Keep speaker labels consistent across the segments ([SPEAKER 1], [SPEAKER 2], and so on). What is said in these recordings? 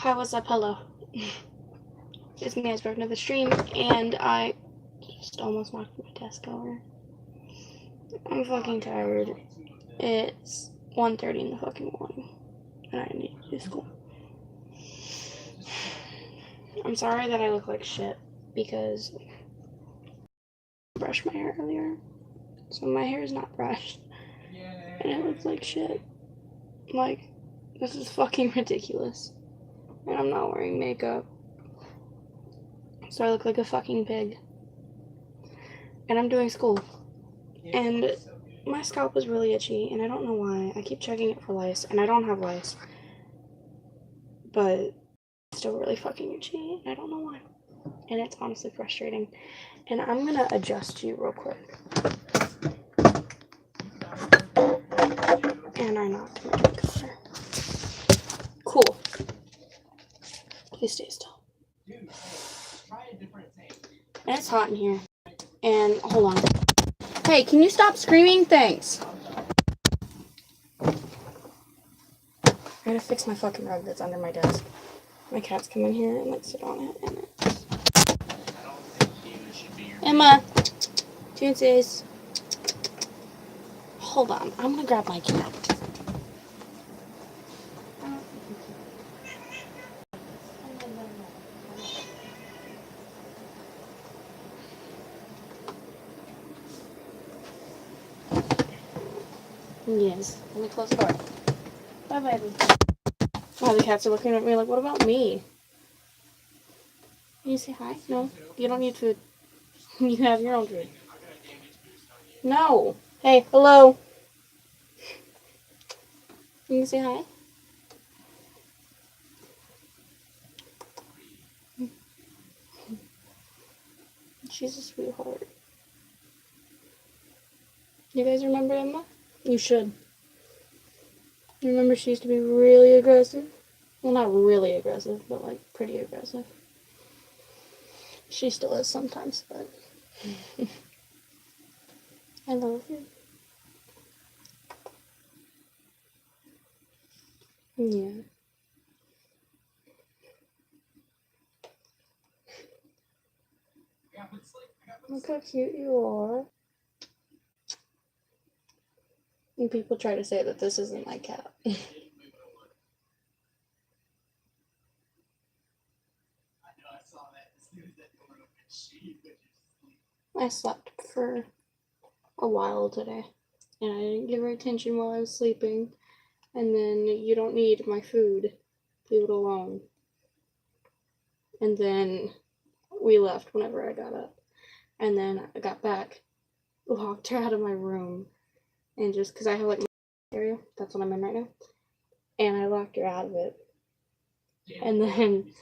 [SPEAKER 1] Hi, what's up? Hello. It's me, I broke another stream, and I just almost knocked my desk over. I'm fucking tired. It's 1:30 in the fucking morning, and I need to do school. I'm sorry that I look like shit, because I brushed my hair earlier, so my hair is not brushed, and it looks like shit. Like, this is fucking ridiculous, and I'm not wearing makeup, so I look like a fucking pig, and I'm doing school, and my scalp is really itchy, and I don't know why. I keep checking it for lice, and I don't have lice, but it's still really fucking itchy, and I don't know why, and it's honestly frustrating, and I'm gonna adjust you real quick, and I knocked my drink over. Cool. Please stay still. And it's hot in here, and hold on. Hey, can you stop screaming? Thanks. I gotta fix my fucking rug that's under my desk. My cats come in here and like sit on it, and it's... Emma! Toonses. Hold on, I'm gonna grab my cat. Yes, let me close the door. Bye, baby. Wow, the cats are looking at me like, what about me? Can you say hi? No? You don't need food. You have your own food. No! Hey, hello! Can you say hi? She's a sweetheart. You guys remember Emma? You should. You remember she used to be really aggressive? Well, not really aggressive, but like pretty aggressive. She still is sometimes, but I love her. Yeah. Look how cute you are. And people try to say that this isn't my cat. I slept for a while today, and I didn't give her attention while I was sleeping. And then you don't need my food. Leave it alone. And then we left whenever I got up. And then I got back, locked her out of my room, and just because I have like my area, that's what I'm in right now, and I locked her out of it. And then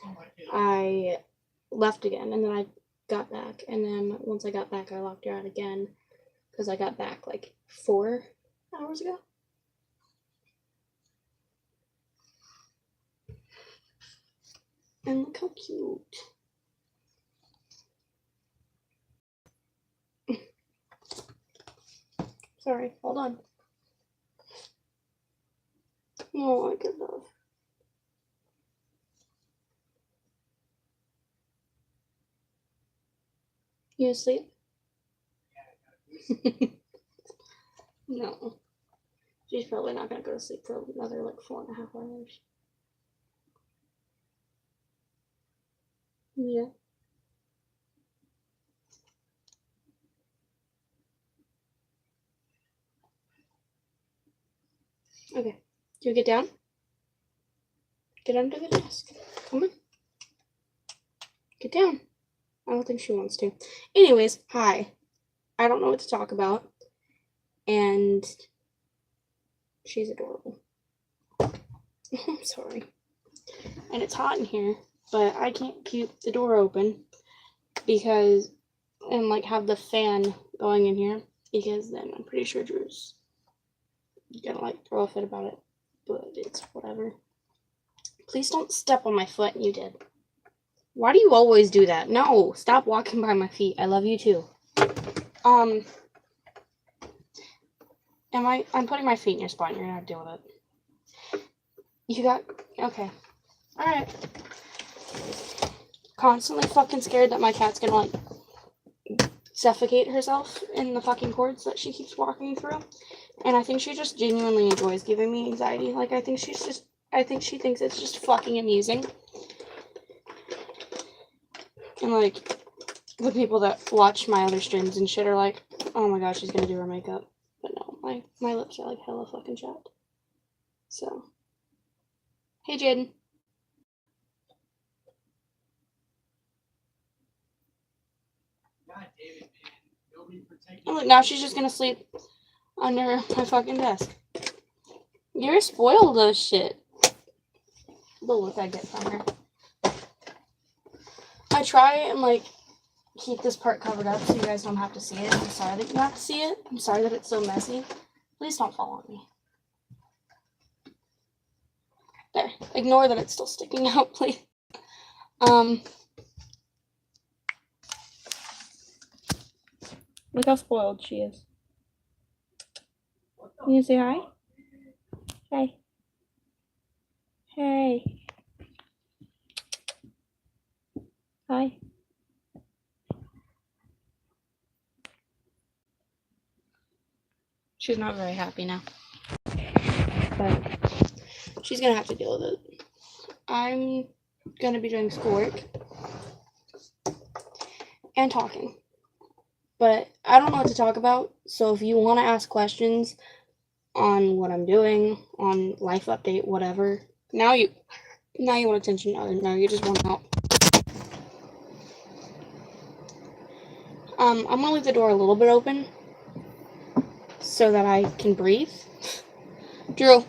[SPEAKER 1] I left again, and then I got back, and then once I got back, I locked her out again because I got back like 4 hours ago. And look how cute. Sorry, hold on. Oh, my good love. You asleep? No. She's probably not gonna go to sleep for another like 4.5 hours. Yeah. Okay. Do you get down? Get under the desk. Come on. Get down. I don't think she wants to. Anyways, hi. I don't know what to talk about. And she's adorable. I'm sorry. And it's hot in here, but I can't keep the door open because, and like have the fan going in here, because then I'm pretty sure Drew's gonna like throw a fit about it. But it's whatever. Please don't step on my foot. You did. Why do you always do that? No, stop walking by my feet. I love you too. I'm putting my feet in your spot and you're gonna have to deal with it. You got, okay. Alright. Constantly fucking scared that my cat's gonna, like, suffocate herself in the fucking cords that she keeps walking through. And I think she just genuinely enjoys giving me anxiety. Like, I think she thinks it's just fucking amusing. And, like, the people that watch my other streams and shit are like, oh my gosh, she's gonna do her makeup. But no, my lips are, like, hella fucking chapped. So. Hey, Jaden. Oh, look, now she's just gonna sleep under my fucking desk. You're spoiled as shit. The look I get from her. I try and, like, keep this part covered up so you guys don't have to see it. I'm sorry that you have to see it. I'm sorry that it's so messy. Please don't fall on me. There. Ignore that it's still sticking out, please. Look how spoiled she is. Can you say hi? Hey. Hey. Hi. She's not very happy now. But she's gonna have to deal with it. I'm gonna be doing schoolwork and talking. But I don't know what to talk about, so if you want to ask questions on what I'm doing, on life update, whatever, now you want attention, no, you just want help. I'm gonna leave the door a little bit open so that I can breathe. Drew.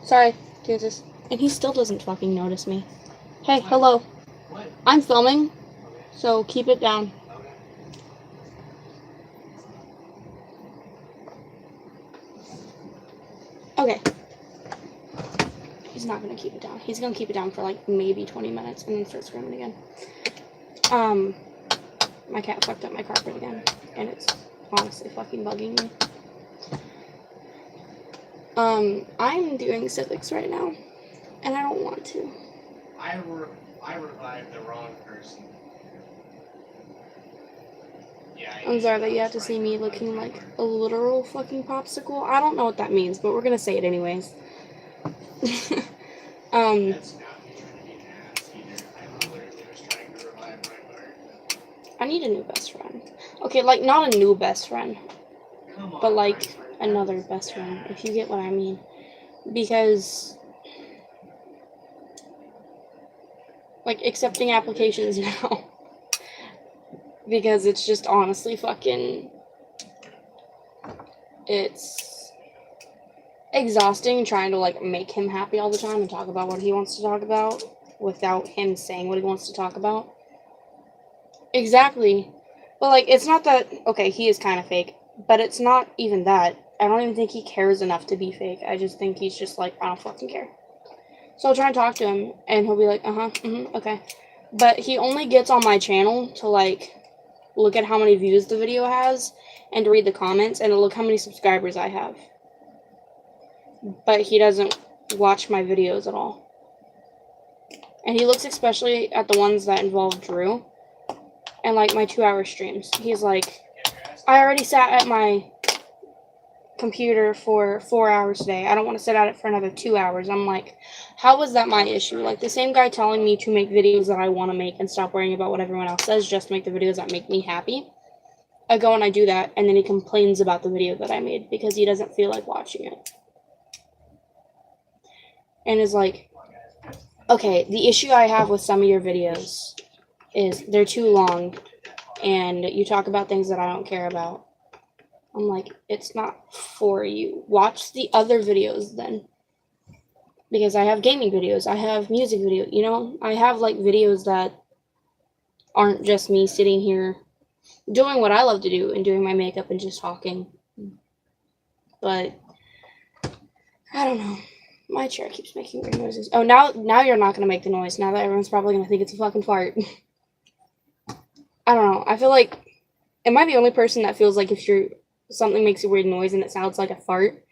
[SPEAKER 1] Sorry, Kansas. And he still doesn't fucking notice me. Hey, hello. What? I'm filming, so keep it down. Okay. He's not gonna keep it down. He's gonna keep it down for like maybe 20 minutes and then start screaming again. My cat fucked up my carpet again, and it's honestly fucking bugging me. I'm doing civics right now, and I don't want to.
[SPEAKER 2] I revived the wrong person. Yeah,
[SPEAKER 1] I'm sorry that you have to see me looking like a literal fucking popsicle. I don't know what that means, but we're gonna say it anyways.
[SPEAKER 2] That's not me trying to be an ass either. I literally was trying to revive my heart.
[SPEAKER 1] I need a new best friend. Okay, like, not a new best friend, but like another best friend, if you get what I mean. Because, like, accepting applications now. Because it's just honestly fucking, it's exhausting trying to, like, make him happy all the time and talk about what he wants to talk about without him saying what he wants to talk about. Exactly. But, like, it's not that, okay, he is kind of fake, but it's not even that. I don't even think he cares enough to be fake. I just think he's just like, I don't fucking care. So I'll try and talk to him, and he'll be like, okay. But he only gets on my channel to, like, look at how many views the video has, and to read the comments, and to look how many subscribers I have. But he doesn't watch my videos at all. And he looks especially at the ones that involve Drew, and, like, my 2-hour streams. He's like, I already sat at my computer for 4 hours today. I don't want to sit at it for another 2 hours. I'm like, how is that my issue? Like, the same guy telling me to make videos that I want to make and stop worrying about what everyone else says, just make the videos that make me happy. I go and I do that, and then he complains about the video that I made because he doesn't feel like watching it. And is like, okay, the issue I have with some of your videos is they're too long, and you talk about things that I don't care about. I'm like, it's not for you. Watch the other videos then. Because I have gaming videos, I have music videos, you know? I have, like, videos that aren't just me sitting here doing what I love to do and doing my makeup and just talking. But, I don't know. My chair keeps making weird noises. Oh, now you're not going to make the noise. Now that everyone's probably going to think it's a fucking fart. I don't know. I feel like Am I the only person that feels like if something makes a weird noise and it sounds like a fart,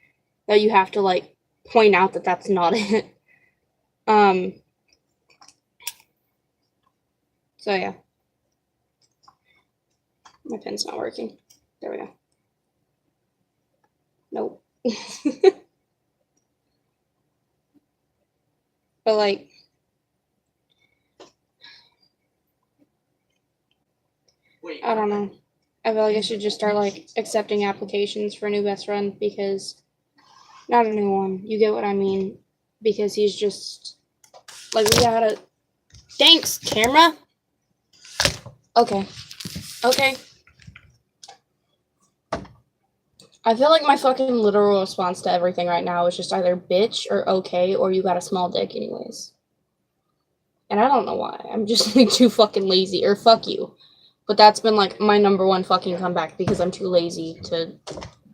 [SPEAKER 1] that you have to like point out that that's not it? So yeah. My pen's not working. There we go. Nope. But like, I don't know. I feel like I should just start like accepting applications for a new best friend, because not a new one. You get what I mean? Because he's just like, we gotta. Thanks, camera. Okay. Okay. I feel like my fucking literal response to everything right now is just either bitch or okay, or you got a small dick anyways. And I don't know why. I'm just like too fucking lazy, or fuck you. But that's been like my number one fucking comeback, because I'm too lazy to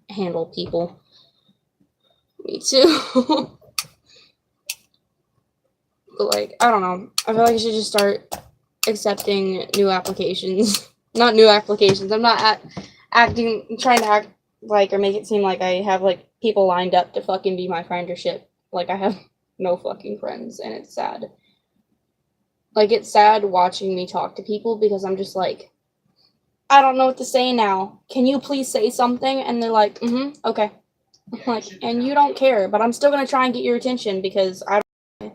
[SPEAKER 1] handle people. Me too. But like, I don't know. I feel like I should just start accepting new applications. Not new applications. I'm not trying to act like or make it seem like I have like people lined up to fucking be my friend or shit. Like, I have no fucking friends, and it's sad. Like, it's sad watching me talk to people, because I'm just like, I don't know what to say now. Can you please say something? And they're like, okay. I'm like, and you don't care, but I'm still gonna try and get your attention, because I don't.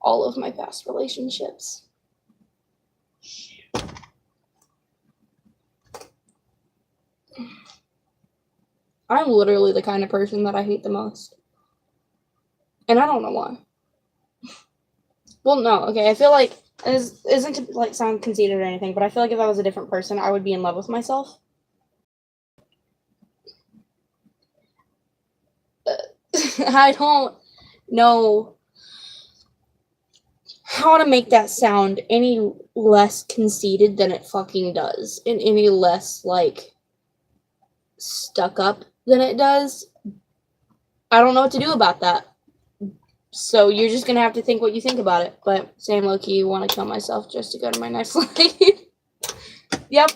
[SPEAKER 1] All of my past relationships. I'm literally the kind of person that I hate the most. And I don't know why. Well, no, okay, I feel like, this isn't to like sound conceited or anything, but I feel like if I was a different person, I would be in love with myself. I don't know how to make that sound any less conceited than it fucking does, and any less, like, stuck up than it does. I don't know what to do about that. So you're just gonna have to think what you think about it. But same low-key, you want to kill myself just to go to my next life. Yep.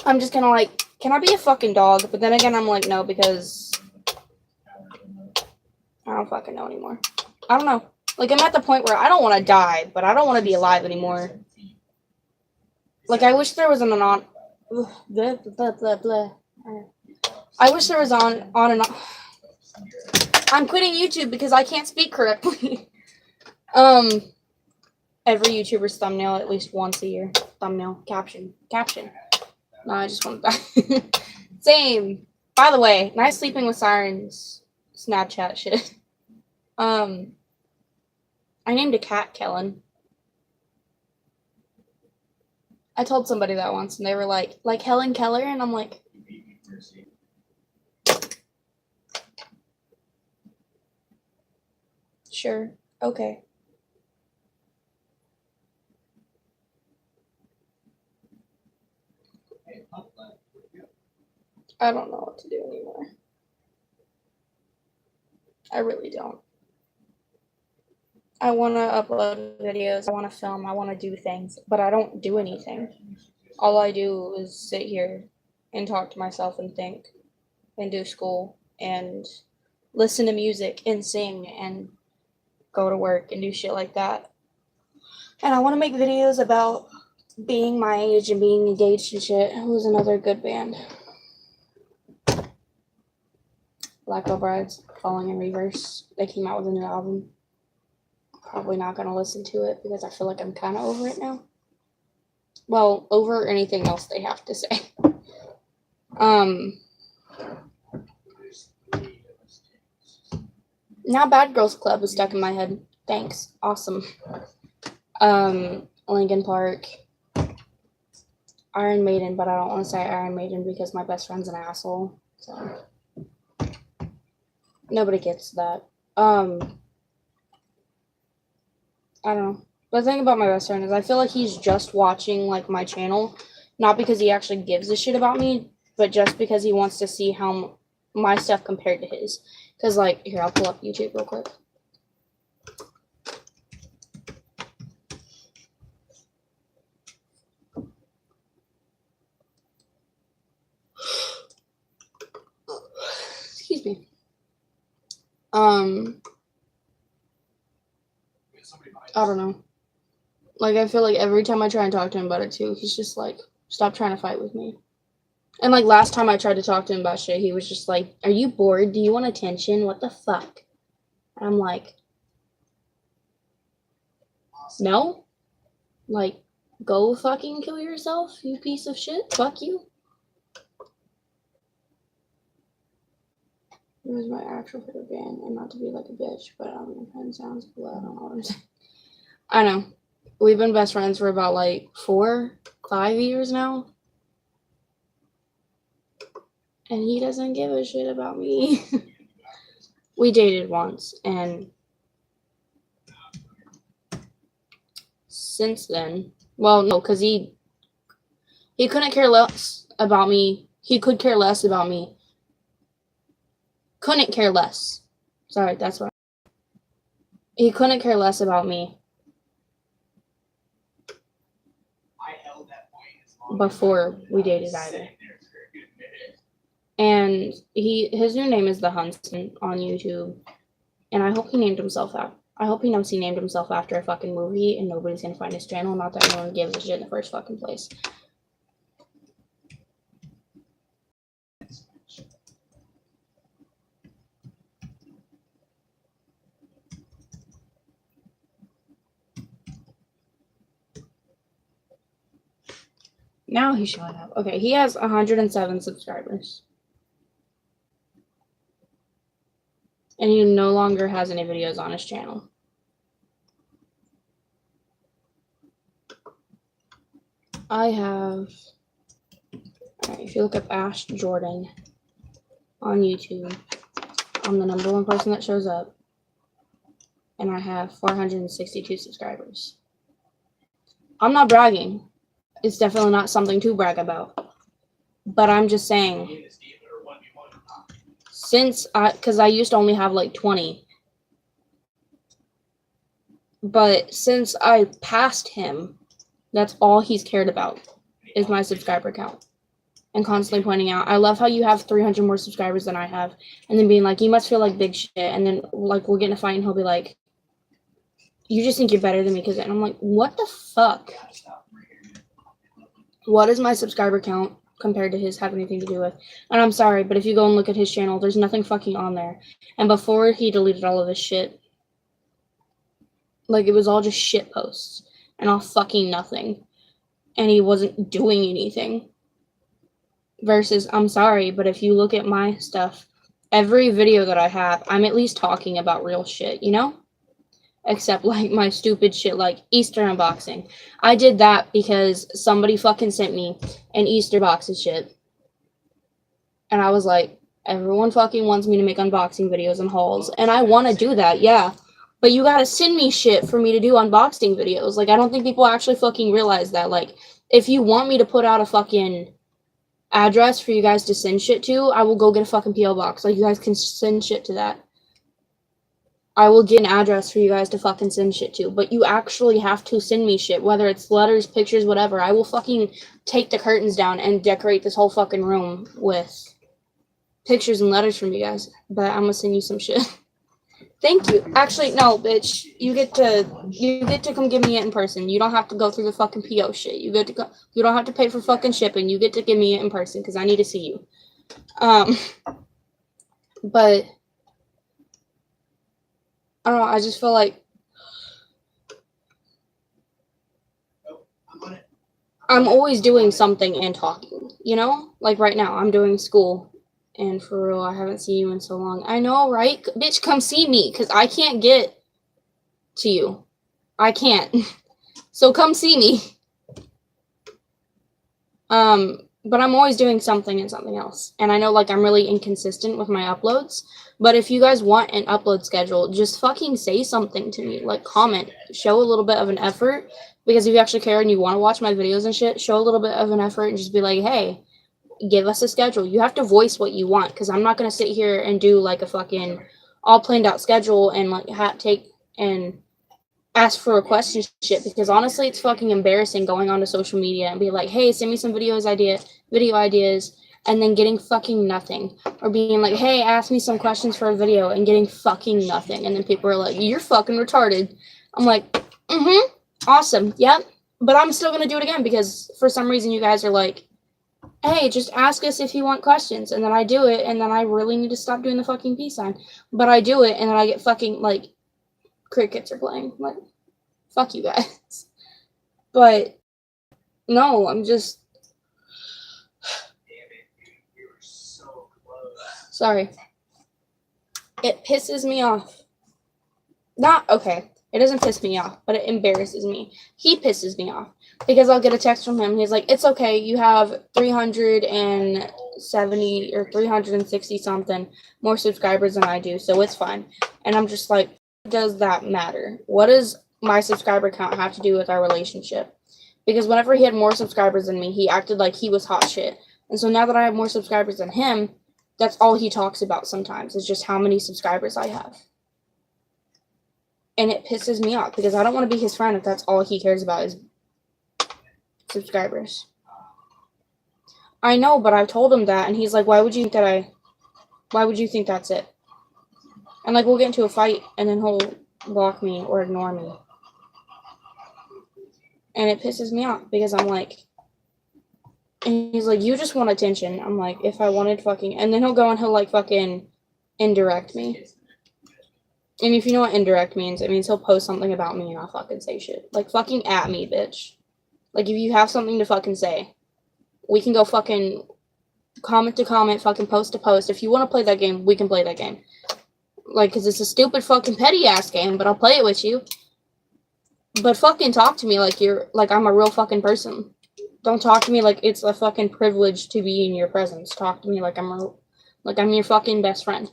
[SPEAKER 1] I'm just gonna like, can I be a fucking dog? But then again, I'm like, no, because I don't fucking know anymore. I don't know. Like, I'm at the point where I don't want to die, but I don't want to be alive anymore. Like, I wish there was an blah, blah, blah, blah. I wish there was on and on. I'm quitting YouTube because I can't speak correctly. Every YouTuber's thumbnail at least once a year. Thumbnail. Caption. No, I just want that. Same. By the way, nice Sleeping with Sirens Snapchat shit. I named a cat Kellen. I told somebody that once, and they were like Helen Keller? And I'm like, sure, okay. I don't know what to do anymore. I really don't. I want to upload videos, I want to film, I want to do things, but I don't do anything. All I do is sit here and talk to myself and think and do school and listen to music and sing and go to work and do shit like that. And I want to make videos about being my age and being engaged and shit. Who's another good band? Black Veil Brides, Falling in Reverse. They came out with a new album. Probably not going to listen to it because I feel like I'm kind of over it now. Well, over anything else they have to say. Now Bad Girls Club is stuck in my head. Thanks. Awesome. Linkin Park. Iron Maiden, but I don't want to say Iron Maiden because my best friend's an asshole. So nobody gets that. I don't know. But the thing about my best friend is I feel like he's just watching like my channel, not because he actually gives a shit about me, but just because he wants to see how my stuff compared to his. Because like, here, I'll pull up YouTube real quick. me. I don't know. Like, I feel like every time I try and talk to him about it, too, he's just like, stop trying to fight with me. And, like, last time I tried to talk to him about shit, he was just like, are you bored? Do you want attention? What the fuck? And I'm like, no? Like, go fucking kill yourself, you piece of shit. Fuck you. It was my actual favorite band, and not to be like a bitch, but your friend sounds cool. I don't know what I'm saying. I know. We've been best friends for about like 4-5 years now. And he doesn't give a shit about me. We dated once, and since then, well, no, because he couldn't care less about me. He could care less about me. Couldn't care less. Sorry, that's what. He couldn't care less about me before we dated either. And his new name is The Huntsman on YouTube. And I hope he named himself that. I hope he knows he named himself after a fucking movie and nobody's gonna find his channel. Not that anyone gives a shit in the first fucking place. Now he's showing up. Okay, he has 107 subscribers. And he no longer has any videos on his channel. I have... Alright, if you look up Ash Jordan on YouTube, I'm the #1 person that shows up. And I have 462 subscribers. I'm not bragging. It's definitely not something to brag about. But I'm just saying, because I used to only have like 20. But since I passed him, that's all he's cared about is my subscriber count. And constantly pointing out, I love how you have 300 more subscribers than I have. And then being like, you must feel like big shit. And then like we'll get in a fight and he'll be like, you just think you're better than me because, and I'm like, what the fuck? What does my subscriber count compared to his have anything to do with? And I'm sorry, but if you go and look at his channel, there's nothing fucking on there. And before he deleted all of his shit, like it was all just shit posts and all fucking nothing. And he wasn't doing anything. Versus, I'm sorry, but if you look at my stuff, every video that I have, I'm at least talking about real shit, you know? Except like my stupid shit like Easter unboxing. I did that because somebody fucking sent me an Easter box of shit. And I was like, everyone fucking wants me to make unboxing videos and hauls. And I want to do that, yeah. But you gotta send me shit for me to do unboxing videos. Like, I don't think people actually fucking realize that. Like, if you want me to put out a fucking address for you guys to send shit to, I will go get a fucking P.O. box. Like, you guys can send shit to that. I will get an address for you guys to fucking send shit to. But you actually have to send me shit. Whether it's letters, pictures, whatever. I will fucking take the curtains down and decorate this whole fucking room with pictures and letters from you guys. But I'm gonna send you some shit. Thank you. Actually, no, bitch. You get to come give me it in person. You don't have to go through the fucking PO shit. You don't have to pay for fucking shipping. You get to give me it in person because I need to see you. But I don't know, I just feel like I'm always doing something and talking, you know? Like right now, I'm doing school. And for real, I haven't seen you in so long. I know, right? Bitch, come see me, because I can't get to you. I can't. So come see me. But I'm always doing something and something else. And I know, like, I'm really inconsistent with my uploads. But if you guys want an upload schedule, just fucking say something to me. Like, comment. Show a little bit of an effort. Because if you actually care and you want to watch my videos and shit, show a little bit of an effort and just be like, hey, give us a schedule. You have to voice what you want. Because I'm not going to sit here and do, like, a fucking all planned out schedule and, like, take and ask for requests and shit, because honestly it's fucking embarrassing going onto social media and be like, hey, send me some video ideas, and then getting fucking nothing. Or being like, hey, ask me some questions for a video and getting fucking nothing. And then people are like, you're fucking retarded. I'm like, awesome, yep. But I'm still gonna do it again because for some reason you guys are like, hey, just ask us if you want questions. And then I do it, and then I really need to stop doing the fucking peace sign. But I do it, and then I get fucking, like, crickets are playing. Like, fuck you guys. But, no, I'm just...
[SPEAKER 2] Damn it, dude. We were so close.
[SPEAKER 1] Sorry. It pisses me off. Not, okay, it doesn't piss me off, but it embarrasses me. He pisses me off. Because I'll get a text from him. He's like, it's okay, you have 370 or 360 something more subscribers than I do, so it's fine. And I'm just like, does that matter? What does my subscriber count have to do with our relationship? Because whenever he had more subscribers than me, he acted like he was hot shit. And so now that I have more subscribers than him, that's all he talks about sometimes, is just how many subscribers I have. And it pisses me off because I don't want to be his friend if that's all he cares about is subscribers. I know, but I've told him that, and he's like, why would you think that's it? And like, we'll get into a fight, and then he'll block me or ignore me. And it pisses me off because I'm like, and he's like, you just want attention. I'm like, if I wanted fucking, and then he'll go and he'll like fucking indirect me. And if you know what indirect means, it means he'll post something about me and I'll fucking say shit. Like, fucking at me, bitch. Like, if you have something to fucking say, we can go fucking comment to comment, fucking post to post. If you want to play that game, we can play that game. Like, because it's a stupid fucking petty-ass game, but I'll play it with you. But fucking talk to me like you're, like I'm a real fucking person. Don't talk to me like it's a fucking privilege to be in your presence. Talk to me like I'm your fucking best friend.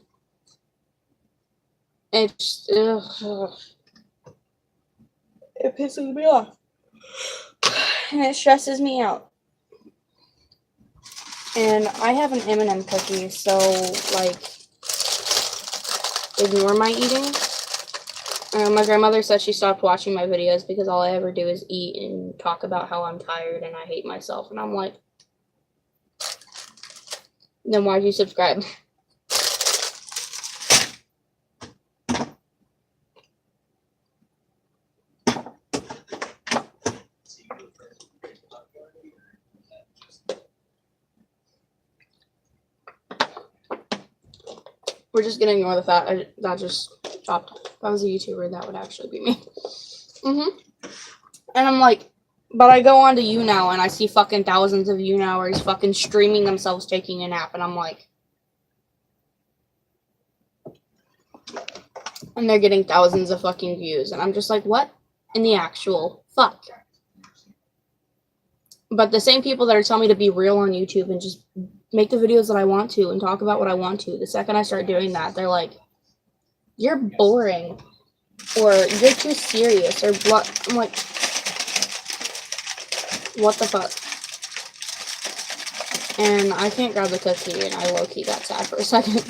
[SPEAKER 1] It's, ugh. It pisses me off. And it stresses me out. And I have an M&M cookie, so, like, ignore my eating. My grandmother said she stopped watching my videos because all I ever do is eat and talk about how I'm tired and I hate myself. And I'm like, then why'd you subscribe? We're just gonna ignore the fact that just stopped. If I was a YouTuber, that would actually be me. And I'm like, but I go on to you now and I see fucking thousands of you nowers fucking streaming themselves taking a nap, and I'm like, and they're getting thousands of fucking views, and I'm just like, what in the actual fuck? But the same people that are telling me to be real on YouTube and just make the videos that I want to and talk about what I want to, the second I start doing that, they're like, you're boring, or you're too serious, or what? I'm like, what the fuck? And I can't grab the cookie, and I low-key got sad for a second.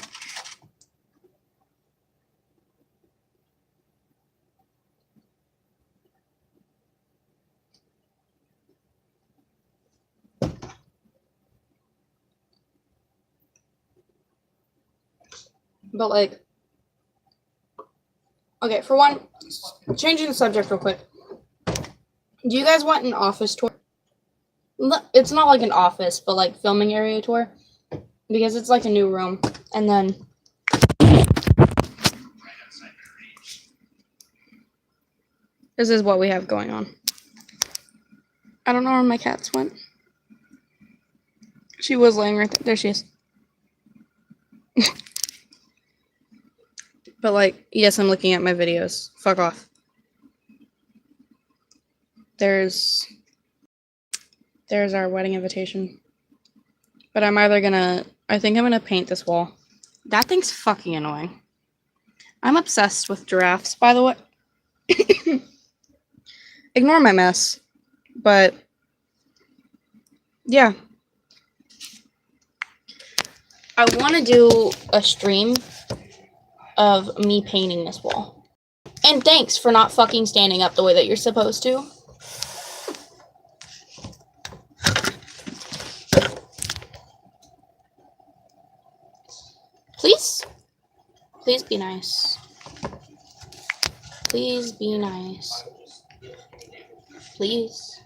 [SPEAKER 1] But, like, okay, for one, changing the subject real quick. Do you guys want an office tour? It's not like an office, but like filming area tour. Because it's like a new room. And then this is what we have going on. I don't know where my cats went. She was laying right there. There she is. But like, yes, I'm looking at my videos. Fuck off. There's our wedding invitation. But I'm either gonna, I think I'm gonna paint this wall. That thing's fucking annoying. I'm obsessed with giraffes, by the way. Ignore my mess. But, yeah. I want to do a stream of me painting this wall. And thanks for not fucking standing up the way that you're supposed to. Please be nice. Please be nice. Please.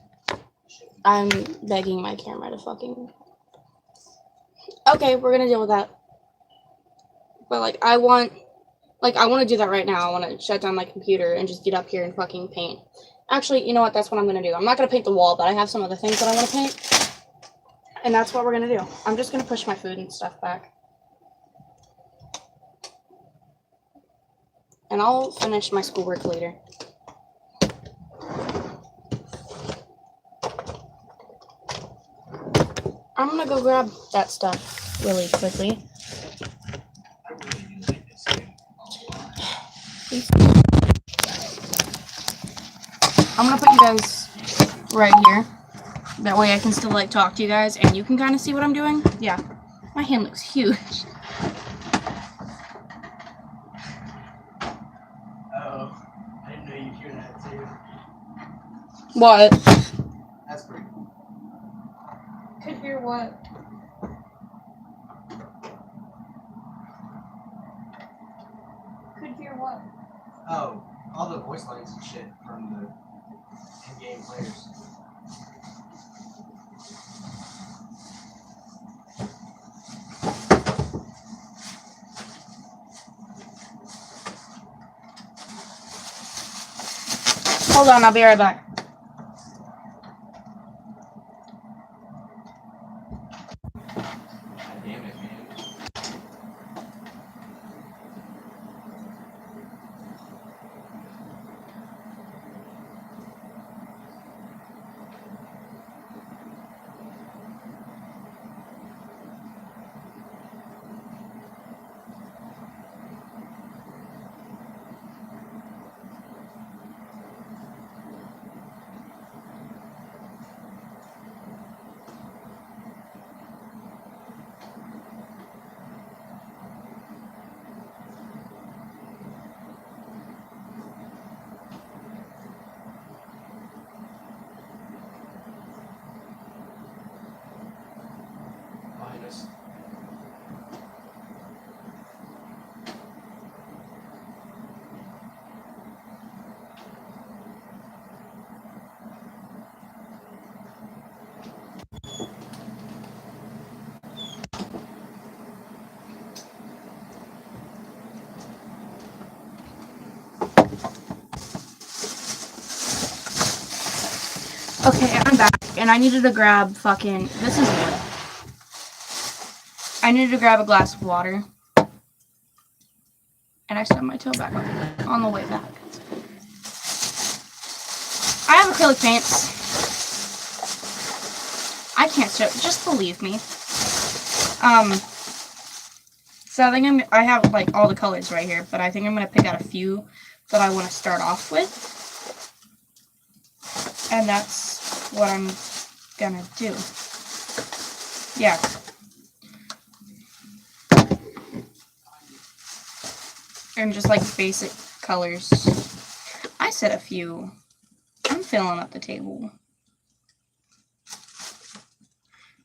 [SPEAKER 1] I'm begging my camera to fucking... Okay, we're gonna deal with that. But, like, I want to do that right now. I want to shut down my computer and just get up here and fucking paint. Actually, you know what? That's what I'm gonna do. I'm not gonna paint the wall, but I have some other things that I want to paint. And that's what we're gonna do. I'm just gonna push my food and stuff back. And I'll finish my schoolwork later. I'm gonna go grab that stuff really quickly.
[SPEAKER 2] I really do like this game a lot.
[SPEAKER 1] I'm gonna put you guys right here. That way I can still, like, talk to you guys and you can kind of see what I'm doing. Yeah. My hand looks huge.
[SPEAKER 2] Oh, I didn't know you'd hear that too.
[SPEAKER 1] What?
[SPEAKER 2] That's pretty cool.
[SPEAKER 1] Could hear what? Could hear what?
[SPEAKER 2] Oh, all the voice lines and shit from the in-game players.
[SPEAKER 1] Hold on, I'll be right back.
[SPEAKER 2] God damn it, man. Behind us.
[SPEAKER 1] Okay, I'm back, and I needed to grab fucking... This is wood. I needed to grab a glass of water. And I stubbed my toe back on the way back. I have acrylic paints. I can't show... Just believe me. So I think I have, like, all the colors right here, but I think I'm going to pick out a few that I want to start off with. And that's what I'm gonna do. Yeah. And just, like, basic colors. I said a few. I'm filling up the table.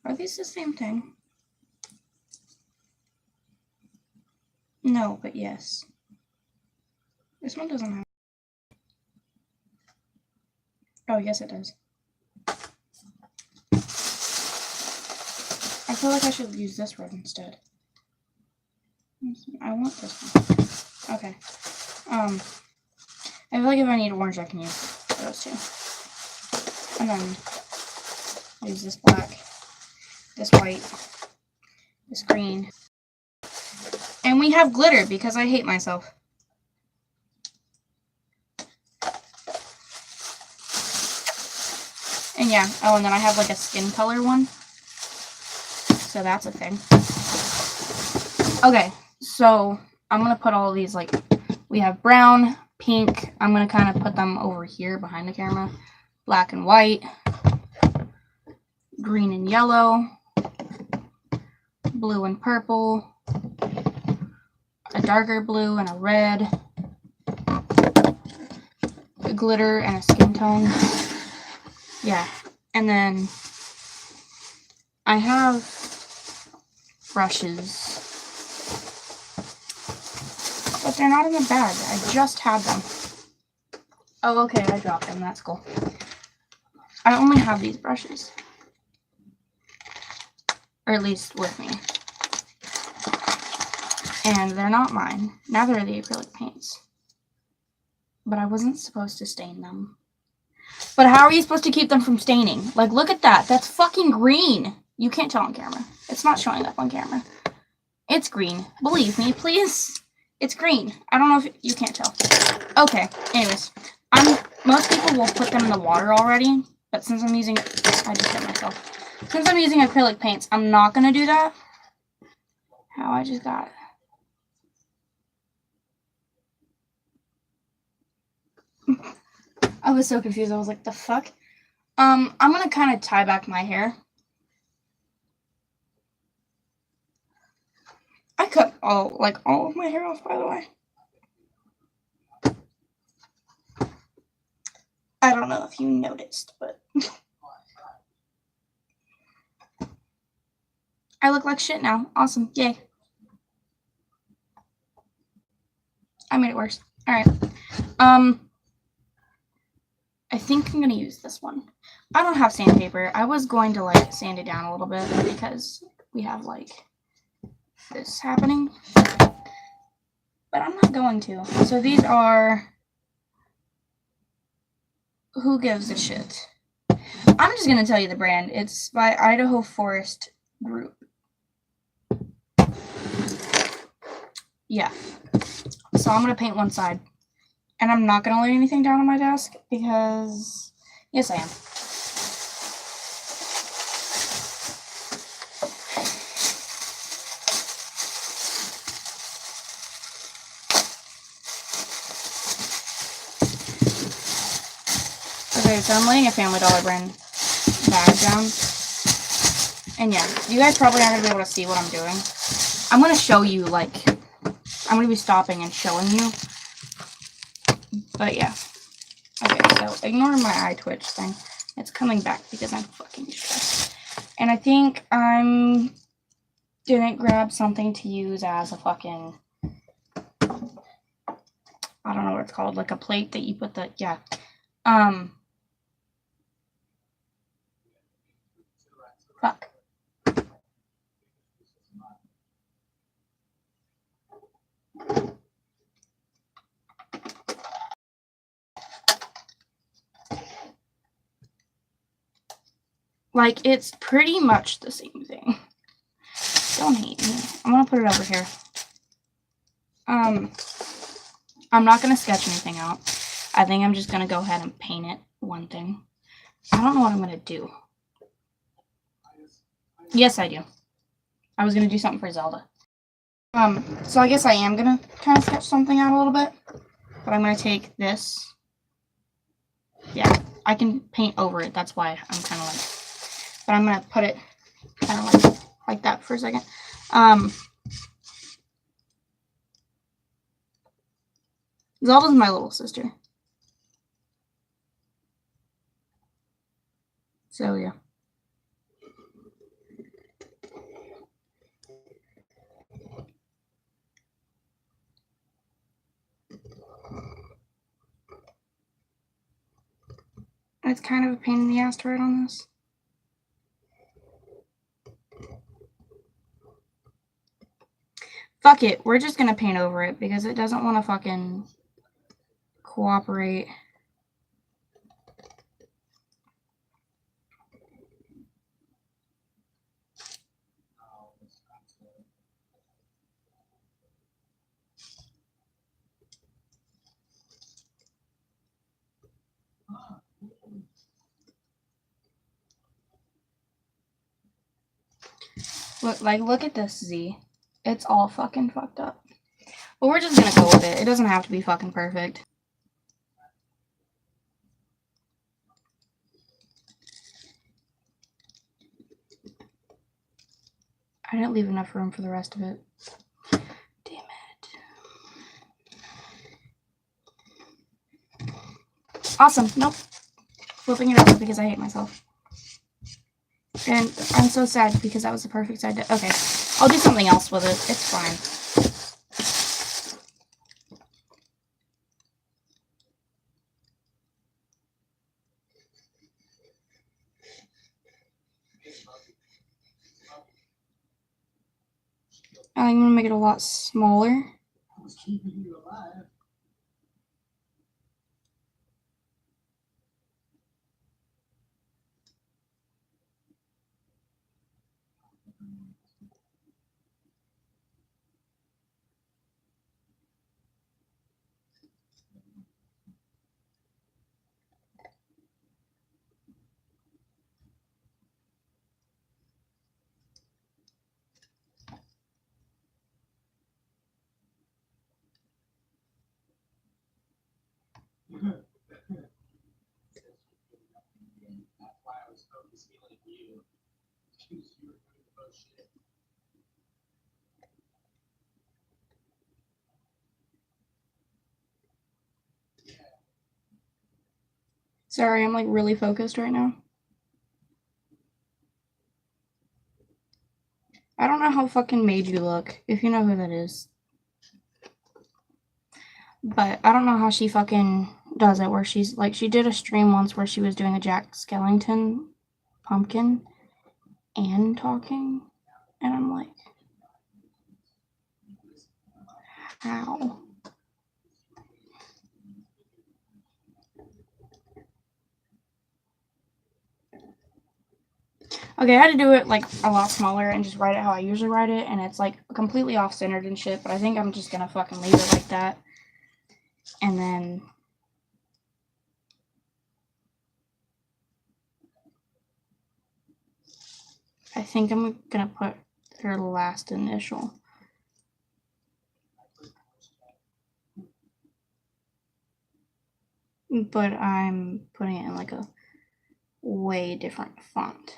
[SPEAKER 1] Are these the same thing? No, but yes. This one doesn't have... Oh, yes it does. I feel like I should use this red instead. I want this one. Okay. I feel like if I need orange, I can use those two. And then use this black, this white, this green. And we have glitter because I hate myself. And yeah, oh, and then I have like a skin color one. So that's a thing. Okay, so I'm going to put all of these, like, we have brown, pink. I'm going to kind of put them over here behind the camera. Black and white. Green and yellow. Blue and purple. A darker blue and a red. A glitter and a skin tone. Yeah, and then I have brushes. But they're not in the bag. I just had them. Oh, okay, I dropped them. That's cool. I only have these brushes. Or at least with me. And they're not mine. Neither are the acrylic paints. But I wasn't supposed to stain them. But how are you supposed to keep them from staining? Like, look at that. That's fucking green. You can't tell on camera. It's not showing up on camera. It's green. Believe me, please. It's green. I don't know if you can't tell. Okay. Anyways, most people will put them in the water already, but since I'm using, I just hit myself. Since I'm using acrylic paints, I'm not gonna do that. How I just got it. I was so confused. I was like, the fuck? I'm gonna kind of tie back my hair. I cut all of my hair off, by the way. I don't know if you noticed, but I look like shit now. Awesome. Yay. I made it worse. Alright. I think I'm gonna use this one. I don't have sandpaper. I was going to like sand it down a little bit because we have like this happening. But I'm not going to. So these are Who Gives a Shit. I'm just gonna tell you the brand. It's by Idaho Forest Group. Yeah. So I'm gonna paint one side. And I'm not gonna lay anything down on my desk because yes I am. Okay, so I'm laying a Family Dollar brand bag down. And yeah, you guys probably aren't going to be able to see what I'm doing. I'm going to show you, like, I'm going to be stopping and showing you. But yeah. Okay, so ignore my eye twitch thing. It's coming back because I'm fucking stressed. And I think I'm didn't grab something to use as a fucking, I don't know what it's called, like a plate that you put the, yeah. Fuck. Like, it's pretty much the same thing. Don't hate me. I'm gonna put it over here. I'm not gonna sketch anything out. I think I'm just gonna go ahead and paint it one thing. I don't know what I'm gonna do. Yes, I do. I was gonna do something for Zelda. So I guess I am gonna kind of sketch something out a little bit. But I'm gonna take this. Yeah, I can paint over it. That's why I'm kind of like. But I'm gonna put it kind of like that for a second. Zelda's my little sister. So yeah. It's kind of a pain in the ass to write on this. Fuck it, we're just gonna paint over it because it doesn't want to fucking cooperate. Look at this Z. It's all fucking fucked up. But we're just gonna go with it. It doesn't have to be fucking perfect. I didn't leave enough room for the rest of it. Damn it. Awesome. Nope. Flipping it over because I hate myself. And I'm so sad because that was the perfect side to... Okay. I'll do something else with it. It's fine. I'm gonna make it a lot smaller.
[SPEAKER 2] I was keeping you alive. That's why I was focused healing you. Because you were doing the most shit.
[SPEAKER 1] Sorry, I'm like really focused right now. I don't know how fucking made you look, if you know who that is. But I don't know how she fucking does it, where she's like, she did a stream once where she was doing a Jack Skellington pumpkin and talking. And I'm like, how? Okay, I had to do it like a lot smaller and just write it how I usually write it, and it's like completely off-centered and shit, but I think I'm just gonna fucking leave it like that. And then I think I'm gonna put her last initial. But I'm putting it in like a way different font.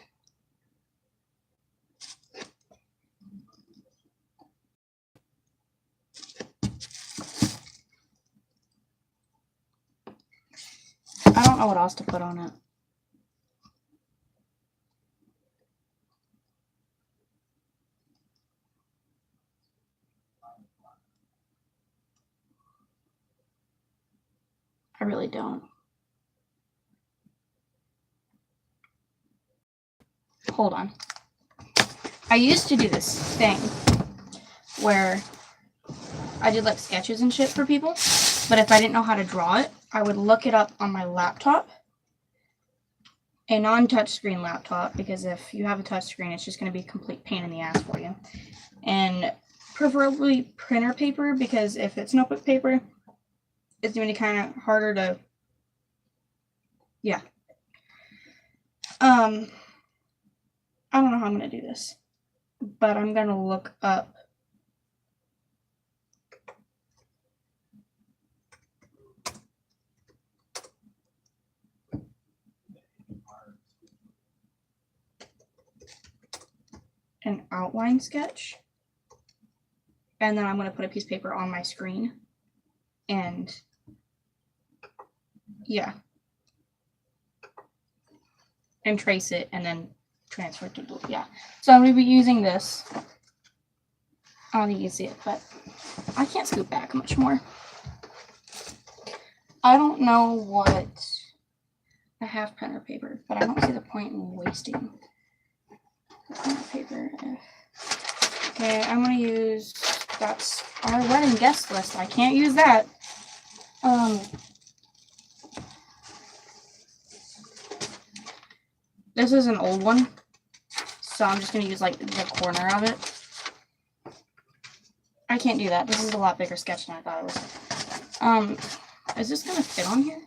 [SPEAKER 1] I don't know what else to put on it. I really don't. Hold on. I used to do this thing where I did like sketches and shit for people, but if I didn't know how to draw it, I would look it up on my laptop, a non-touchscreen laptop, because if you have a touchscreen, it's just going to be a complete pain in the ass for you. And preferably printer paper, because if it's notebook paper, it's going to be kind of harder to, yeah. I don't know how I'm going to do this, but I'm going to look up an outline sketch, and then I'm going to put a piece of paper on my screen, and yeah, and trace it, and then transfer it to blue. Yeah, so I'm going to be using this. I don't think you can see it, but I can't scoot back much more. I don't know what I have printer paper, but I don't see the point in wasting the printer paper. Okay, I'm gonna use, that's our wedding guest list. I can't use that. This is an old one, so I'm just gonna use like the corner of it. I can't do that. This is a lot bigger sketch than I thought it was. Is this gonna fit on here?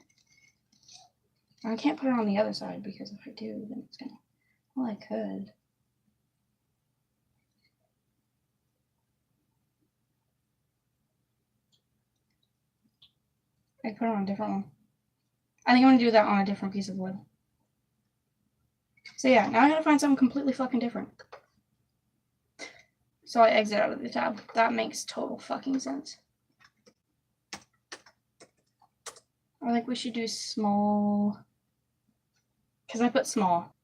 [SPEAKER 1] I can't put it on the other side because if I do, then it's gonna, well, I could. I put it on a different one. I think I'm gonna do that on a different piece of wood. So yeah, now I gotta find something completely fucking different. So I exit out of the tab. That makes total fucking sense. I think we should do small, because I put small,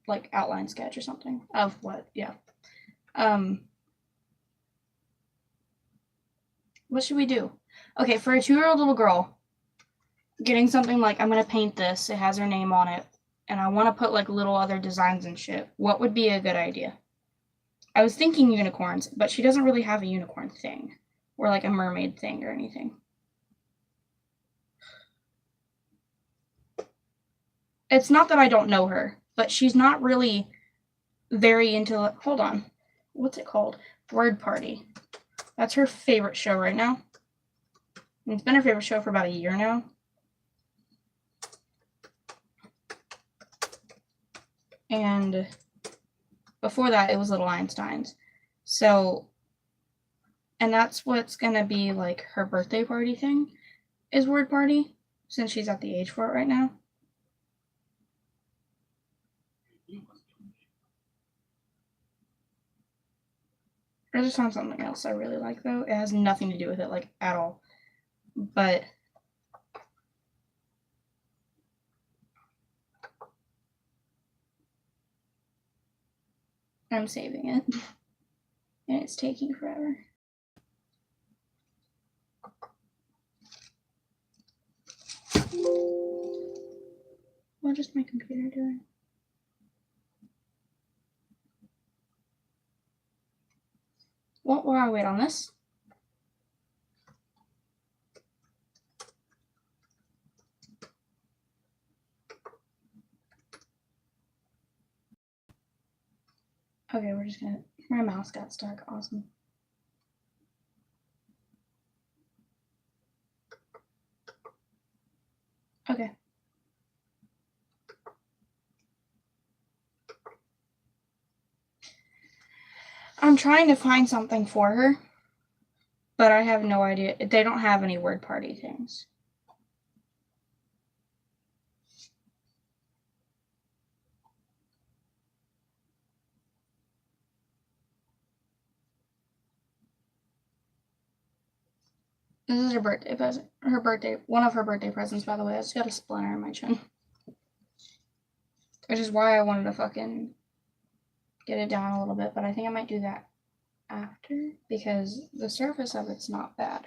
[SPEAKER 1] like outline sketch or something of what, yeah. What should we do? Okay, for a 2-year-old little girl, getting something like, I'm gonna paint this, it has her name on it, and I want to put like little other designs and shit. What would be a good idea? I was thinking unicorns, but she doesn't really have a unicorn thing or like a mermaid thing or anything. It's not that I don't know her, but she's not really very into, hold on, what's it called? Word Party. That's her favorite show right now. And it's been her favorite show for about a year now. And before that, it was Little Einsteins. So, and that's what's going to be like her birthday party thing, is Word Party, since she's at the age for it right now. I just found something else I really like, though. It has nothing to do with it, like, at all. But I'm saving it. And it's taking forever. What is my computer doing? Well, while I wait on this. Okay, we're just gonna. My mouse got stuck. Awesome. Okay. I'm trying to find something for her, but I have no idea. They don't have any Word Party things. This is her birthday present. One of her birthday presents, by the way. I just got a splinter in my chin. Which is why I wanted to fucking get it down a little bit, but I think I might do that after, because the surface of it's not bad.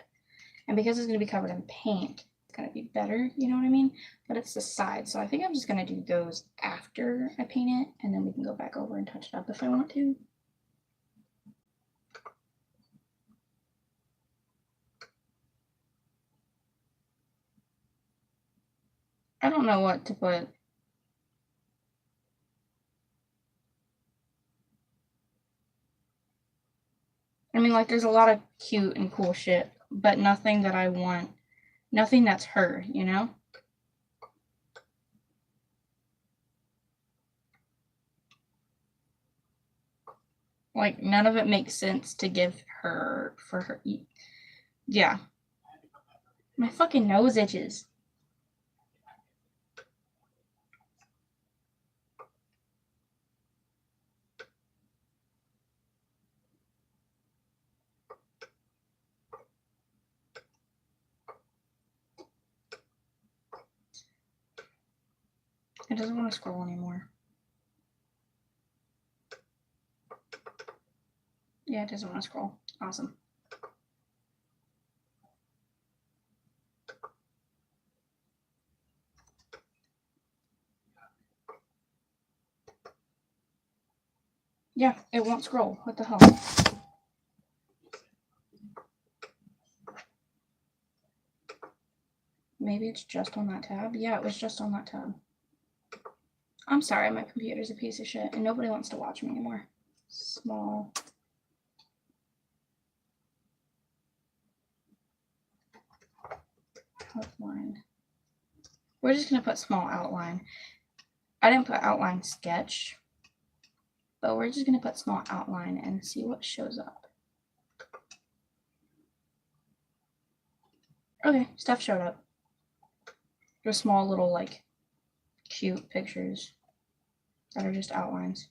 [SPEAKER 1] And because it's going to be covered in paint, it's going to be better, you know what I mean? But it's the side, so I think I'm just going to do those after I paint it, and then we can go back over and touch it up if I want to. I don't know what to put. I mean, like, there's a lot of cute and cool shit, but nothing that I want. Nothing that's her, you know? Like, none of it makes sense to give her for her. Yeah. My fucking nose itches. It doesn't want to scroll anymore. Yeah, it doesn't want to scroll. Awesome. Yeah, it won't scroll. What the hell? Maybe it's just on that tab? Yeah, it was just on that tab. I'm sorry, my computer's a piece of shit and nobody wants to watch me anymore. Small. Outline. We're just going to put small outline. I didn't put outline sketch, but we're just going to put small outline and see what shows up. Okay, stuff showed up. Just small little, like, cute pictures that are just outlines.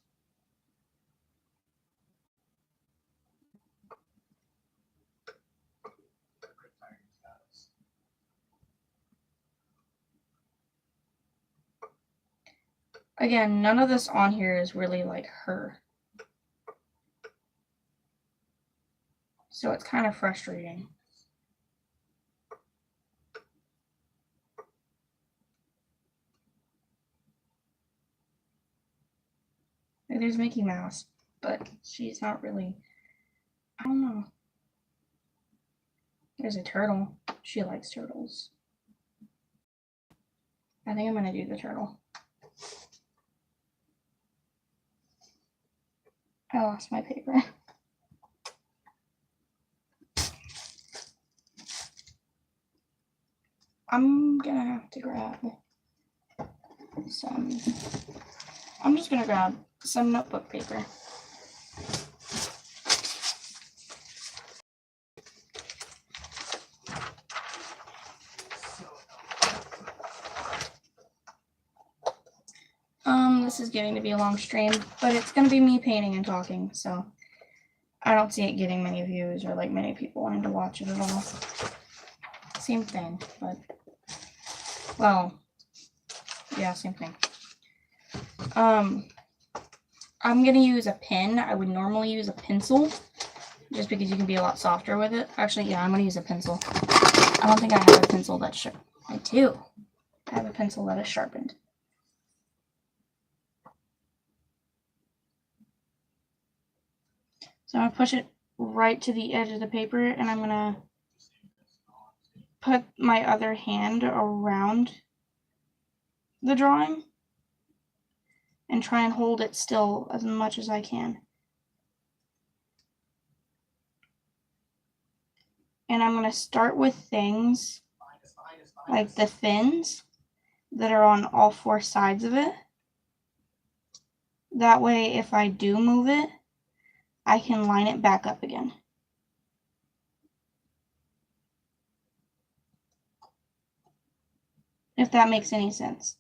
[SPEAKER 1] Again, none of this on here is really like her. So it's kind of frustrating. Like, there's Mickey Mouse, but she's not really, I don't know. There's a turtle. She likes turtles. I think I'm gonna do the turtle. I lost my paper. I'm gonna have to grab some. I'm just gonna grab some notebook paper. This is getting to be a long stream, but it's gonna be me painting and talking, so I don't see it getting many views or like many people wanting to watch it at all. Same thing, but well, yeah, same thing. I'm gonna use a pen. I would normally use a pencil, just because you can be a lot softer with it. Actually, yeah, I'm gonna use a pencil. I don't think I have a pencil that's sharp. I do. I have a pencil that is sharpened. So I'm gonna push it right to the edge of the paper, and I'm gonna put my other hand around the drawing and try and hold it still as much as I can. And I'm gonna start with things like the fins that are on all four sides of it. That way, if I do move it, I can line it back up again. If that makes any sense.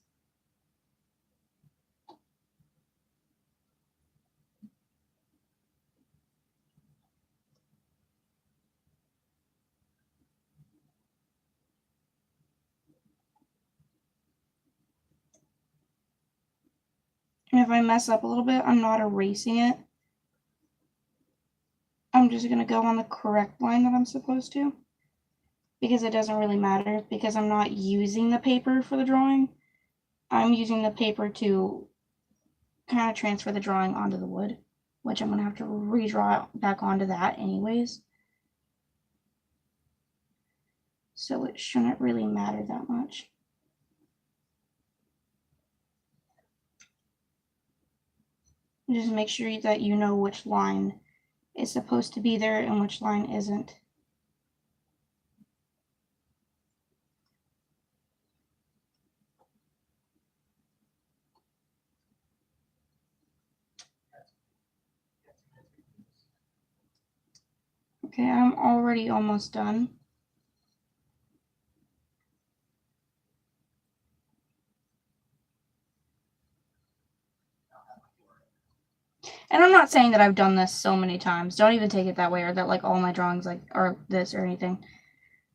[SPEAKER 1] And if I mess up a little bit, I'm not erasing it. I'm just going to go on the correct line that I'm supposed to. Because it doesn't really matter, because I'm not using the paper for the drawing. I'm using the paper to kind of transfer the drawing onto the wood, which I'm going to have to redraw back onto that anyways. So it shouldn't really matter that much. Just make sure that you know which line is supposed to be there and which line isn't. Okay, I'm already almost done. And I'm not saying that I've done this so many times. Don't even take it that way, or that like all my drawings like are this or anything.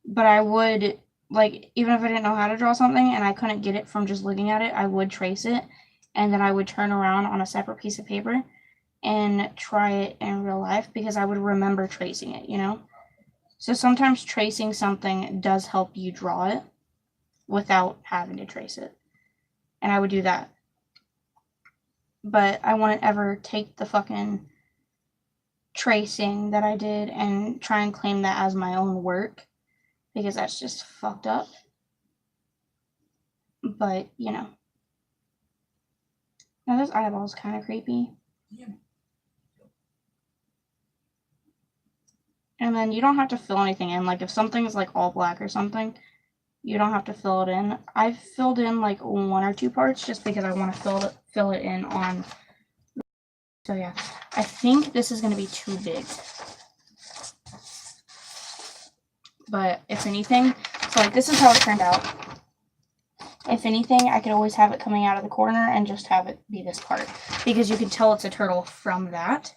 [SPEAKER 1] But I would, like, even if I didn't know how to draw something and I couldn't get it from just looking at it, I would trace it, and then I would turn around on a separate piece of paper and try it in real life, because I would remember tracing it, you know? So sometimes tracing something does help you draw it without having to trace it. And I would do that. But I wouldn't ever take the fucking tracing that I did and try and claim that as my own work, because that's just fucked up. But, you know. Now this eyeball's kind of creepy. Yeah. And then you don't have to fill anything in. Like, if something's like all black or something, you don't have to fill it in. I've filled in like 1 or 2 parts just because I want to fill it in on. So yeah, I think this is going to be too big. But if anything, so like this is how it turned out. If anything, I could always have it coming out of the corner and just have it be this part, because you can tell it's a turtle from that.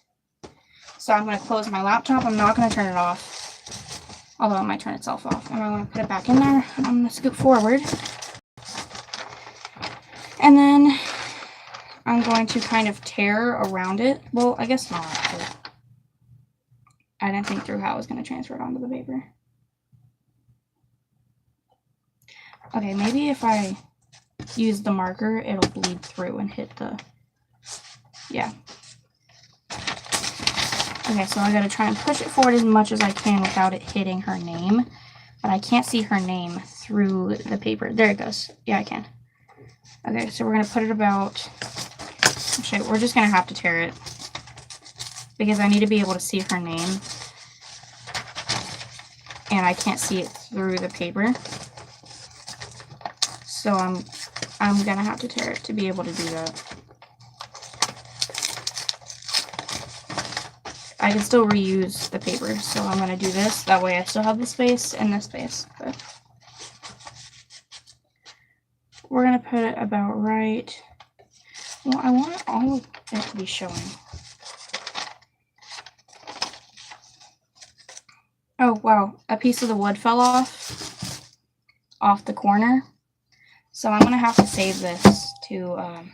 [SPEAKER 1] So I'm going to close my laptop. I'm not going to turn it off, although it might turn itself off. And I'm going to put it back in there. I'm going to scoot forward. And then I'm going to kind of tear around it. Well, I guess not. I didn't think through how I was going to transfer it onto the paper. Okay, maybe if I use the marker, it'll bleed through and hit the... Yeah. Okay, so I gotta try and push it forward as much as I can without it hitting her name. But I can't see her name through the paper. There it goes. Yeah, I can. Okay, so we're gonna put it about... Actually, we're just gonna have to tear it. Because I need to be able to see her name. And I can't see it through the paper. So I'm gonna have to tear it to be able to do that. I can still reuse the paper, so I'm gonna do this. That way I still have the space and this space. But we're gonna put it about right. Well, I want all of it to be showing. Oh, wow. A piece of the wood fell off the corner. So I'm going to have to save this to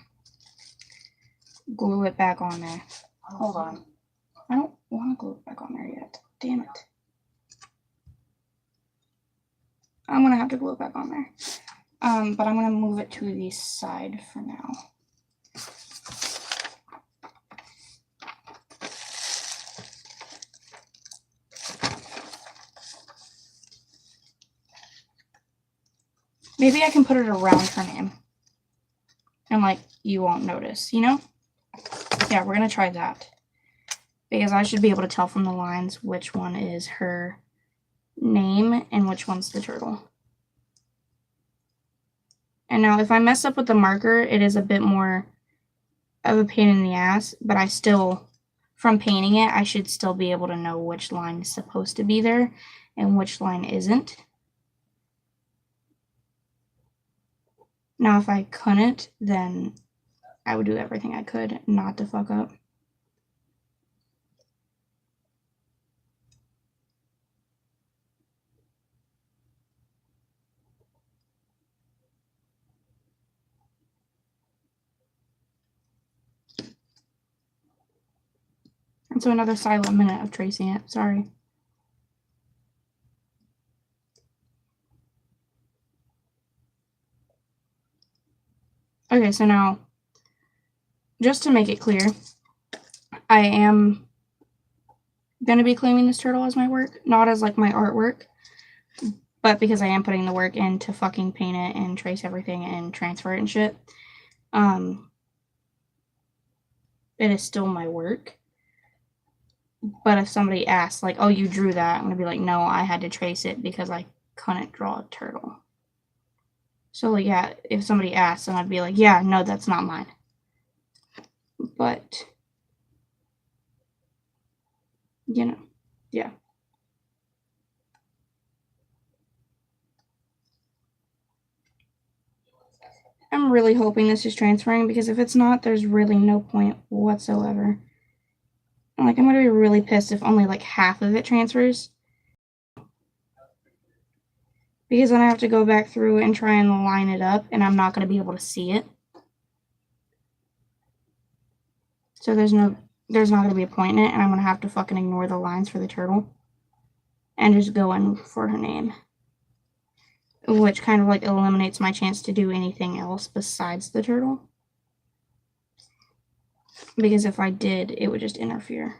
[SPEAKER 1] glue it back on there. Hold on. I don't want to glue it back on there yet. Damn it. I'm going to have to glue it back on there. But I'm going to move it to the side for now. Maybe I can put it around her name. And, like, you won't notice, you know? Yeah, we're going to try that. Because I should be able to tell from the lines which one is her name and which one's the turtle. And now if I mess up with the marker, it is a bit more of a pain in the ass, but I still, from painting it, I should still be able to know which line is supposed to be there and which line isn't. Now, if I couldn't, then I would do everything I could not to fuck up. And so another silent minute of tracing it. Sorry. Okay, so now, just to make it clear, I am going to be claiming this turtle as my work, not as like my artwork, but because I am putting the work in to fucking paint it and trace everything and transfer it and shit, it is still my work. But if somebody asks, like, oh, you drew that, I'm going to be like, no, I had to trace it because I couldn't draw a turtle. So, like, yeah, if somebody asks, then I'd be like, yeah, no, that's not mine. But, you know, yeah. I'm really hoping this is transferring, because if it's not, there's really no point whatsoever. Like, I'm going to be really pissed if only, like, half of it transfers. Because then I have to go back through and try and line it up, and I'm not going to be able to see it. So there's not going to be a point in it, and I'm going to have to fucking ignore the lines for the turtle. And just go in for her name. Which kind of, like, eliminates my chance to do anything else besides the turtle. Because if I did, it would just interfere.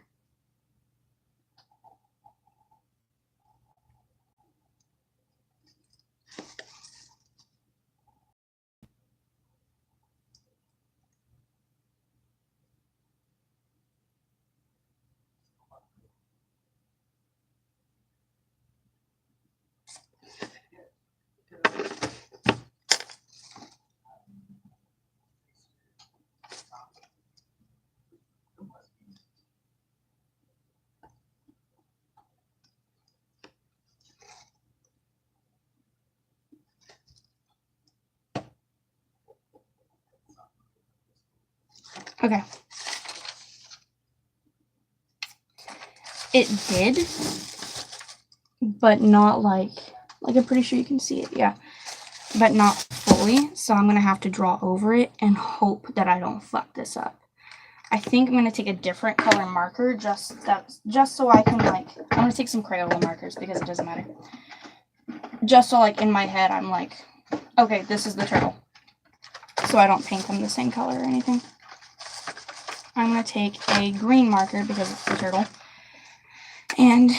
[SPEAKER 1] Okay. It did, but not like I'm pretty sure you can see it, yeah. But not fully, so I'm going to have to draw over it and hope that I don't fuck this up. I think I'm going to take a different color marker just so I can, like, I'm going to take some Crayola markers because it doesn't matter. Just so, like, in my head, I'm like, okay, this is the turtle. So I don't paint them the same color or anything. I'm going to take a green marker because it's the turtle. And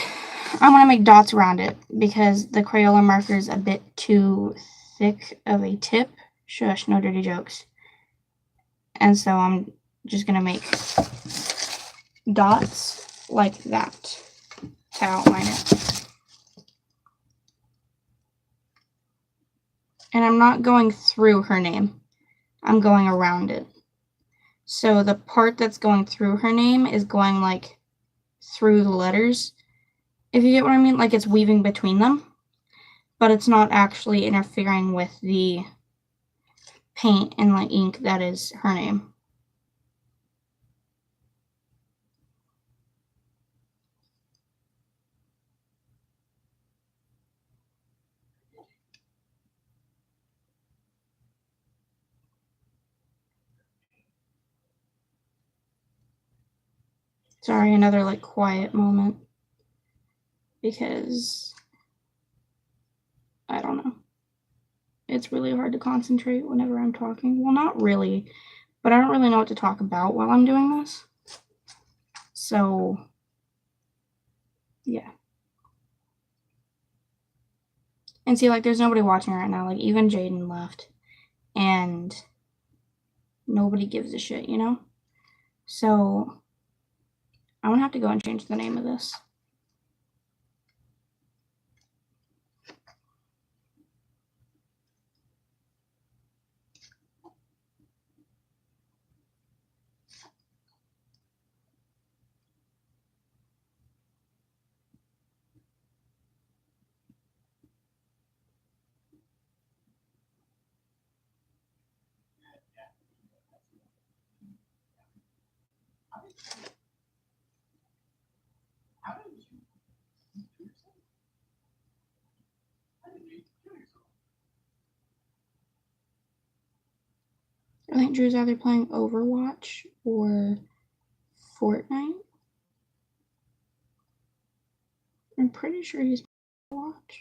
[SPEAKER 1] I'm going to make dots around it because the Crayola marker is a bit too thick of a tip. Shush, no dirty jokes. And so I'm just going to make dots like that to outline it. And I'm not going through her name. I'm going around it. So the part that's going through her name is going like through the letters, if you get what I mean. Like it's weaving between them, but it's not actually interfering with the paint and like ink that is her name. Sorry, another like quiet moment because I don't know. It's really hard to concentrate whenever I'm talking. Well, not really, but I don't really know what to talk about while I'm doing this. So, yeah. And see, like, there's nobody watching right now. Like, even Jaden left. And nobody gives a shit, you know? So, I'm gonna have to go and change the name of this. I think Drew's either playing Overwatch or Fortnite. I'm pretty sure he's playing Overwatch.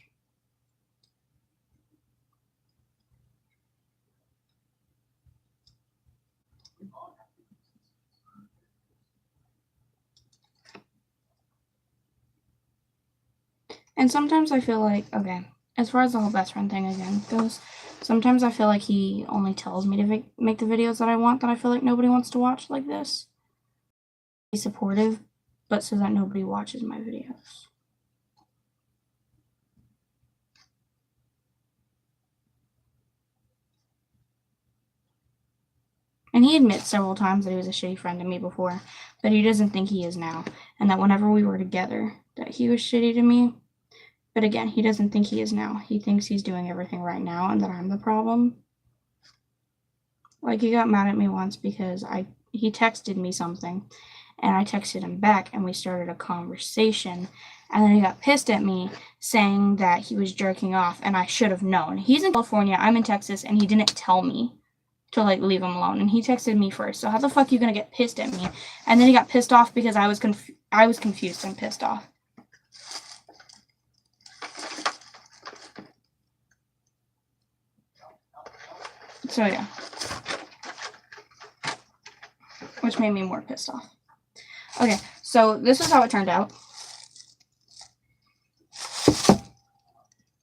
[SPEAKER 1] And sometimes I feel like, okay, as far as the whole best friend thing again goes, sometimes I feel like he only tells me to make the videos that I want, that I feel like nobody wants to watch like this. He's supportive, but so that nobody watches my videos. And he admits several times that he was a shitty friend to me before, but he doesn't think he is now, and that whenever we were together, that he was shitty to me. But again, he doesn't think he is now. He thinks he's doing everything right now and that I'm the problem. Like, he got mad at me once because he texted me something, and I texted him back, and we started a conversation, and then he got pissed at me saying that he was jerking off, and I should have known. He's in California, I'm in Texas, and he didn't tell me to, like, leave him alone, and he texted me first, so how the fuck are you gonna get pissed at me? And then he got pissed off because I was confused and pissed off. So, yeah. Which made me more pissed off. Okay, so this is how it turned out.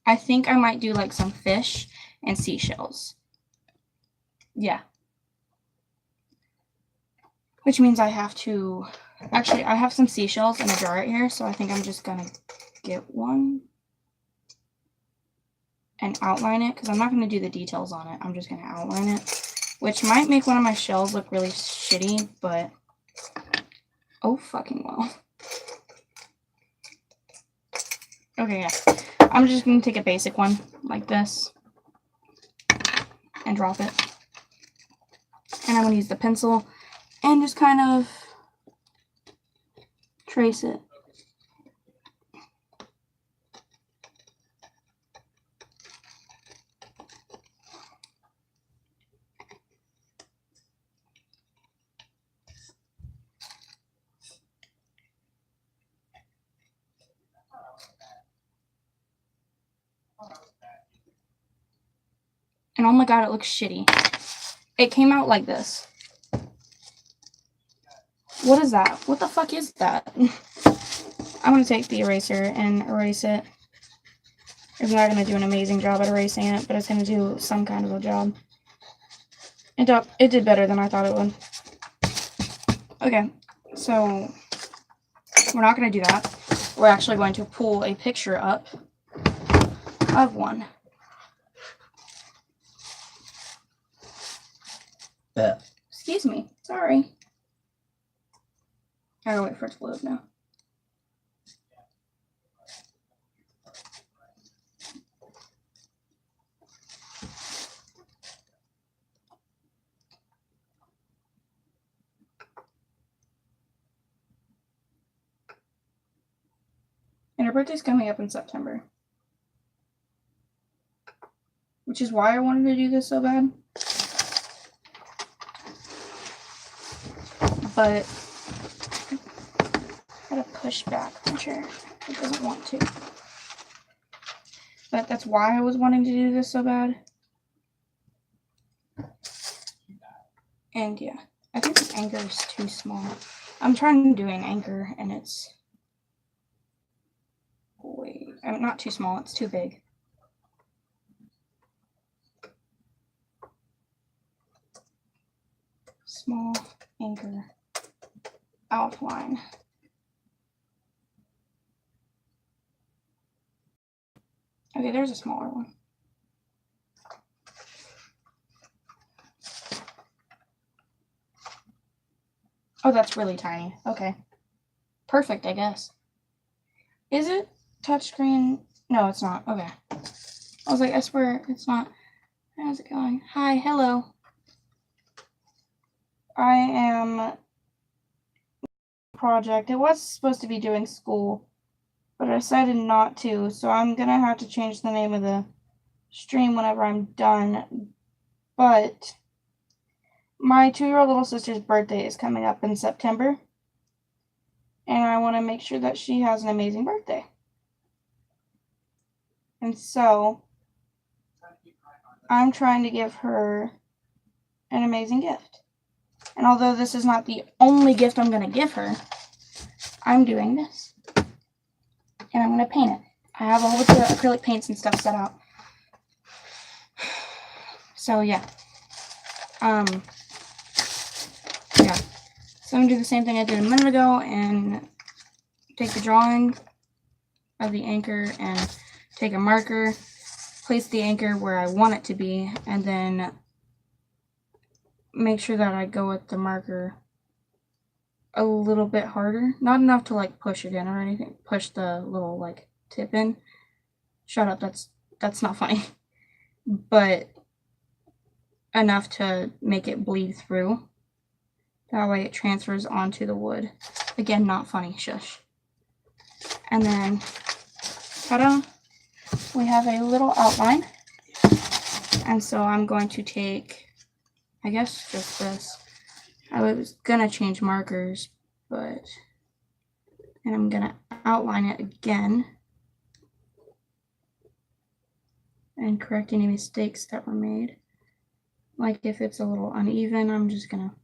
[SPEAKER 1] I think I might do, like, some fish and seashells. Yeah. Which means I have to... Actually, I have some seashells in a jar right here, so I think I'm just gonna get one and outline it, because I'm not going to do the details on it. I'm just going to outline it, which might make one of my shells look really shitty, but oh fucking well. Okay, yeah. I'm just going to take a basic one like this and drop it. And I'm going to use the pencil and just kind of trace it. And oh my god, it looks shitty. It came out like this. What is that? What the fuck is that? I'm going to take the eraser and erase it. It's not going to do an amazing job at erasing it, but it's going to do some kind of a job. It did better than I thought it would. Okay, so we're not going to do that. We're actually going to pull a picture up of one. Excuse me. Sorry. I gotta wait for it to load now. And her birthday's coming up in September. Which is why I wanted to do this so bad. But I gotta push back the chair. It doesn't want to. But that's why I was wanting to do this so bad. And yeah, I think this anchor is too small. I'm trying to do an anchor and it's not too small, it's too big. Small anchor outline. Okay, there's a smaller one. Oh, that's really tiny. Okay. Perfect, I guess. Is it touchscreen? No, it's not. Okay. I was like, I swear it's not. How's it going? Hi, hello. I am project. It was supposed to be doing school, but I decided not to, so I'm gonna have to change the name of the stream whenever I'm done. But my 2-year-old little sister's birthday is coming up in September, and I want to make sure that she has an amazing birthday. And so I'm trying to give her an amazing gift. And although this is not the only gift I'm going to give her, I'm doing this. And I'm going to paint it. I have a whole bunch of acrylic paints and stuff set out. So yeah. Yeah. So I'm going to do the same thing I did a minute ago and take the drawing of the anchor and take a marker, place the anchor where I want it to be, and then make sure that I go with the marker a little bit harder. Not enough to like push it in or anything. Push the little like tip in. Shut up, that's not funny. But enough to make it bleed through. That way it transfers onto the wood. Again, not funny, shush. And then, ta-da, we have a little outline. And so I'm going to take, I guess, just this. I was gonna change markers, and I'm gonna outline it again and correct any mistakes that were made. Like if it's a little uneven, I'm just gonna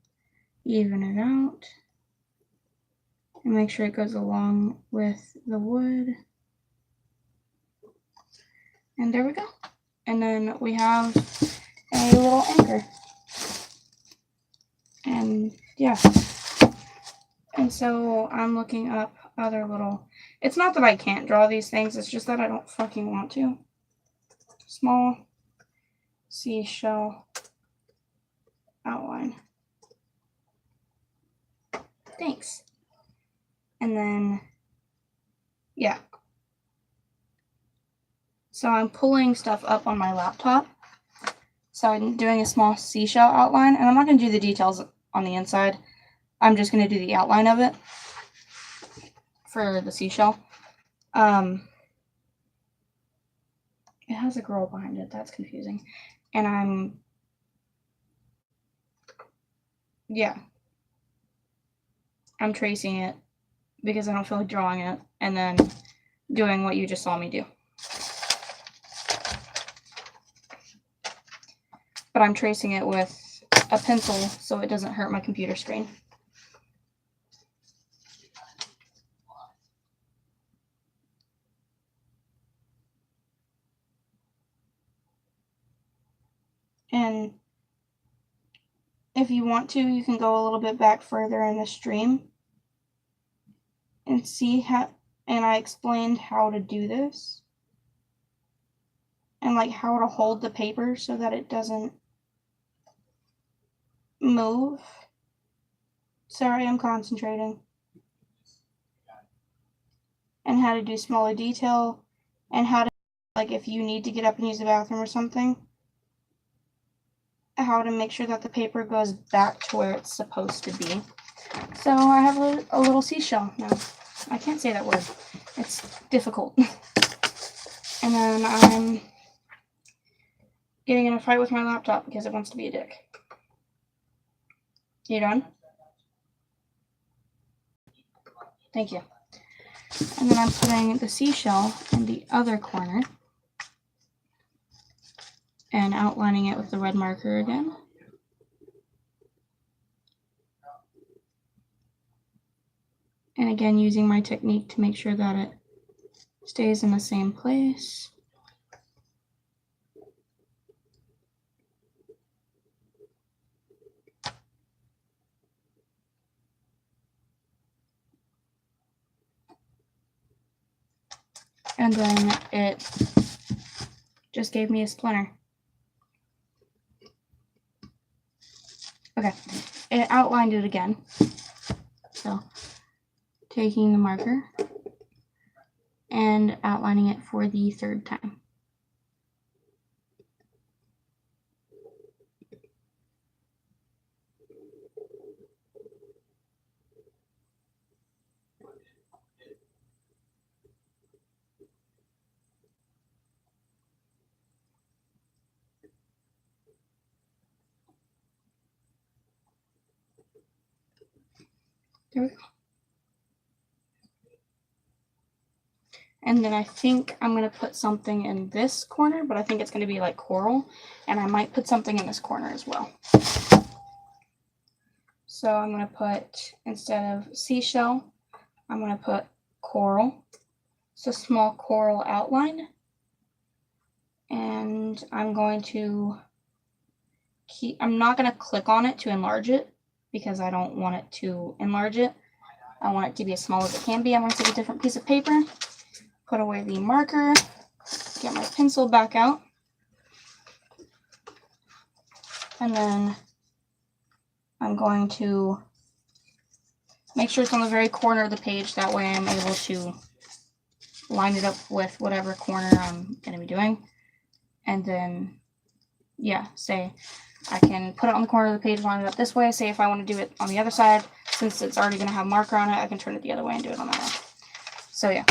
[SPEAKER 1] even it out and make sure it goes along with the wood. And there we go. And then we have a little anchor. And yeah. And so I'm looking up other little, it's not that I can't draw these things, it's just that I don't fucking want to. Small seashell outline. Thanks. And then, yeah. So I'm pulling stuff up on my laptop. So I'm doing a small seashell outline, and I'm not going to do the details on the inside. I'm just going to do the outline of it for the seashell. It has a girl behind it. That's confusing. And I'm tracing it because I don't feel like drawing it, and then doing what you just saw me do. But I'm tracing it with a pencil so it doesn't hurt my computer screen. And if you want to, you can go a little bit back further in the stream and see how, and I explained how to do this and like how to hold the paper so that it doesn't move. Sorry, I'm concentrating. And how to do smaller detail and how to, like if you need to get up and use the bathroom or something, how to make sure that the paper goes back to where it's supposed to be. So I have a little seashell now. I can't say that word. It's difficult. And then I'm getting in a fight with my laptop because it wants to be a dick. You done? Thank you. And then I'm putting the seashell in the other corner and outlining it with the red marker again. And again, using my technique to make sure that it stays in the same place. And then it just gave me a splinter. Okay, it outlined it again. So taking the marker and outlining it for the third time. There we go. And then I think I'm going to put something in this corner, but I think it's going to be like coral. And I might put something in this corner as well. So I'm going to put, instead of seashell, I'm going to put coral. It's a small coral outline. And I'm going to I'm not going to click on it to enlarge it because I don't want it to enlarge it. I want it to be as small as it can be. I'm going to take a different piece of paper, put away the marker, get my pencil back out, and then I'm going to make sure it's on the very corner of the page. That way I'm able to line it up with whatever corner I'm going to be doing. And then, yeah, say I can put it on the corner of the page, line it up this way. Say if I want to do it on the other side, since it's already going to have marker on it, I can turn it the other way and do it on that way. So, yeah.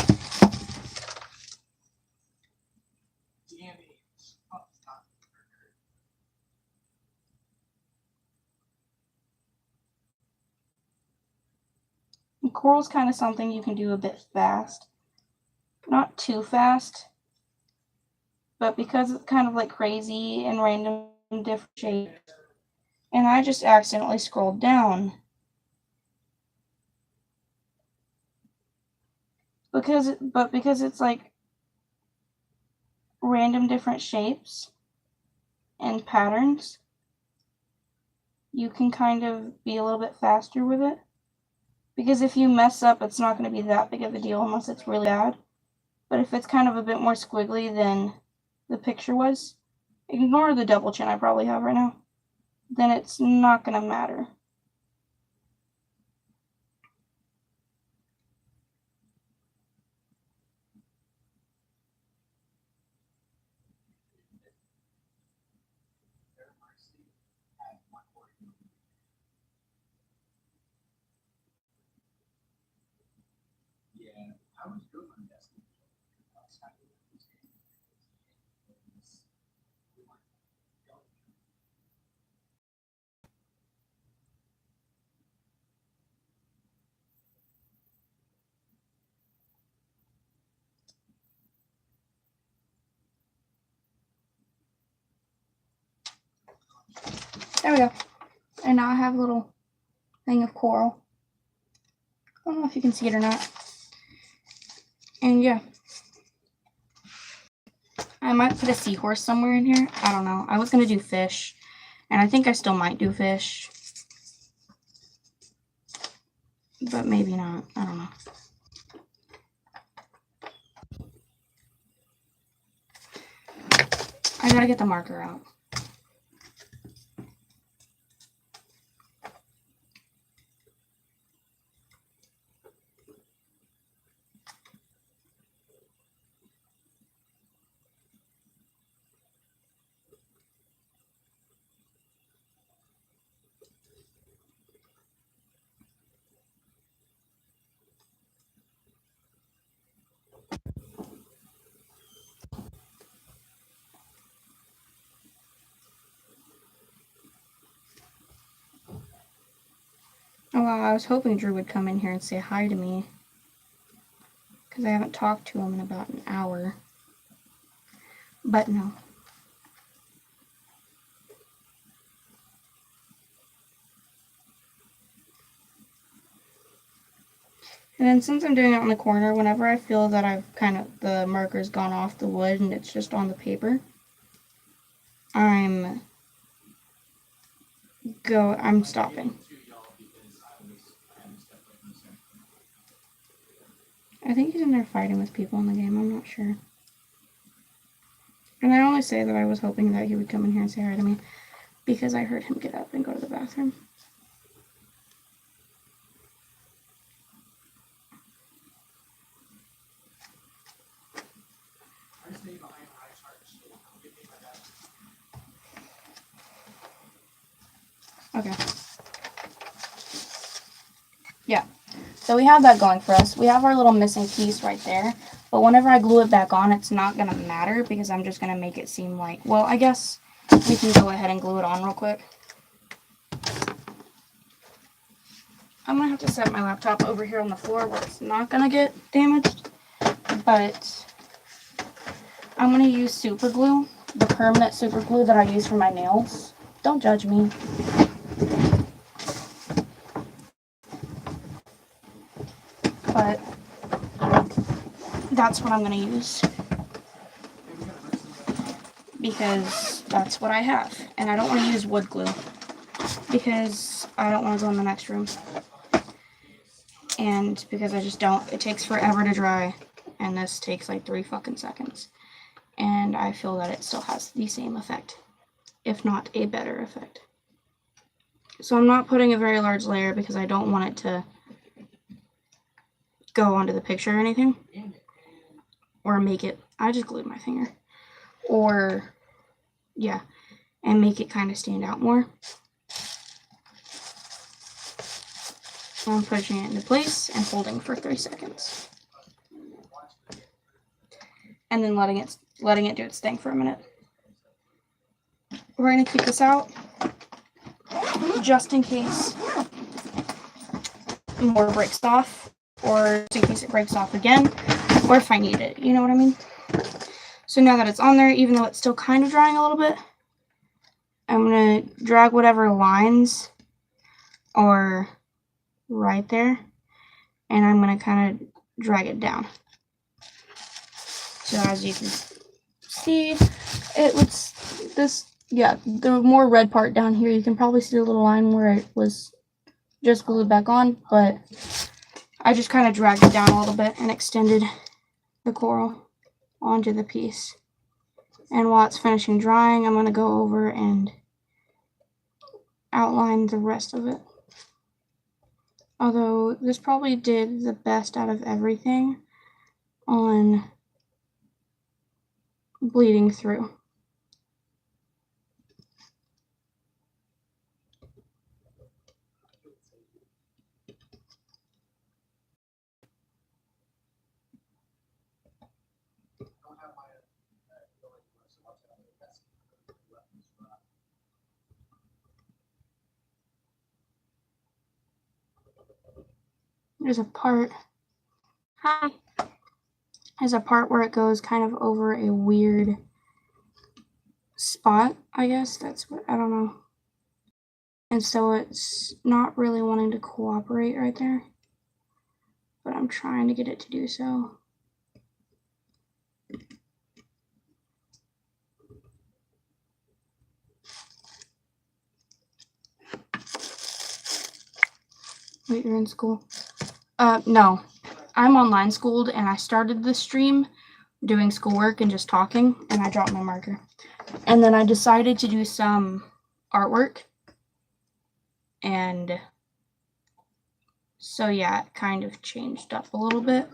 [SPEAKER 1] And coral's kind of something you can do a bit fast. Not too fast, but because it's kind of like crazy and random different shapes. And I just accidentally scrolled down. Because it's like random different shapes and patterns, you can kind of be a little bit faster with it. Because if you mess up, it's not going to be that big of a deal unless it's really bad. But if it's kind of a bit more squiggly than the picture was, ignore the double chin I probably have right now, then it's not going to matter. There we go. And now I have a little thing of coral. I don't know if you can see it or not. And yeah. I might put a seahorse somewhere in here. I don't know. I was going to do fish, and I think I still might do fish. But maybe not. I don't know. I gotta get the marker out. Oh wow, I was hoping Drew would come in here and say hi to me. Because I haven't talked to him in about an hour. But no. And then since I'm doing it on the corner, whenever I feel that I've the marker's gone off the wood and it's just on the paper, I'm stopping. I think he's in there fighting with people in the game, I'm not sure. And I only say that I was hoping that he would come in here and say hi to me because I heard him get up and go to the bathroom. Okay. Yeah. So we have that going for us. We have our little missing piece right there. But whenever I glue it back on, it's not going to matter because I'm just going to make it seem like... Well, I guess we can go ahead and glue it on real quick. I'm going to have to set my laptop over here on the floor where it's not going to get damaged. But I'm going to use super glue, the permanent super glue that I use for my nails. Don't judge me. But that's what I'm going to use. Because that's what I have. And I don't want to use wood glue. Because I don't want to go in the next room. And because I just don't. It takes forever to dry. And this takes like 3 fucking seconds. And I feel that it still has the same effect. If not a better effect. So I'm not putting a very large layer because I don't want it to go onto the picture or anything. Or make it... I just glued my finger. Or... yeah. And make it kind of stand out more. I'm pushing it into place and holding for 3 seconds. And then letting it do its thing for a minute. We're going to keep this out just in case more breaks off, or just in case it breaks off again, or if I need it, you know what I mean? So now that it's on there, even though it's still kind of drying a little bit, I'm going to drag whatever lines are right there, and I'm going to kind of drag it down. So as you can see, it was this, yeah, the more red part down here, you can probably see the little line where it was just glued back on, but I just kind of dragged it down a little bit and extended the coral onto the piece. And while it's finishing drying, I'm going to go over and outline the rest of it. Although this probably did the best out of everything on bleeding through. There's a part, hi, there's a part where it goes kind of over a weird spot, I guess, that's what, I don't know. And so it's not really wanting to cooperate right there, but I'm trying to get it to do so. Wait, you're in school? No. I'm online schooled, and I started the stream doing schoolwork and just talking, and I dropped my marker. And then I decided to do some artwork, and so yeah, it kind of changed up a little bit.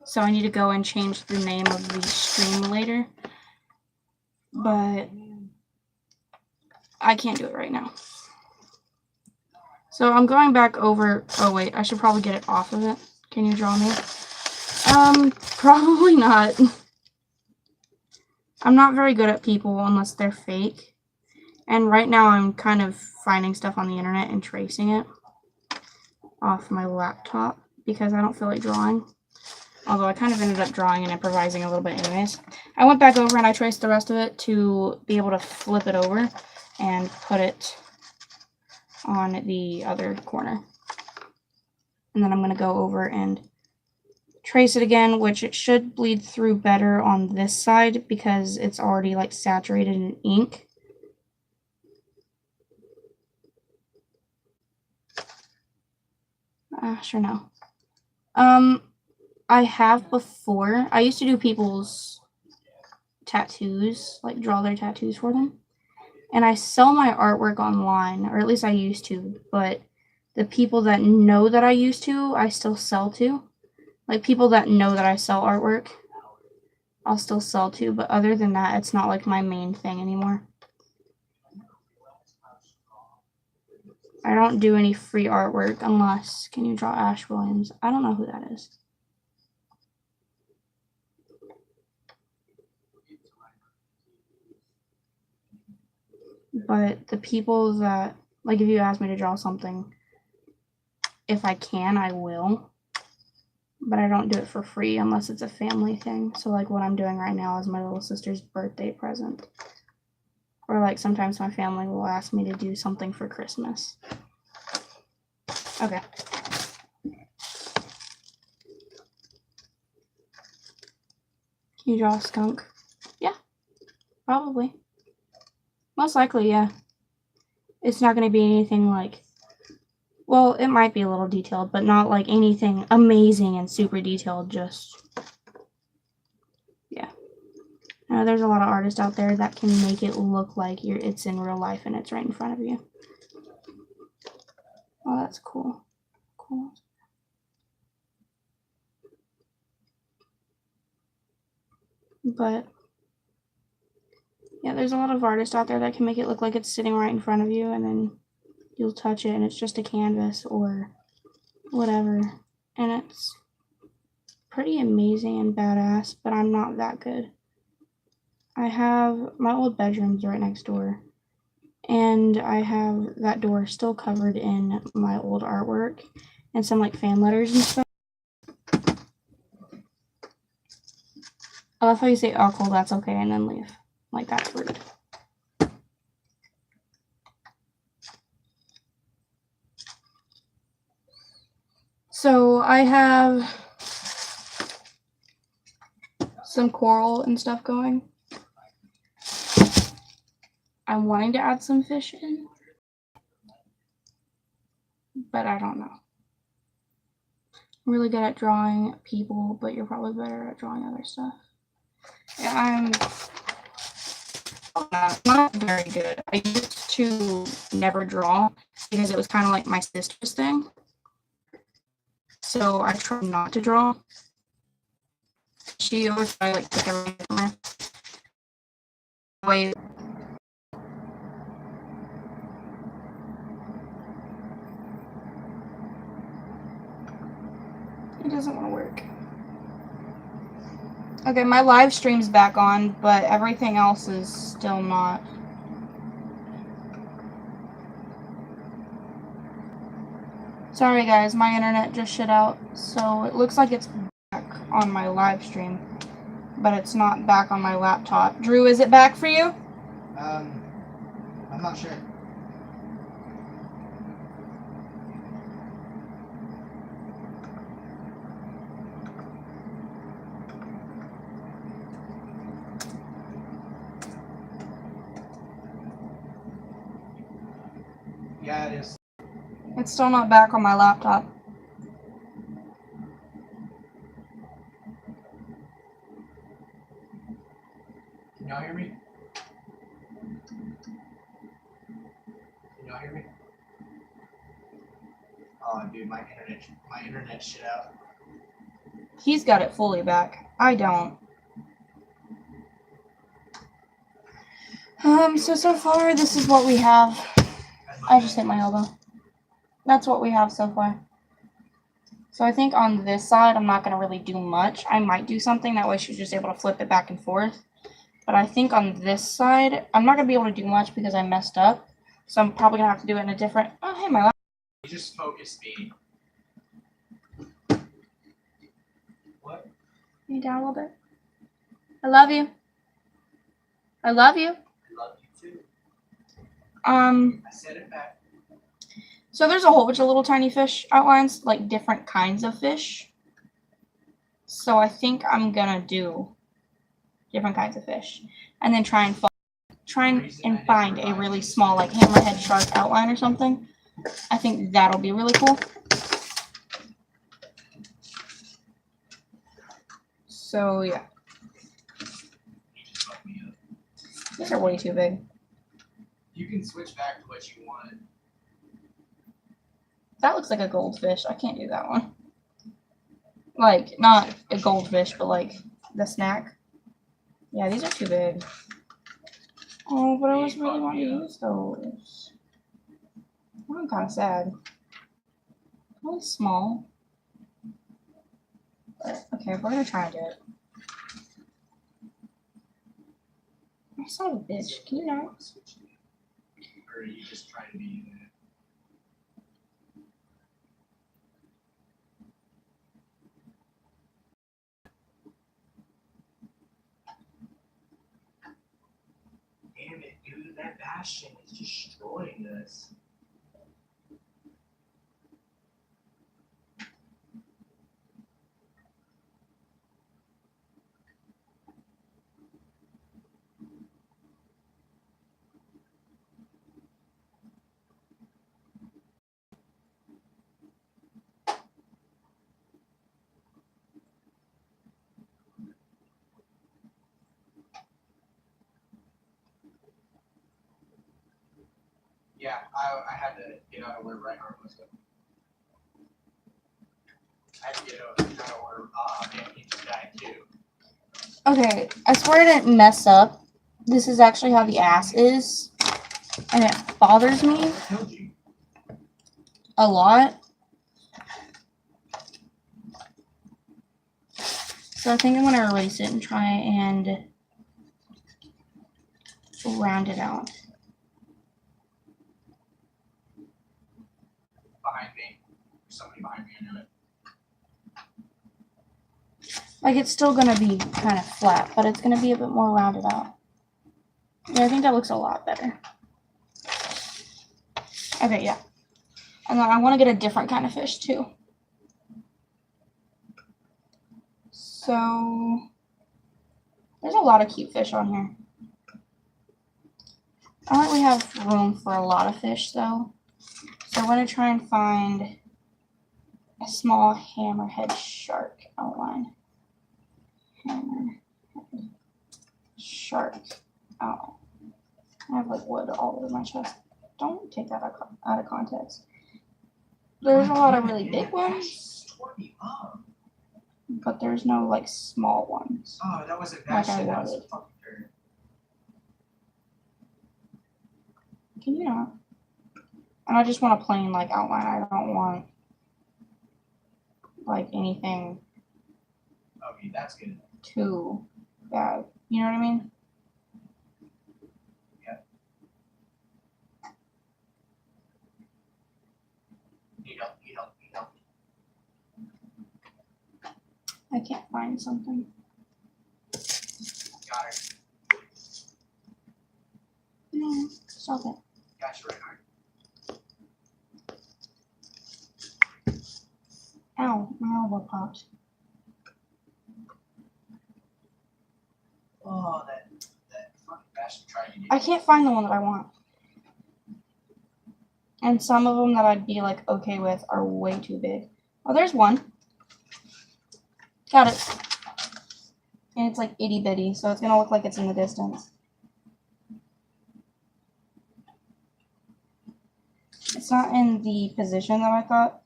[SPEAKER 1] So I need to go and change the name of the stream later, but I can't do it right now. So I'm going back over. Oh wait, I should probably get it off of it. Can you draw me? Probably not. I'm not very good at people unless they're fake. And right now I'm kind of finding stuff on the internet and tracing it off my laptop because I don't feel like drawing. Although I kind of ended up drawing and improvising a little bit anyways. I went back over and I traced the rest of it to be able to flip it over and put it on the other corner. And then I'm going to go over and trace it again, which it should bleed through better on this side because it's already like saturated in ink. Sure no. I have before. I used to do people's tattoos, like draw their tattoos for them. And I sell my artwork online, or at least I used to, but the people that know that I used to, I still sell to. Like people that know that I sell artwork, I'll still sell to, but other than that, it's not like my main thing anymore. I don't do any free artwork unless, can you draw Ash Williams? I don't know who that is. But the people that, like if you ask me to draw something, if I can, I will. But I don't do it for free unless it's a family thing. So like what I'm doing right now is my little sister's birthday present. Or like sometimes my family will ask me to do something for Christmas. Okay. Can you draw a skunk? Yeah, probably. Most likely, yeah. It's not going to be anything like, well, it might be a little detailed, but not like anything amazing and super detailed, just, yeah. There's a lot of artists out there that can make it look like it's in real life and it's right in front of you. Oh, that's cool. Cool. But yeah, there's a lot of artists out there that can make it look like it's sitting right in front of you, and then you'll touch it and it's just a canvas or whatever. And it's pretty amazing and badass, but I'm not that good. I have my old bedroom's right next door, and I have that door still covered in my old artwork and some like fan letters and stuff. I love how you say, oh, cool, that's okay, and then leave. Like, that's rude. So I have some coral and stuff going. I'm wanting to add some fish in, but I don't know. I'm really good at drawing people, but you're probably better at drawing other stuff. Yeah, I'm not very good. I used to never draw because it was kind of like my sister's thing. So I try not to draw. She always tried like take everything from her. Wait. It doesn't want to work. Okay, my live stream's back on, but everything else is still not. Sorry guys, my internet just shut out, so it looks like it's back on my live stream, but it's not back on my laptop. Drew, is it back for you?
[SPEAKER 2] I'm not sure. Yeah, it is.
[SPEAKER 1] It's still not back on my laptop.
[SPEAKER 2] Can y'all hear me? Can y'all hear me? Oh, dude, my internet shit out.
[SPEAKER 1] He's got it fully back. I don't. So far, this is what we have. I just hit my elbow. That's what we have so far. So I think on this side, I'm not going to really do much. I might do something. That way she's just able to flip it back and forth. But I think on this side, I'm not going to be able to do much because I messed up. So I'm probably going to have to do it in a different... Oh, hey, my laptop.
[SPEAKER 2] You just focused me. What?
[SPEAKER 1] Can you down a little bit? I love you. I love you.
[SPEAKER 2] I love you too.
[SPEAKER 1] I
[SPEAKER 2] said it back.
[SPEAKER 1] So there's a whole bunch of little tiny fish outlines, like different kinds of fish. So I think I'm gonna do different kinds of fish, and then try and find a really small, like hammerhead shark outline or something. I think that'll be really cool. So yeah, these are way too big.
[SPEAKER 2] You can switch back to what you want.
[SPEAKER 1] That looks like a goldfish. I can't do that one. Like, not a goldfish, but like the snack. Yeah, these are too big. Oh, but I was really wanting to use those. I'm kind of sad. Really small. But, okay, we're gonna try and do it. I son of a bitch. Can you not?
[SPEAKER 2] Or are you just trying to be Damn it, dude, that bastion is destroying us. Yeah, I had to get out of where right arm was going. I had to get out of where man, he just died too.
[SPEAKER 1] Okay, I swear I didn't mess up. This is actually how the ass is. And it bothers me a lot. So I think I'm going to erase it and try and round it out.
[SPEAKER 2] Behind me. There's somebody behind me, I know it.
[SPEAKER 1] Like, it's still going to be kind of flat, but it's going to be a bit more rounded out. Yeah, I think that looks a lot better. Okay, yeah. And then I want to get a different kind of fish, too. So, there's a lot of cute fish on here. I don't really have room for a lot of fish, though. So I'm going to try and find a small hammerhead shark outline. Hammerhead shark outline. I have like wood all over my chest. Don't take that out of context. There's a lot of really big ones, but there's no like small ones.
[SPEAKER 2] Oh, that wasn't
[SPEAKER 1] Like
[SPEAKER 2] that
[SPEAKER 1] I
[SPEAKER 2] shit. That was
[SPEAKER 1] wanted.
[SPEAKER 2] a fucking bird.
[SPEAKER 1] Can you not? And I just want a plain like outline. I don't want like anything
[SPEAKER 2] Okay, that's good.
[SPEAKER 1] too bad. You know what I mean?
[SPEAKER 2] Need help, need help, need help.
[SPEAKER 1] I can't find something.
[SPEAKER 2] Got her.
[SPEAKER 1] No, stop it.
[SPEAKER 2] Got you right arm.
[SPEAKER 1] Ow, my elbow popped.
[SPEAKER 2] Oh, that fucking bastard tried to get
[SPEAKER 1] I can't find the one that I want. And some of them that I'd be like okay with are way too big. Oh, there's one. Got it. And it's like itty bitty, so it's gonna look like it's in the distance. It's not in the position that I thought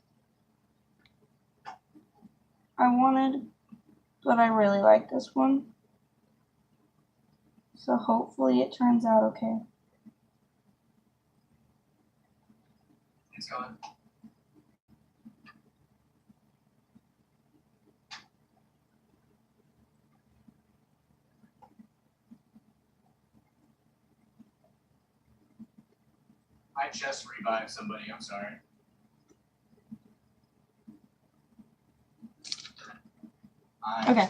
[SPEAKER 1] I wanted, but I really like this one. So hopefully it turns out okay.
[SPEAKER 2] It's gone. I just revived somebody. I'm sorry.
[SPEAKER 1] Okay.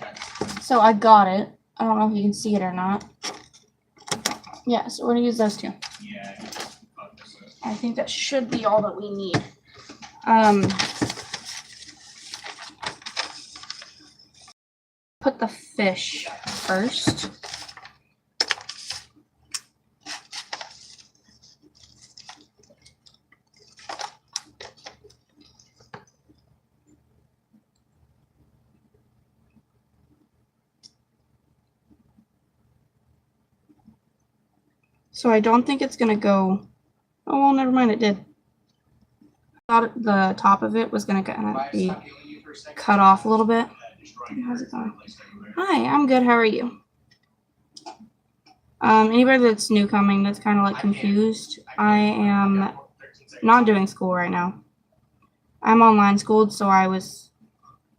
[SPEAKER 1] So I got it. I don't know if you can see it or not. Yeah, so we're gonna use those two.
[SPEAKER 2] Yeah.
[SPEAKER 1] I think that should be all that we need. Put the fish first. So I don't think it's gonna go. Oh well, never mind. It did. I thought the top of it was gonna be cut off a little bit. How's it going? Hi, I'm good. How are you? Anybody that's new coming that's kind of like confused, I am not doing school right now. I'm online schooled, so I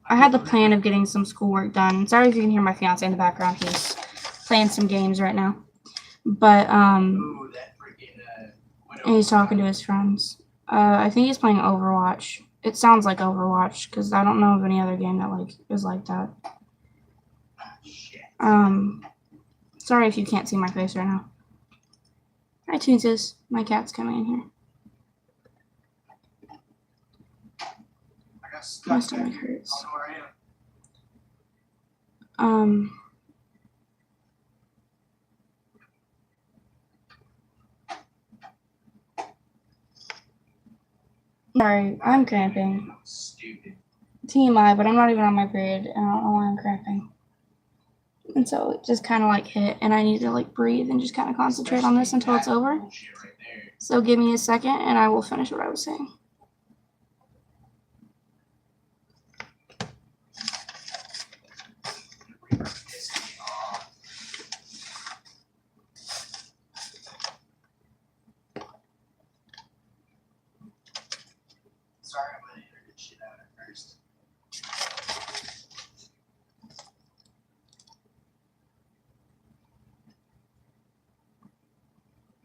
[SPEAKER 1] had the plan of getting some schoolwork done. Sorry if you can hear my fiance in the background. He's playing some games right now. But and he's talking to his friends. I think he's playing Overwatch. It sounds like Overwatch because I don't know of any other game that like is like that. Sorry if you can't see my face right now. Hi, Toonses. My cat's coming in here. My stomach hurts. Sorry, I'm cramping.
[SPEAKER 2] Stupid.
[SPEAKER 1] TMI, but I'm not even on my period, and I don't know why I'm cramping. And so it just kind of like hit, and I need to like breathe and just kind of concentrate on this until it's over. So give me a second, and I will finish what I was saying.
[SPEAKER 2] Sorry, I'm gonna edit this shit out at first.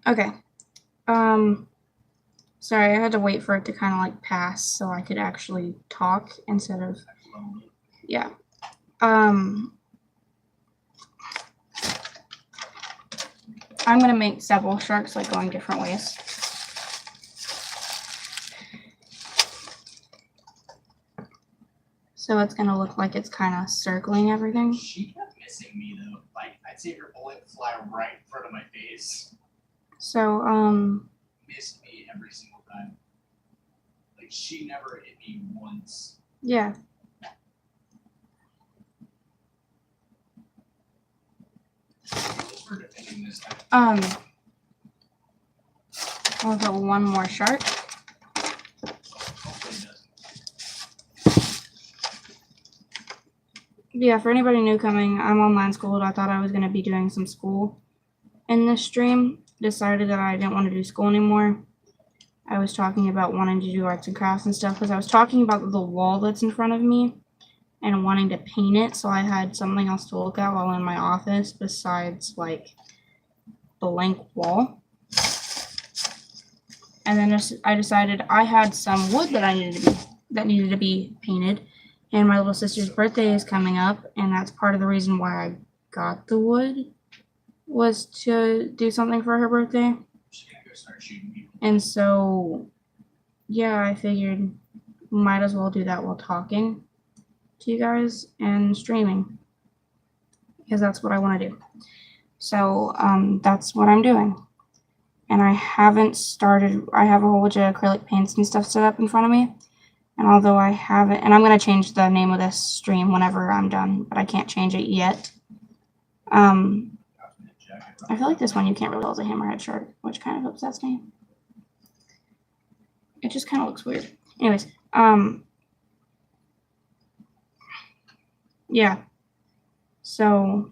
[SPEAKER 1] Okay. Sorry, I had to wait for it to kind of like pass so I could actually talk instead of, yeah. I'm gonna make several sharks like going different ways. So it's gonna look like it's kind of circling everything.
[SPEAKER 2] She kept missing me though. Like I'd see her bullet fly right in front of my face.
[SPEAKER 1] So
[SPEAKER 2] Missed me every single time. Like she never hit me once.
[SPEAKER 1] yeah.
[SPEAKER 2] We're defending this time.
[SPEAKER 1] I'll get one more shark. Yeah, for anybody new coming, I'm online schooled. I thought I was going to be doing some school in this stream. Decided that I didn't want to do school anymore. I was talking about wanting to do arts and crafts and stuff because I was talking about the wall that's in front of me and wanting to paint it, so I had something else to look at while in my office besides like blank wall. And then I decided I had some wood that needed to be painted. And my little sister's birthday is coming up, and that's part of the reason why I got the wood, was to do something for her birthday. And so, yeah, I figured might as well do that while talking to you guys and streaming, because that's what I want to do. So that's what I'm doing. and I haven't started. I have a whole bunch of acrylic paints and stuff set up in front of me, and although I haven't, and I'm going to change the name of this stream whenever I'm done, but I can't change it yet. I feel like this one you can't really tell is a hammerhead shark, which kind of upsets me. It just kind of looks weird. Anyways, yeah. So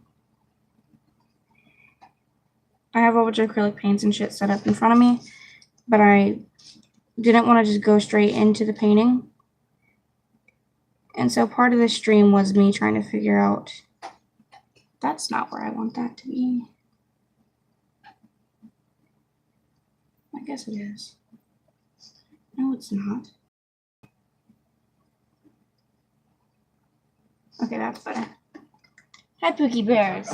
[SPEAKER 1] I have a whole bunch of acrylic paints and shit set up in front of me, but I didn't want to just go straight into the painting. And so part of the stream was me trying to figure out, that's not where I want that to be. I guess it is. No, it's not. Okay, that's better. Hi, Pookie Bears.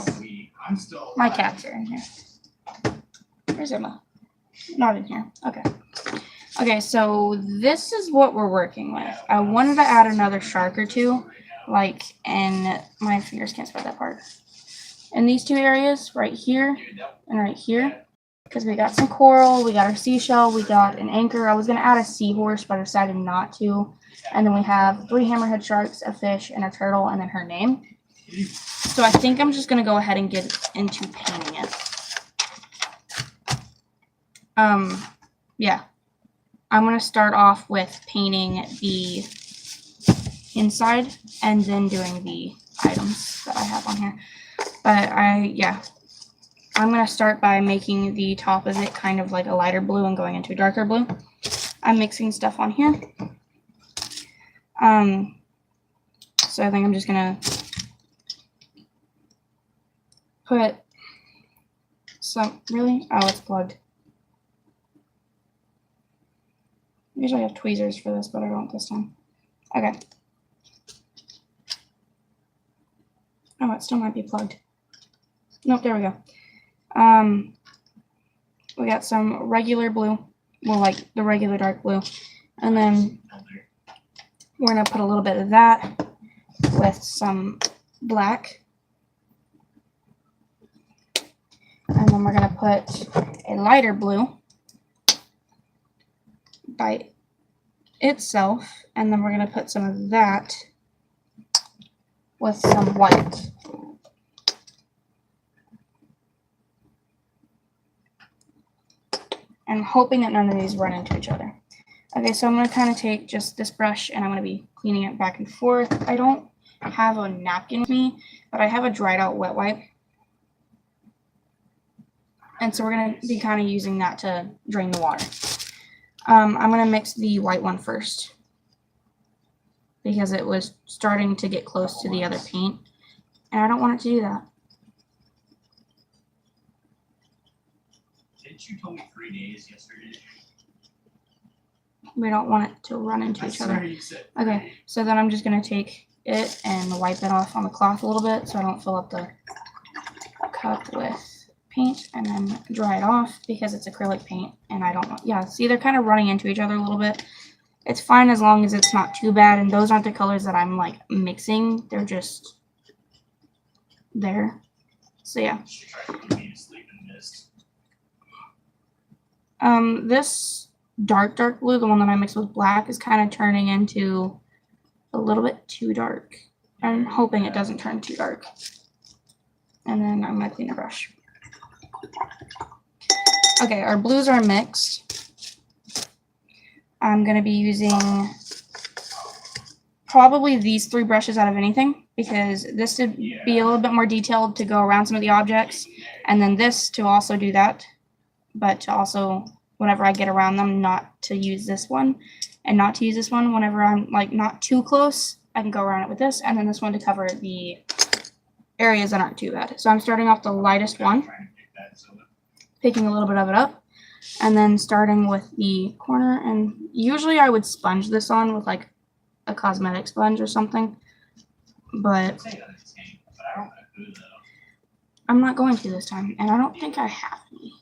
[SPEAKER 1] My cats are in here. Where's Emma? Not in here. Okay. Okay, so this is what we're working with. I wanted to add another shark or two, like in, my fingers can't spread that part. In these two areas, right here and right here, because we got some coral, we got our seashell, we got an anchor. I was going to add a seahorse, but I decided not to. And then we have 3 hammerhead sharks, a fish, and a turtle, and then her name. So I think I'm just going to go ahead and get into painting it. Yeah. I'm going to start off with painting the inside and then doing the items that I have on here. But I'm going to start by making the top of it kind of like a lighter blue and going into a darker blue. I'm mixing stuff on here. So I think I'm just going to put some, really? Oh, it's plugged. Usually I have tweezers for this, but I don't this time. Okay. Oh, it still might be plugged. Nope, there we go. We got some regular blue, well, like the regular dark blue, and then we're gonna put a little bit of that with some black, and then we're gonna put a lighter blue by itself, and then we're gonna put some of that with some white. I'm hoping that none of these run into each other. Okay, so I'm going to kind of take just this brush and I'm going to be cleaning it back and forth. I don't have a napkin with me, but I have a dried out wet wipe. And so we're going to be kind of using that to drain the water. I'm going to mix the white one first because it was starting to get close to the other paint. And I don't want it to do that.
[SPEAKER 2] Didn't you tell me 3 days yesterday?
[SPEAKER 1] We don't want it to run into each other. Okay, so then I'm just going to take it and wipe it off on the cloth a little bit so I don't fill up the cup with paint, and then dry it off because it's acrylic paint and I don't want, yeah, see, they're kind of running into each other a little bit. It's fine as long as it's not too bad, and those aren't the colors that I'm like mixing, they're just there. So yeah. This dark blue, the one that I mixed with black, is kind of turning into a little bit too dark. I'm hoping it doesn't turn too dark. And then I'm going to clean the brush. Okay, our blues are mixed. I'm going to be using probably these 3 brushes out of anything because this would be a little bit more detailed to go around some of the objects, and then this to also do that, but to also, whenever I get around them, not to use this one, and not to use this one whenever I'm like not too close, I can go around it with this, and then this one to cover the areas that aren't too bad. So I'm starting off the lightest one, picking a little bit of it up, and then starting with the corner, and usually I would sponge this on with like a cosmetic sponge or something, but I'm not going to this time, and I don't think I have any.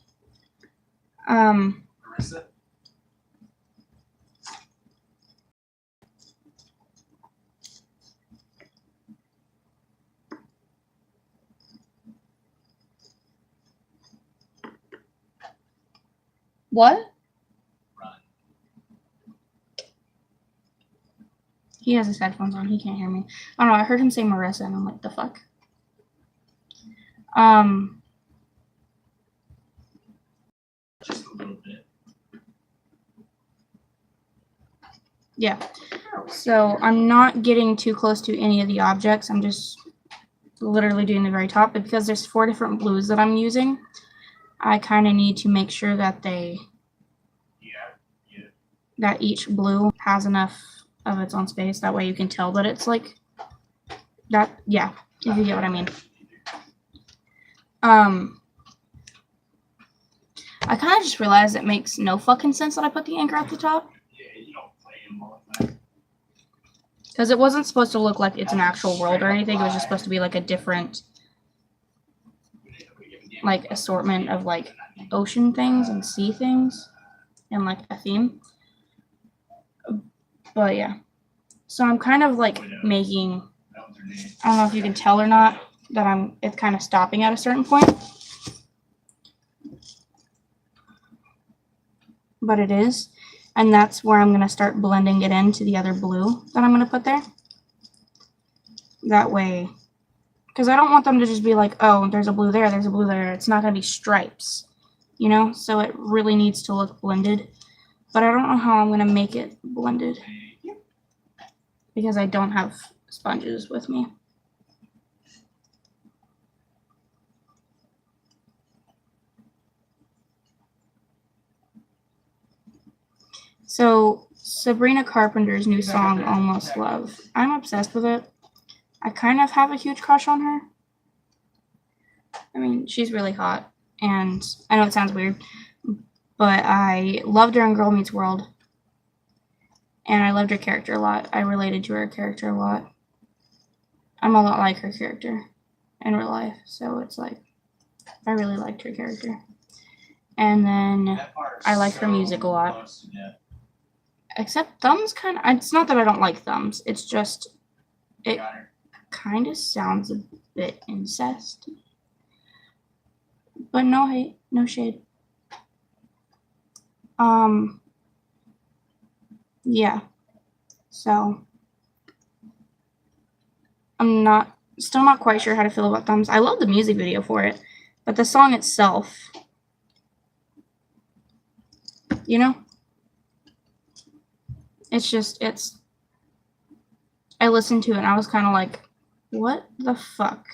[SPEAKER 1] What?
[SPEAKER 2] Run.
[SPEAKER 1] He has his headphones on. He can't hear me. I don't know. I heard him say Marissa, and I'm like, the fuck?
[SPEAKER 2] Just a little bit.
[SPEAKER 1] Yeah. So I'm not getting too close to any of the objects. I'm just literally doing the very top. But because there's 4 different blues that I'm using, I kind of need to make sure that that each blue has enough of its own space. That way you can tell that it's like that. Yeah, if you get what I mean. I kind of just realized it makes no fucking sense that I put the anchor at the top.
[SPEAKER 2] Yeah, you don't play him all the time.
[SPEAKER 1] Because it wasn't supposed to look like it's an actual world or anything. It was just supposed to be like a different, like, assortment of like ocean things and sea things and like a theme. But yeah. So I'm kind of like making, I don't know if you can tell or not, that it's kind of stopping at a certain point. But it is. And that's where I'm going to start blending it into the other blue that I'm going to put there. That way, because I don't want them to just be like, oh, there's a blue there, there's a blue there. It's not going to be stripes, you know? So it really needs to look blended. But I don't know how I'm going to make it blended because I don't have sponges with me. So Sabrina Carpenter's new song, Almost Love. I'm obsessed with it. I kind of have a huge crush on her. I mean, she's really hot. And I know it sounds weird, but I loved her in Girl Meets World. And I loved her character a lot. I related to her character a lot. I'm a lot like her character in real life. So it's like, I really liked her character. And then I like her music a lot. Except Thumbs kind of, it's not that I don't like Thumbs. It's just, it kind of sounds a bit incest. But no hate, no shade. Yeah. So I'm still not quite sure how to feel about Thumbs. I love the music video for it, but the song itself, you know, I listened to it and I was kind of like, what the fuck?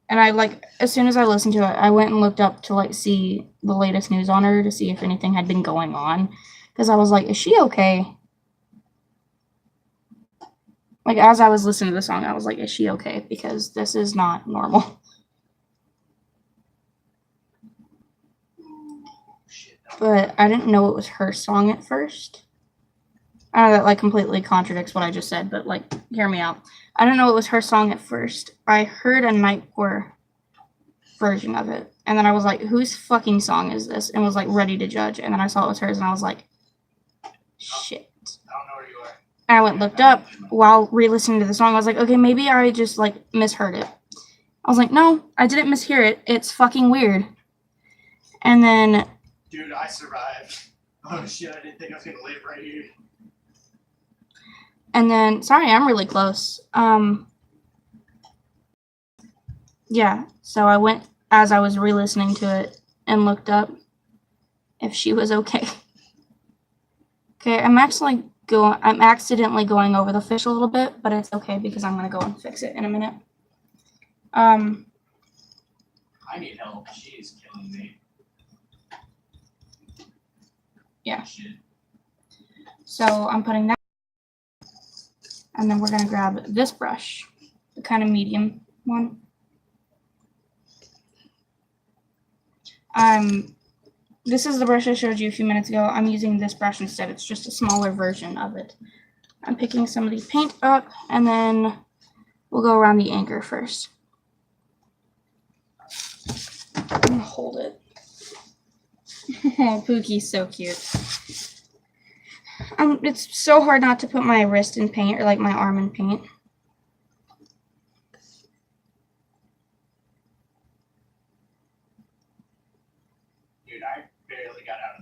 [SPEAKER 1] And I, like, as soon as I listened to it, I went and looked up to, like, see the latest news on her to see if anything had been going on. Because I was like, is she okay? Like, as I was listening to the song, I was like, is she okay? Because this is not normal. But I didn't know it was her song at first. I know that, like, completely contradicts what I just said, but, like, hear me out. I didn't know it was her song at first. I heard a Nightcore version of it, and then I was like, whose fucking song is this? And was, like, ready to judge, and then I saw it was hers, and I was like, shit.
[SPEAKER 2] I don't know where you are.
[SPEAKER 1] And I went and looked up while re-listening to the song. I was like, okay, maybe I just, like, misheard it. I was like, no, I didn't mishear it. It's fucking weird. And then...
[SPEAKER 2] Dude, I survived. Oh, shit, I didn't think I was going to live right here.
[SPEAKER 1] And then, sorry, I'm really close. Yeah, so I went, as I was re-listening to it, and looked up if she was okay. Okay, I'm accidentally going over the fish a little bit, but it's okay because I'm going to go and fix it in a minute.
[SPEAKER 2] I need help. She is killing me.
[SPEAKER 1] Yeah.
[SPEAKER 2] Shit.
[SPEAKER 1] So I'm putting that, and then we're going to grab this brush, the kind of medium one. This is the brush I showed you a few minutes ago. I'm using this brush instead. It's just a smaller version of it. I'm picking some of the paint up, and then we'll go around the anchor first. I'm gonna hold it. Oh, Pookie's so cute. It's so hard not to put my wrist in paint or like my arm in paint.
[SPEAKER 2] Dude, I barely got out of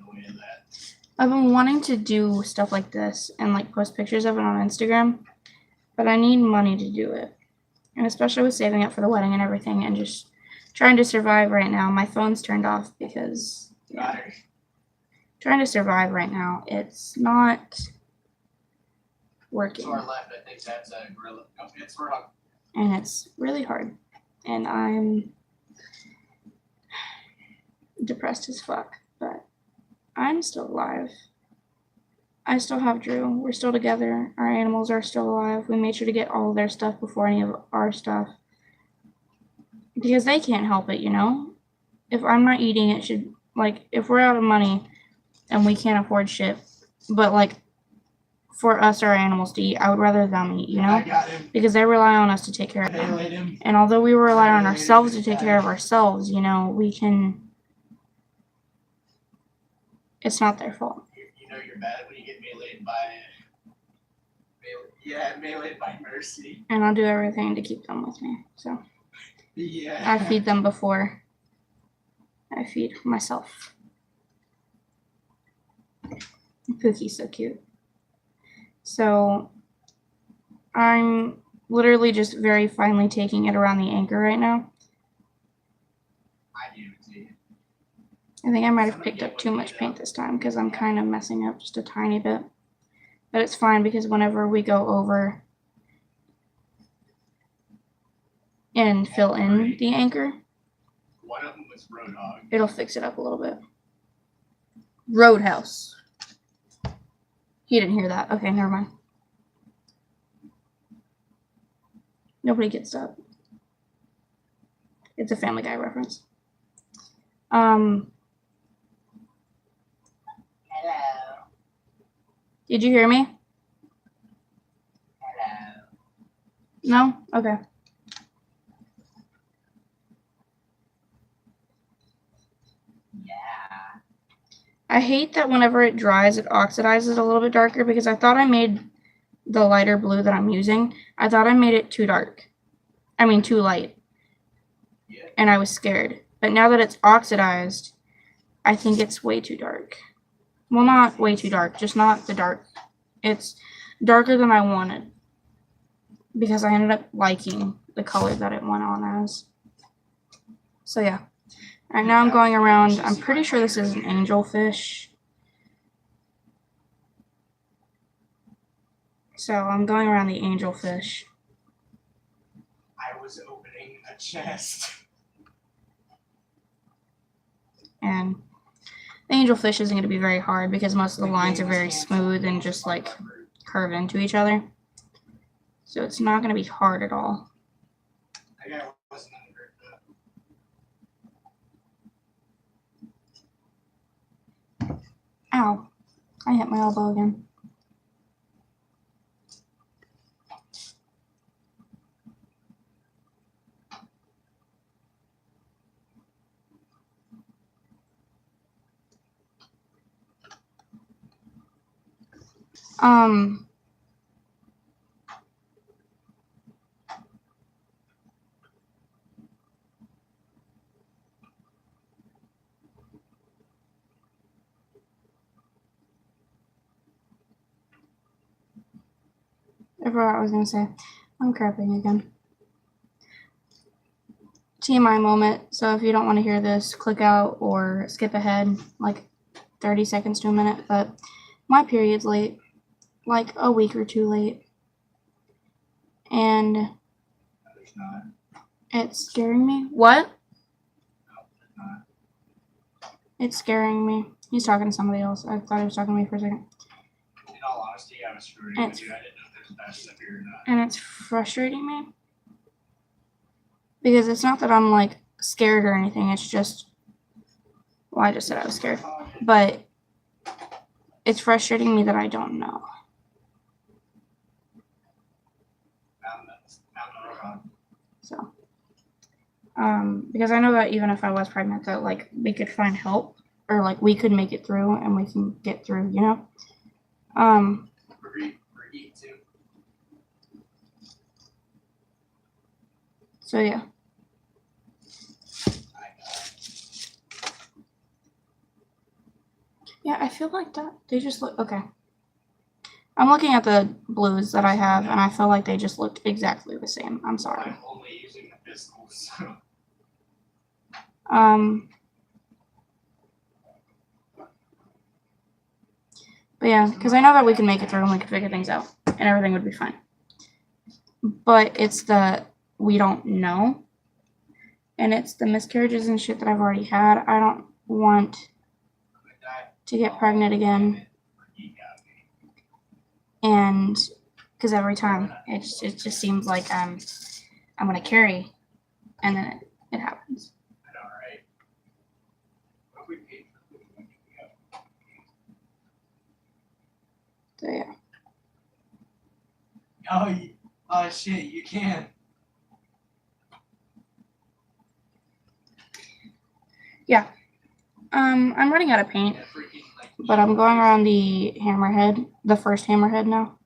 [SPEAKER 1] I've been wanting to do stuff like this and like post pictures of it on Instagram, but I need money to do it. And especially with saving up for the wedding and everything and just trying to survive right now. My phone's turned off because trying to survive right now. It's not working.
[SPEAKER 2] To our left, I think that's a gorilla. Oh, it's wrong.
[SPEAKER 1] And it's really hard. And I'm depressed as fuck, but I'm still alive. I still have Drew. We're still together. Our animals are still alive. We made sure to get all of their stuff before any of our stuff. Because they can't help it, you know? If I'm not eating, it should, like, if we're out of money and we can't afford shit, but, like, for us, our animals to eat, I would rather them eat, you know? Because they rely on us to take care of them. And although we rely on ourselves to take care of ourselves, you know, we can... It's not their fault.
[SPEAKER 2] You know you're bad when you get meleeed by Mercy.
[SPEAKER 1] And I'll do everything to keep them with me, so...
[SPEAKER 2] Yeah.
[SPEAKER 1] I feed them before I feed myself. Pookie's so cute. So I'm literally just very finely taking it around the anchor right now.
[SPEAKER 2] I do too.
[SPEAKER 1] I think I might have picked up too much paint this time because I'm kind of messing up just a tiny bit. But it's fine because whenever we go over and fill in the anchor,
[SPEAKER 2] one of them was Roadhog.
[SPEAKER 1] It'll fix it up a little bit. Roadhouse. He didn't hear that. Okay, never mind. Nobody gets that. It's a Family Guy reference.
[SPEAKER 2] Hello.
[SPEAKER 1] Did you hear me?
[SPEAKER 2] Hello.
[SPEAKER 1] No? Okay.
[SPEAKER 2] Yeah.
[SPEAKER 1] I hate that whenever it dries, it oxidizes a little bit darker because I thought I made the lighter blue that I'm using. I thought I made it too dark. I mean, too light.
[SPEAKER 2] Yeah.
[SPEAKER 1] And I was scared. But now that it's oxidized, I think it's way too dark. Well, not way too dark, just not the dark. It's darker than I wanted because I ended up liking the color that it went on as. So yeah. Alright, now I'm going around. I'm pretty sure this is an angelfish. So I'm going around the angelfish.
[SPEAKER 2] I was opening a chest.
[SPEAKER 1] And the angelfish isn't going to be very hard because most of the lines are very smooth and just like curve into each other. So it's not going to be hard at all.
[SPEAKER 2] I got wasn't under
[SPEAKER 1] Ow. I hit my elbow again. I forgot what I was going to say. I'm crapping again. TMI moment. So if you don't want to hear this, click out or skip ahead like 30 seconds to a minute. But my period's late. Like a week or two late. And
[SPEAKER 2] There's not.
[SPEAKER 1] it's scaring me. What?
[SPEAKER 2] No, there's not.
[SPEAKER 1] It's scaring me. He's talking to somebody else. I thought he was talking to me for a second.
[SPEAKER 2] In all honesty, I was screwing with you. I didn't know if there's bad stuff here or not.
[SPEAKER 1] And it's frustrating me. Because it's not that I'm like scared or anything. It's just, well, I just said I was scared. But it's frustrating me that I don't know. So, because I know that even if I was pregnant, that like we could find help or like we could make it through and we can get through, you know? So yeah. Yeah, I feel like that they just look okay. I'm looking at the blues that I have, and I feel like they just looked exactly the same. I'm sorry.
[SPEAKER 2] I'm only using the physicals.
[SPEAKER 1] But yeah, because I know that we can make it through and we can figure things out, and everything would be fine. But it's the we don't know, and it's the miscarriages and shit that I've already had. I don't want to get pregnant again, and because every time it just seems like I'm gonna carry, and then it happens. So yeah.
[SPEAKER 2] Oh shit, you can.
[SPEAKER 1] Yeah. I'm running out of paint, but I'm going around the hammerhead, the first hammerhead now.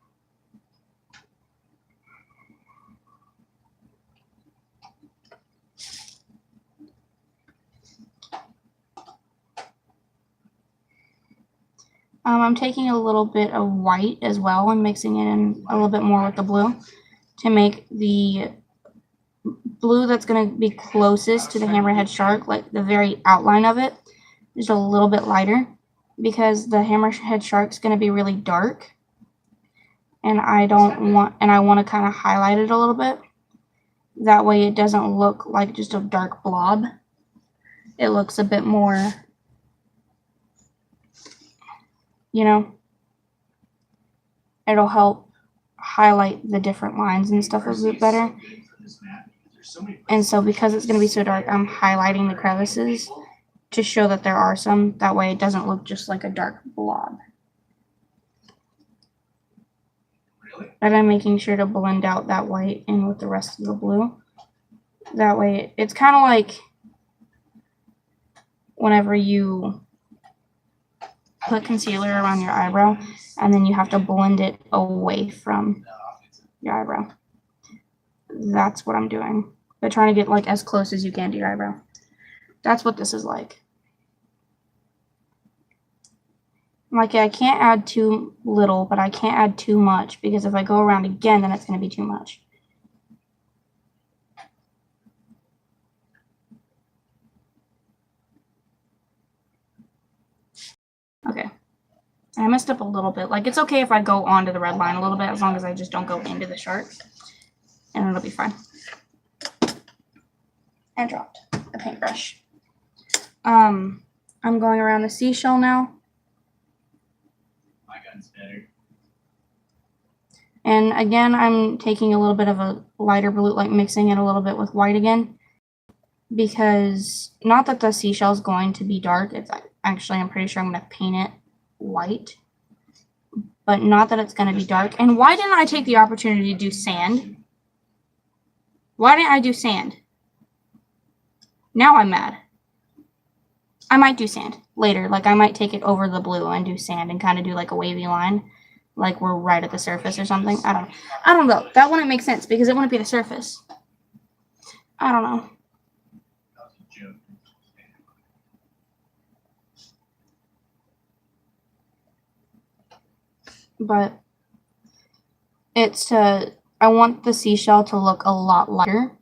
[SPEAKER 1] I'm taking a little bit of white as well and mixing it in a little bit more with the blue to make the blue that's going to be closest to the hammerhead shark, like the very outline of it, just a little bit lighter, because the hammerhead shark's going to be really dark, and I want to kind of highlight it a little bit. That way it doesn't look like just a dark blob. It looks a bit more, you know, it'll help highlight the different lines and stuff a bit better. And so because it's going to be so dark, I'm highlighting the crevices to show that there are some. That way it doesn't look just like a dark blob. And I'm making sure to blend out that white in with the rest of the blue. That way it's kind of like whenever you put concealer around your eyebrow and then you have to blend it away from your eyebrow. That's what I'm doing. But trying to get like as close as you can to your eyebrow. That's what this is like. Like, I can't add too little, but I can't add too much, because if I go around again, then it's going to be too much. Okay. I messed up a little bit. Like, it's okay if I go onto the red line a little bit, as long as I just don't go into the shark. And it'll be fine. And dropped the paintbrush. I'm going around the seashell now.
[SPEAKER 2] My gun's better.
[SPEAKER 1] And again, I'm taking a little bit of a lighter blue, like mixing it a little bit with white again. Because, not that the seashell is going to be dark. It's actually, I'm pretty sure I'm going to paint it white. But not that it's going to be dark. And why didn't I take the opportunity to do sand? Why didn't I do sand? Now I'm mad. I might do sand later. Like, I might take it over the blue and do sand and kind of do like a wavy line. Like we're right at the surface or something. I don't know. That wouldn't make sense because it wouldn't be the surface. I don't know. But it's I want the seashell to look a lot lighter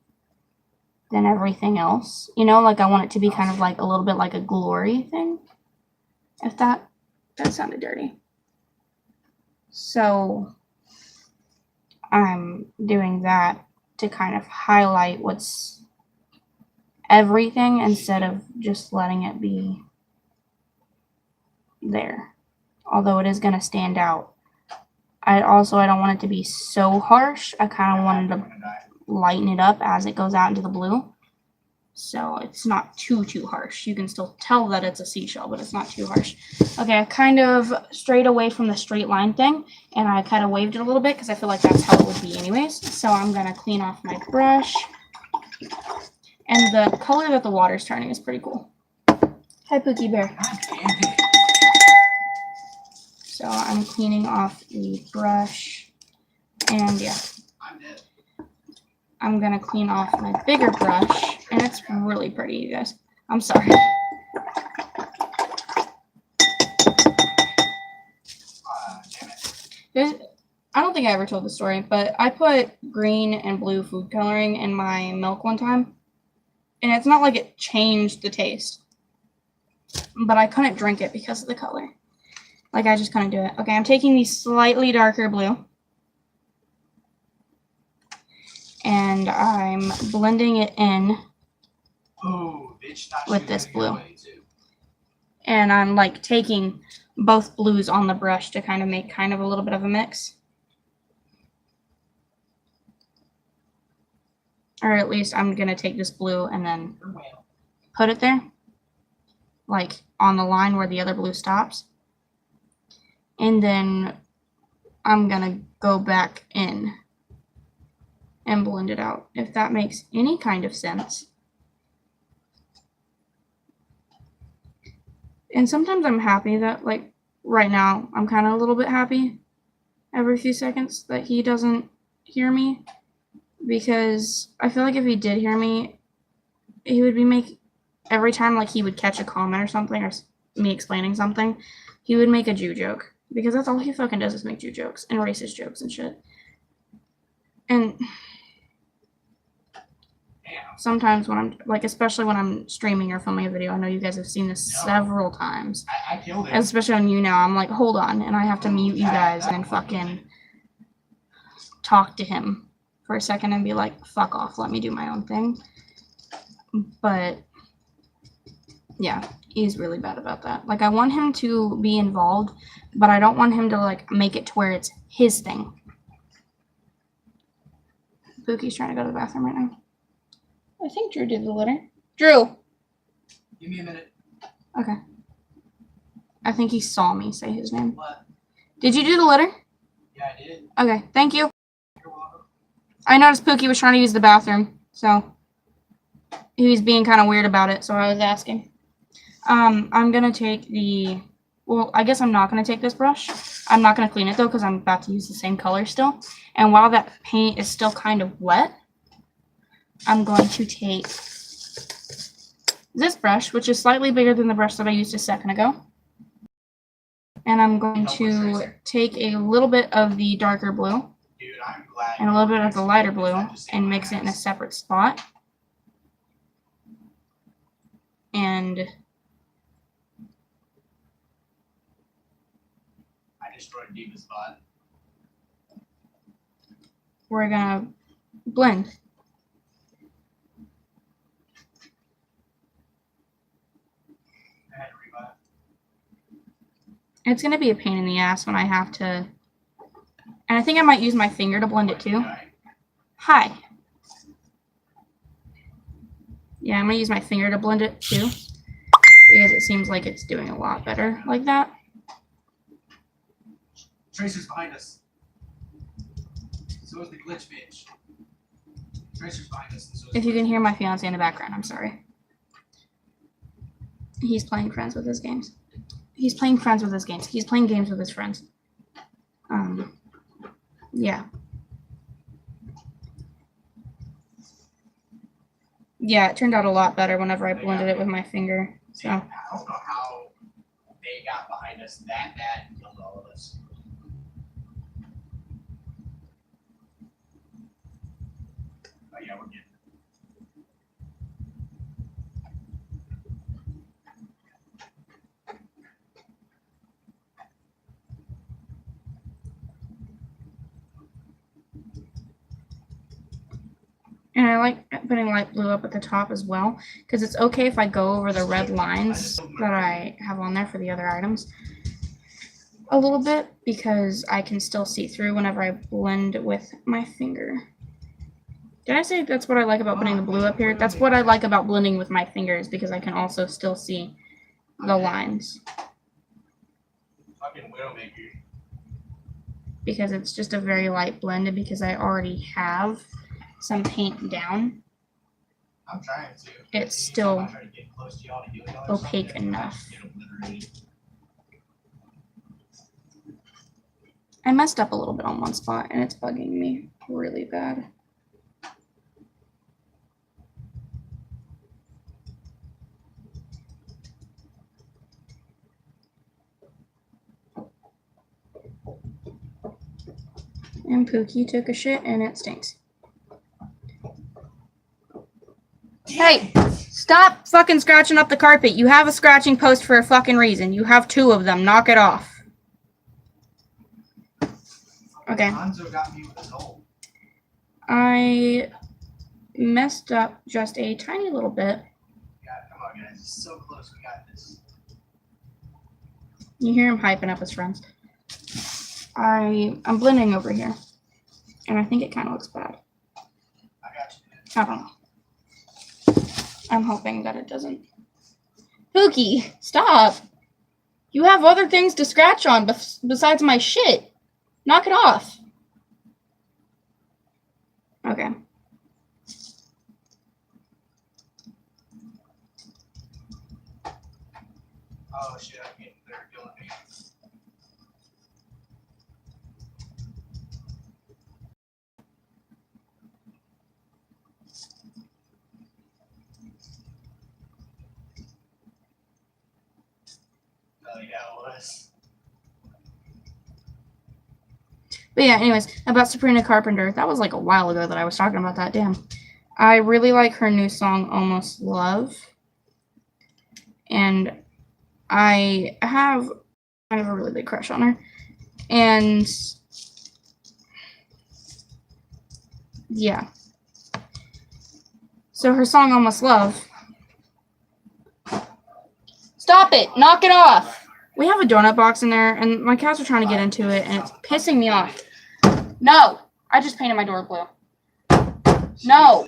[SPEAKER 1] than everything else. You know, like I want it to be kind of like a little bit like a glory thing. If that sounded dirty. So I'm doing that to kind of highlight what's everything instead of just letting it be there. Although it is going to stand out. I don't want it to be so harsh. I kind of wanted to lighten it up as it goes out into the blue. So it's not too harsh. You can still tell that it's a seashell, but it's not too harsh. Okay, I kind of strayed away from the straight line thing, and I kind of waved it a little bit because I feel like that's how it would be anyways. So I'm going to clean off my brush. And the color that the water's turning is pretty cool. Hi, Pookie Bear. So I'm cleaning off the brush, and yeah. I'm going to clean off my bigger brush, and it's really pretty, you guys. I'm sorry. I don't think I ever told the story, but I put green and blue food coloring in my milk one time, and it's not like it changed the taste, but I couldn't drink it because of the color. Like, I just couldn't do it. Okay, I'm taking the slightly darker blue, and I'm blending it in with this blue. And I'm, like, taking both blues on the brush to kind of make kind of a little bit of a mix. Or at least I'm going to take this blue and then put it there, like on the line where the other blue stops. And then I'm going to go back in and blend it out, if that makes any kind of sense. And sometimes I'm happy that, like, right now, I'm kind of a little bit happy every few seconds that he doesn't hear me. Because I feel like if he did hear me, he would be every time, like, he would catch a comment or something, or me explaining something, he would make a Jew joke. Because that's all he fucking does is make Jew jokes and racist jokes and shit. And sometimes when I'm, like, especially when I'm streaming or filming a video, I know you guys have seen this several times.
[SPEAKER 2] I killed it.
[SPEAKER 1] Especially on you now, I'm like, hold on, and I have to mute you guys and fucking talk to him for a second and be like, fuck off, let me do my own thing. But yeah, he's really bad about that. Like, I want him to be involved, but I don't want him to, like, make it to where it's his thing. Pookie's trying to go to the bathroom right now. I think Drew did the litter. Drew!
[SPEAKER 2] Give me a minute.
[SPEAKER 1] Okay. I think he saw me say his name.
[SPEAKER 2] What?
[SPEAKER 1] Did you do the litter?
[SPEAKER 2] Yeah, I did.
[SPEAKER 1] Okay, thank you.
[SPEAKER 2] You're welcome.
[SPEAKER 1] I noticed Pookie was trying to use the bathroom, so he was being kind of weird about it, so I was asking. I'm gonna take I guess I'm not gonna take this brush. I'm not gonna clean it though, because I'm about to use the same color still. And while that paint is still kind of wet, I'm going to take this brush, which is slightly bigger than the brush that I used a second ago. And I'm going to take a little bit of the darker blue and a little bit of the lighter blue and mix it in a separate spot. And
[SPEAKER 2] I destroyed Diva's spot.
[SPEAKER 1] we're gonna blend. It's gonna be a pain in the ass when I have to, and I think I might use my finger to blend it too. Hi. Yeah, I'm gonna use my finger to blend it too, because it seems like it's doing a lot better like that.
[SPEAKER 2] Tracer's behind us. So is the glitch bitch. Tracer's behind us. So
[SPEAKER 1] If you can hear my fiance in the background, I'm sorry. He's playing friends with his games. He's playing friends with his games. He's playing games with his friends. Yeah. Yeah, it turned out a lot better whenever I blended it with my finger. So
[SPEAKER 2] I don't know how they got behind us that bad and killed all of us. Oh yeah, we're good.
[SPEAKER 1] and I like putting light blue up at the top as well, because it's okay if I go over the red lines that I have on there for the other items a little bit, because I can still see through whenever I blend with my finger. Did I say that's what I like about putting the blue up here? That's what I like about blending with my fingers, because I can also still see the lines.
[SPEAKER 2] Fucking Widowmaker.
[SPEAKER 1] Because it's just a very light blend, and because I already have some paint down,
[SPEAKER 2] I'm trying to.
[SPEAKER 1] it's still
[SPEAKER 2] I'm trying to get close to y'all to do it.
[SPEAKER 1] opaque enough. I messed up a little bit on one spot, and it's bugging me really bad. And Pookie took a shit and it stinks. Hey, stop fucking scratching up the carpet. You have a scratching post for a fucking reason. You have 2 of them. Knock it off. Okay.
[SPEAKER 2] Hanzo got me with his hole.
[SPEAKER 1] I messed up just a tiny little bit.
[SPEAKER 2] God, come on, guys. It's so close. We got this.
[SPEAKER 1] You hear him hyping up his friends. I'm blending over here. And I think it kind of looks bad.
[SPEAKER 2] I got you.
[SPEAKER 1] I don't know. I'm hoping that it doesn't. Pookie, stop. You have other things to scratch on besides my shit. Knock it off. Okay.
[SPEAKER 2] Oh shit, I'm getting there. Killing me. Oh yeah, it was.
[SPEAKER 1] But yeah, anyways, about Sabrina Carpenter. That was like a while ago that I was talking about that. Damn. I really like her new song, Almost Love. And I have kind of a really big crush on her. And yeah. So her song, Almost Love. Stop it! Knock it off! We have a donut box in there, and my cats are trying to get into it, and it's pissing me off. No! I just painted my door blue. No!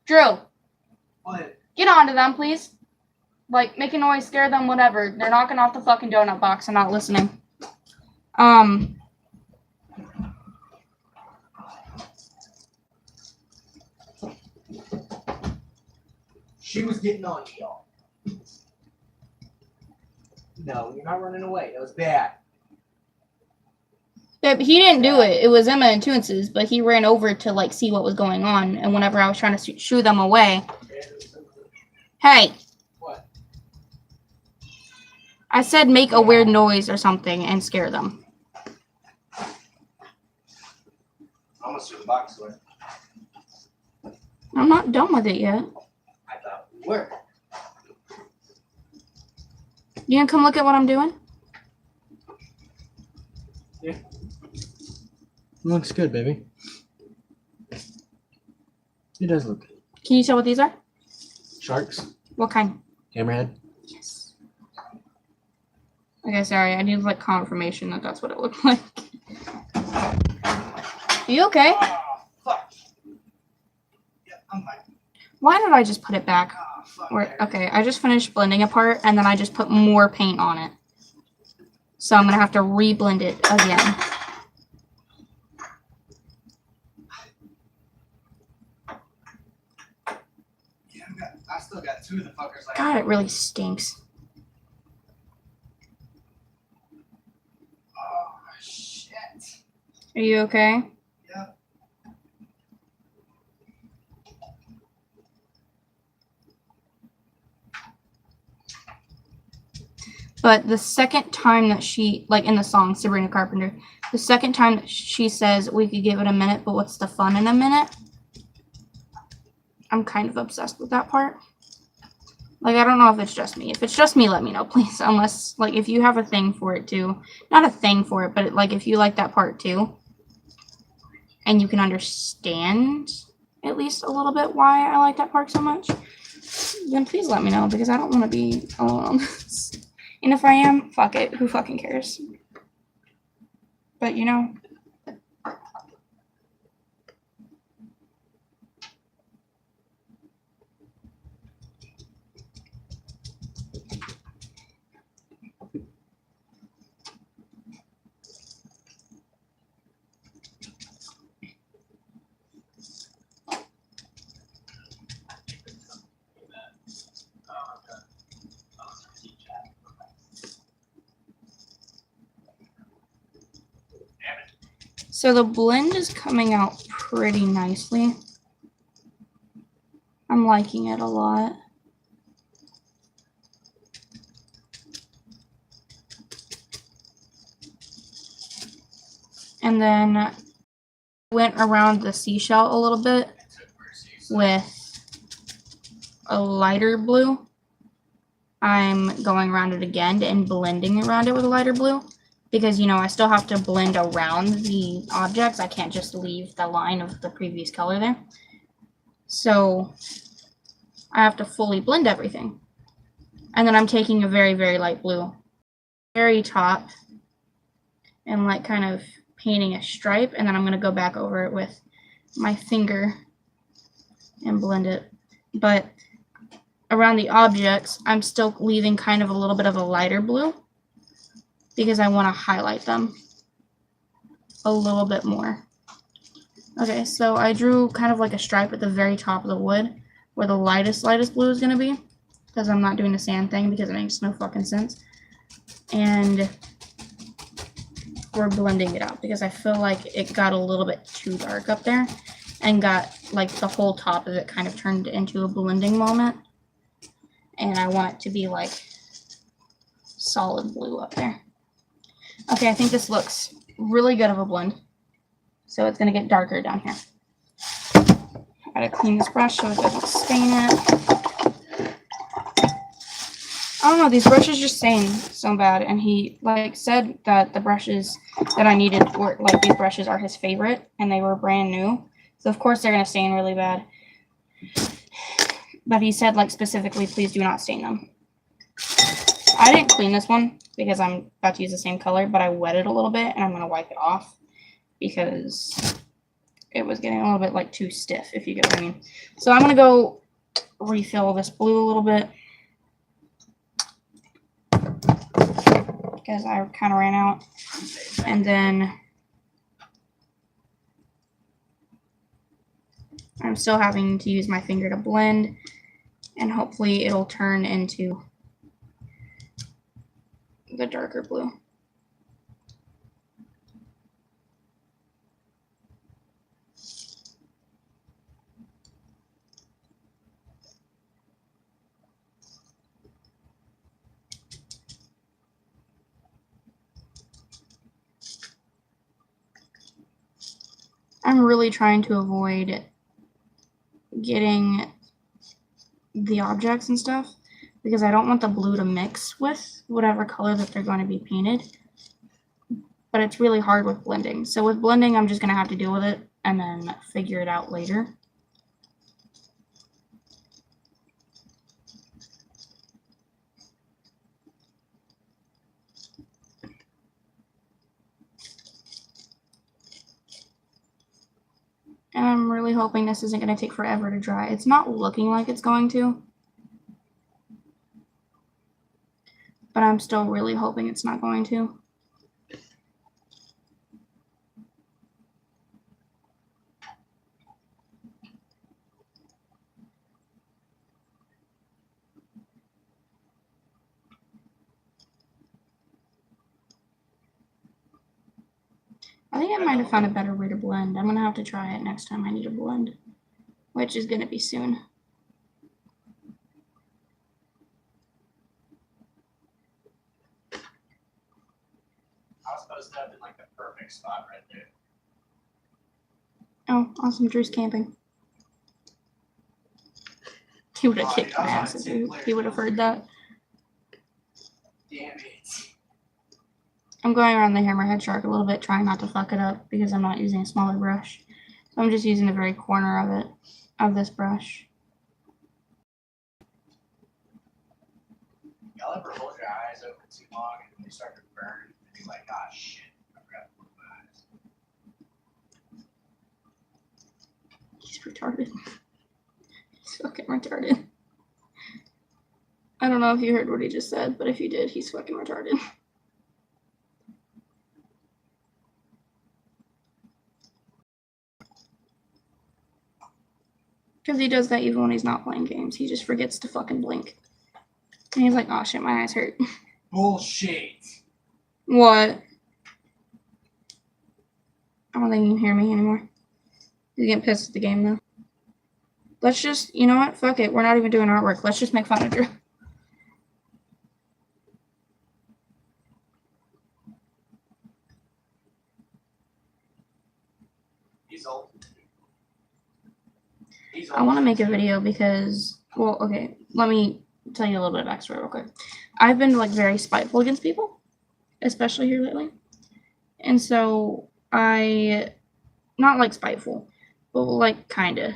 [SPEAKER 1] Drew!
[SPEAKER 2] What?
[SPEAKER 1] Get onto them, please. Like, make a noise, scare them, whatever. They're knocking off the fucking donut box and not listening.
[SPEAKER 2] She was getting on you, y'all. No, you're not running away. That was bad.
[SPEAKER 1] He didn't do it. It was Emma and Toonce's, but he ran over to, like, see what was going on, and whenever I was trying to shoo them away... Hey!
[SPEAKER 2] What?
[SPEAKER 1] I said make a weird noise or something and scare them.
[SPEAKER 2] I almost threw the box away.
[SPEAKER 1] I'm not done with it yet.
[SPEAKER 2] I thought we were.
[SPEAKER 1] You gonna come look at what I'm doing?
[SPEAKER 2] Yeah. Looks good, baby. It does look good.
[SPEAKER 1] Can you tell what these are?
[SPEAKER 2] Sharks.
[SPEAKER 1] What kind?
[SPEAKER 2] Hammerhead.
[SPEAKER 1] Yes. Okay, sorry. I need like confirmation that that's what it looked like. Are you okay?
[SPEAKER 2] Oh, fuck. Yeah, I'm fine.
[SPEAKER 1] Why did I just put it back?
[SPEAKER 2] Oh, fuck.
[SPEAKER 1] Okay, I just finished blending a part and then I just put more paint on it. So I'm gonna have to re-blend it again.
[SPEAKER 2] Yeah, I still got 2 of the fuckers. Like
[SPEAKER 1] God, it really stinks.
[SPEAKER 2] Oh, shit.
[SPEAKER 1] Are you okay?
[SPEAKER 2] Yeah.
[SPEAKER 1] But the second time that she, like in the song, Sabrina Carpenter, the second time that she says we could give it a minute, but what's the fun in a minute? I'm kind of obsessed with that part. Like, I don't know if it's just me. If it's just me, let me know, please. Unless, like, if you have a thing for it, too. Not a thing for it, but, like, if you like that part, too. And you can understand, at least a little bit, why I like that part so much. Then please let me know, because I don't want to be alone on this. And if I am, fuck it. Who fucking cares? But, you know... So the blend is coming out pretty nicely. I'm liking it a lot. And then went around the seashell a little bit with a lighter blue. I'm going around it again and blending around it with a lighter blue because, you know, I still have to blend around the objects. I can't just leave the line of the previous color there. So I have to fully blend everything. And then I'm taking a very, very light blue, very top, and like kind of painting a stripe. And then I'm going to go back over it with my finger and blend it. But around the objects, I'm still leaving kind of a little bit of a lighter blue because I want to highlight them a little bit more. Okay, so I drew kind of like a stripe at the very top of the wood where the lightest blue is going to be because I'm not doing the sand thing because it makes no fucking sense. And we're blending it out because I feel like it got a little bit too dark up there and got like the whole top of it kind of turned into a blending moment. And I want it to be like solid blue up there. Okay, I think this looks really good of a blend. So it's going to get darker down here. I gotta clean this brush so it doesn't stain it. I don't know, these brushes just stain so bad. And he like said that the brushes that I needed were like these brushes are his favorite and they were brand new. So of course they're going to stain really bad. But he said like specifically, please do not stain them. I didn't clean this one because I'm about to use the same color, but I wet it a little bit and I'm going to wipe it off because it was getting a little bit like too stiff, if you get what I mean. So I'm going to go refill this blue a little bit because I kind of ran out. And then I'm still having to use my finger to blend and hopefully it'll turn into the darker blue. I'm really trying to avoid getting the objects and stuff because I don't want the blue to mix with whatever color that they're going to be painted. But it's really hard with blending. So with blending, I'm just going to have to deal with it and then figure it out later. And I'm really hoping this isn't going to take forever to dry. It's not looking like it's going to. But I'm still really hoping it's not going to. I think I might have found a better way to blend. I'm going to have to try it next time I need to blend, which is going to be soon.
[SPEAKER 2] I was supposed to have been like the perfect spot right there.
[SPEAKER 1] Oh, awesome. Drew's camping. He would have kicked my ass if he would have heard that.
[SPEAKER 2] Damn it.
[SPEAKER 1] I'm going around the hammerhead shark a little bit, trying not to fuck it up because I'm not using a smaller brush. So I'm just using the very corner of it, of this brush.
[SPEAKER 2] Y'all ever hold your eyes open too long and they start to burn and you're like, ah, shit, I forgot to close my eyes.
[SPEAKER 1] He's retarded. He's fucking retarded. I don't know if you heard what he just said, but if you did, he's fucking retarded. Because he does that even when he's not playing games. He just forgets to fucking blink. And he's like, oh shit, my eyes hurt.
[SPEAKER 2] Bullshit.
[SPEAKER 1] What? I don't think you can hear me anymore. He's getting pissed at the game though. Let's just, you know what? Fuck it. We're not even doing artwork. Let's just make fun of Drew.
[SPEAKER 2] He's old.
[SPEAKER 1] I want to make a video because, well, okay, let me tell you a little bit of backstory real quick. I've been like very spiteful against people, especially here lately. And so I, not like spiteful, but like kinda,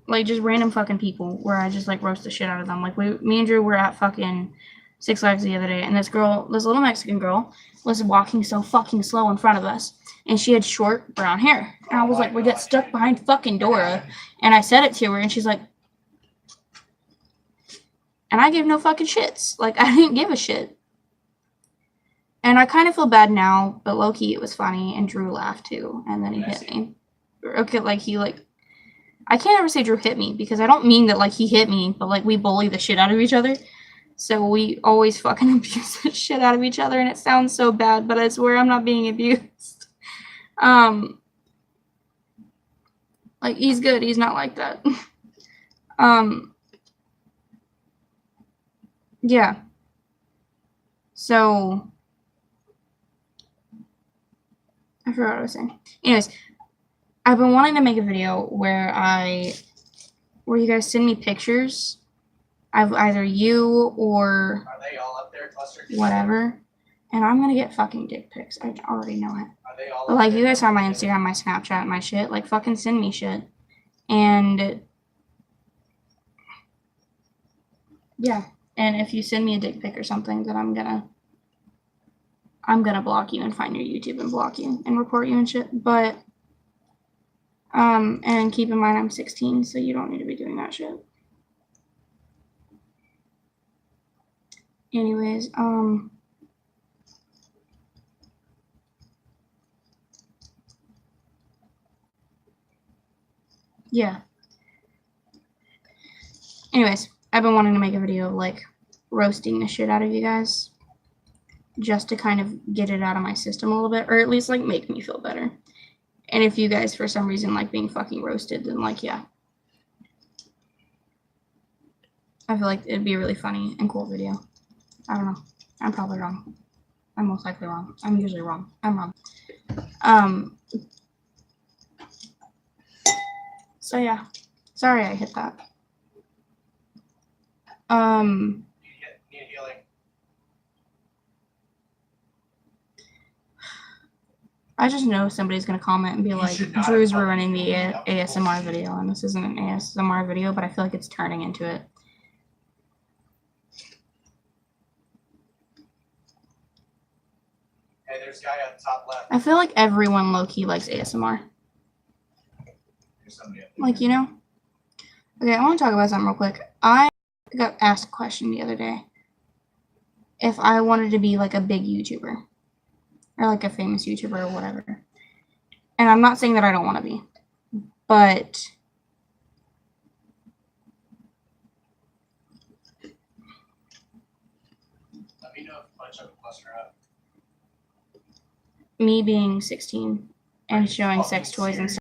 [SPEAKER 1] like just random fucking people where I just like roast the shit out of them. Like me and Drew were at fucking Six Flags the other day, and this little Mexican girl was walking so fucking slow in front of us, and she had short brown hair. And I was like, we get stuck behind fucking Dora, and I said it to her, and she's like, and I gave no fucking shits. Like, I didn't give a shit. And I kind of feel bad now, but low-key it was funny, and Drew laughed too, and then he hit me. Okay, like, I can't ever say Drew hit me, because I don't mean that, like, he hit me, but, like, we bully the shit out of each other. So we always fucking abuse the shit out of each other, and it sounds so bad, but I swear I'm not being abused. Like, he's good. He's not like that. Yeah. So, I forgot what I was saying. Anyways, I've been wanting to make a video where you guys send me pictures of either you or
[SPEAKER 2] Are they all up there clustered?
[SPEAKER 1] whatever, and I'm gonna get fucking dick pics. I already know it.
[SPEAKER 2] Are they all
[SPEAKER 1] But like, you guys have my Instagram, my Snapchat, my shit. Like, fucking send me shit. And yeah, and if you send me a dick pic or something, then I'm gonna block you and find your YouTube and block you and report you and shit. But and keep in mind I'm 16, so you don't need to be doing that shit. Anyways, yeah. Anyways, I've been wanting to make a video of like roasting the shit out of you guys, just to kind of get it out of my system a little bit, or at least like make me feel better. And if you guys for some reason like being fucking roasted, then like, yeah, I feel like it'd be a really funny and cool video. I don't know. I'm probably wrong. I'm most likely wrong. I'm usually wrong. I'm wrong. So yeah, sorry I hit that.
[SPEAKER 2] Need healing.
[SPEAKER 1] I just know somebody's gonna comment and be like, Drew's ruining the ASMR video, and this isn't an ASMR video, but I feel like it's turning into it.
[SPEAKER 2] Hey, there's a guy on the top left.
[SPEAKER 1] I feel like everyone low-key likes ASMR.
[SPEAKER 2] There's somebody up there.
[SPEAKER 1] Like, you know? Okay, I want to talk about something real quick. I got asked a question the other day. If I wanted to be like a big YouTuber. Or like a famous YouTuber or whatever. And I'm not saying that I don't want to be. But
[SPEAKER 2] Let me know if a bunch of them cluster up.
[SPEAKER 1] me being 16 and showing sex toys and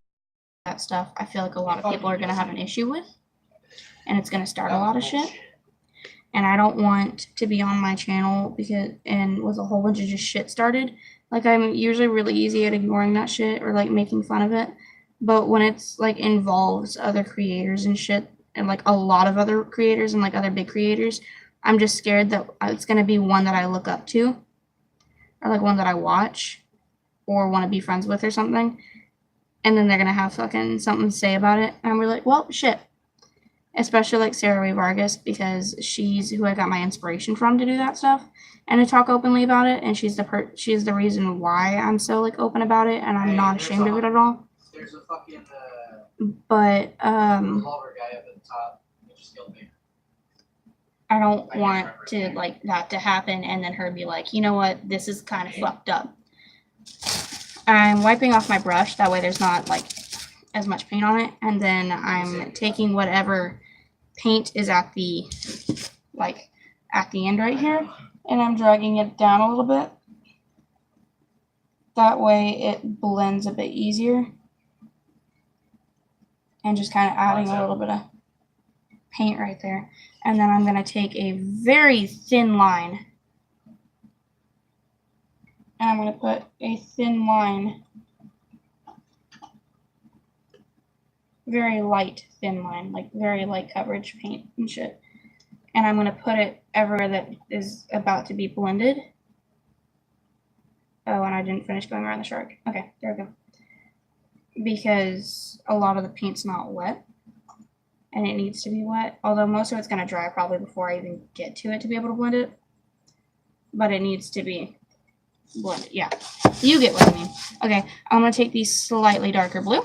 [SPEAKER 1] that stuff, I feel like a lot of people are going to have an issue with. And it's going to start a lot of shit. And I don't want to be on my channel and with a whole bunch of just shit started. Like, I'm usually really easy at ignoring that shit or like making fun of it. But when it's like involves other creators and shit, and like a lot of other creators and like other big creators, I'm just scared that it's going to be one that I look up to, or like one that I watch or want to be friends with or something. And then they're going to have fucking something to say about it. And I'm really like, well, shit. Especially like Sarah Ray Vargas, because she's who I got my inspiration from to do that stuff and to talk openly about it. And she's the reason why I'm so like open about it, and I'm not ashamed of it at all.
[SPEAKER 2] There's a fucking
[SPEAKER 1] But
[SPEAKER 2] revolver guy up at the top. He just killed me.
[SPEAKER 1] I don't want to like that to happen and then her be like, you know what, this is kind of fucked up. I'm wiping off my brush, that way there's not like as much paint on it, and then I'm taking whatever paint is at the end right here, and I'm dragging it down a little bit. That way it blends a bit easier, and just kind of adding a little bit of paint right there. And then I'm going to take a very thin line, and I'm going to put a thin line very light thin line, like very light coverage paint and shit. And I'm going to put it everywhere that is about to be blended. Oh, and I didn't finish going around the shark. Okay, there we go. Because a lot of the paint's not wet. And it needs to be wet. Although most of it's going to dry probably before I even get to it to be able to blend it. But it needs to be blended. Yeah, you get what I mean. Okay, I'm going to take the slightly darker blue.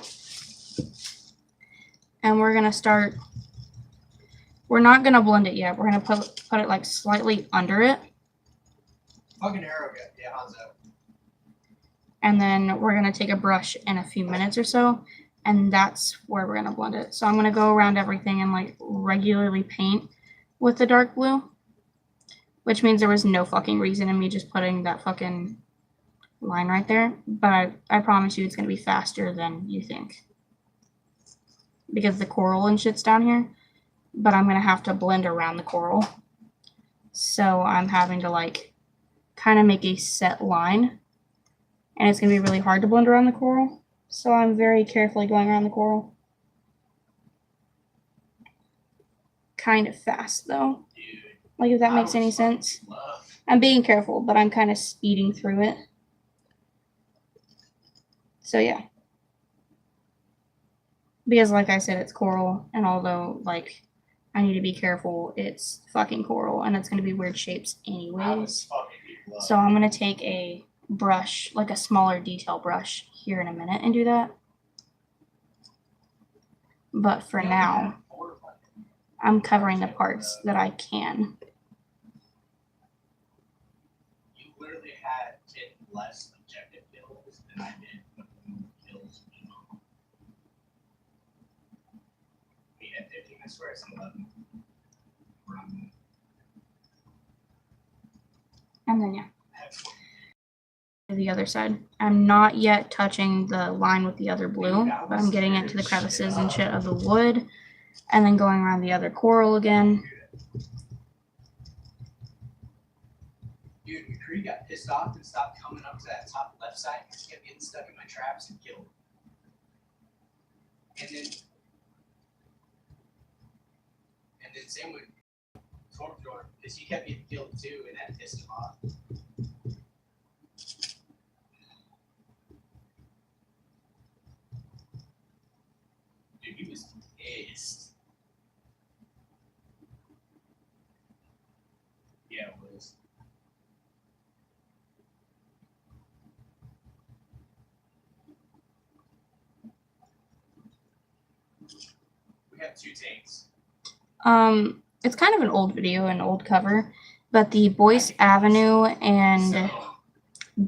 [SPEAKER 1] And we're going to start... We're not going to blend it yet. We're going to put it like slightly under it.
[SPEAKER 2] Fucking arrow gun. Yeah, how's that?
[SPEAKER 1] And then we're going to take a brush in a few minutes or so. And that's where we're going to blend it. So I'm going to go around everything and like regularly paint with the dark blue. Which means there was no fucking reason in me just putting that fucking line right there. But I promise you it's going to be faster than you think. Because the coral and shit's down here. But I'm going to have to blend around the coral. So I'm having to like kind of make a set line. And it's going to be really hard to blend around the coral. So I'm very carefully going around the coral. Kind of fast though. Like if that makes any sense. I'm being careful, but I'm kind of speeding through it. So yeah. Because like I said, it's coral. And although like I need to be careful, it's fucking coral. And it's going to be weird shapes anyways. So I'm going to take a brush, like a smaller detail brush here in a minute and do that. But for now, I'm covering the parts that I can.
[SPEAKER 2] You literally had 10 less objective kills than I did kills. I mean, at 15, I swear some of them.
[SPEAKER 1] And then, yeah. The other side. I'm not yet touching the line with the other blue, but I'm getting into the crevices and shit of the wood, and then going around the other coral again.
[SPEAKER 2] Dude, McCree got pissed off and stopped coming up to that top left side because he kept getting stuck in my traps and killed. And then same with Torpdor, because he kept getting killed too, and that pissed him off. Dude, he was pissed. Yeah, it was. We have 2 tanks.
[SPEAKER 1] It's kind of an old video, an old cover, but the Boyce Avenue and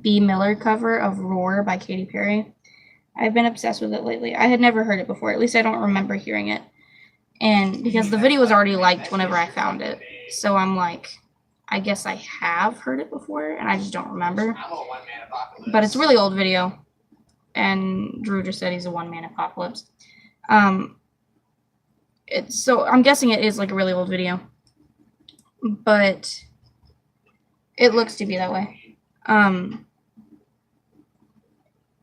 [SPEAKER 1] B. Miller cover of Roar by Katy Perry. I've been obsessed with it lately. I had never heard it before. At least I don't remember hearing it. And because the video was already liked whenever I found it. So I'm like, I guess I have heard it before, and I just don't remember. But it's a really old video. And Drew just said he's a one-man apocalypse. So I'm guessing it is like a really old video. But it looks to be that way.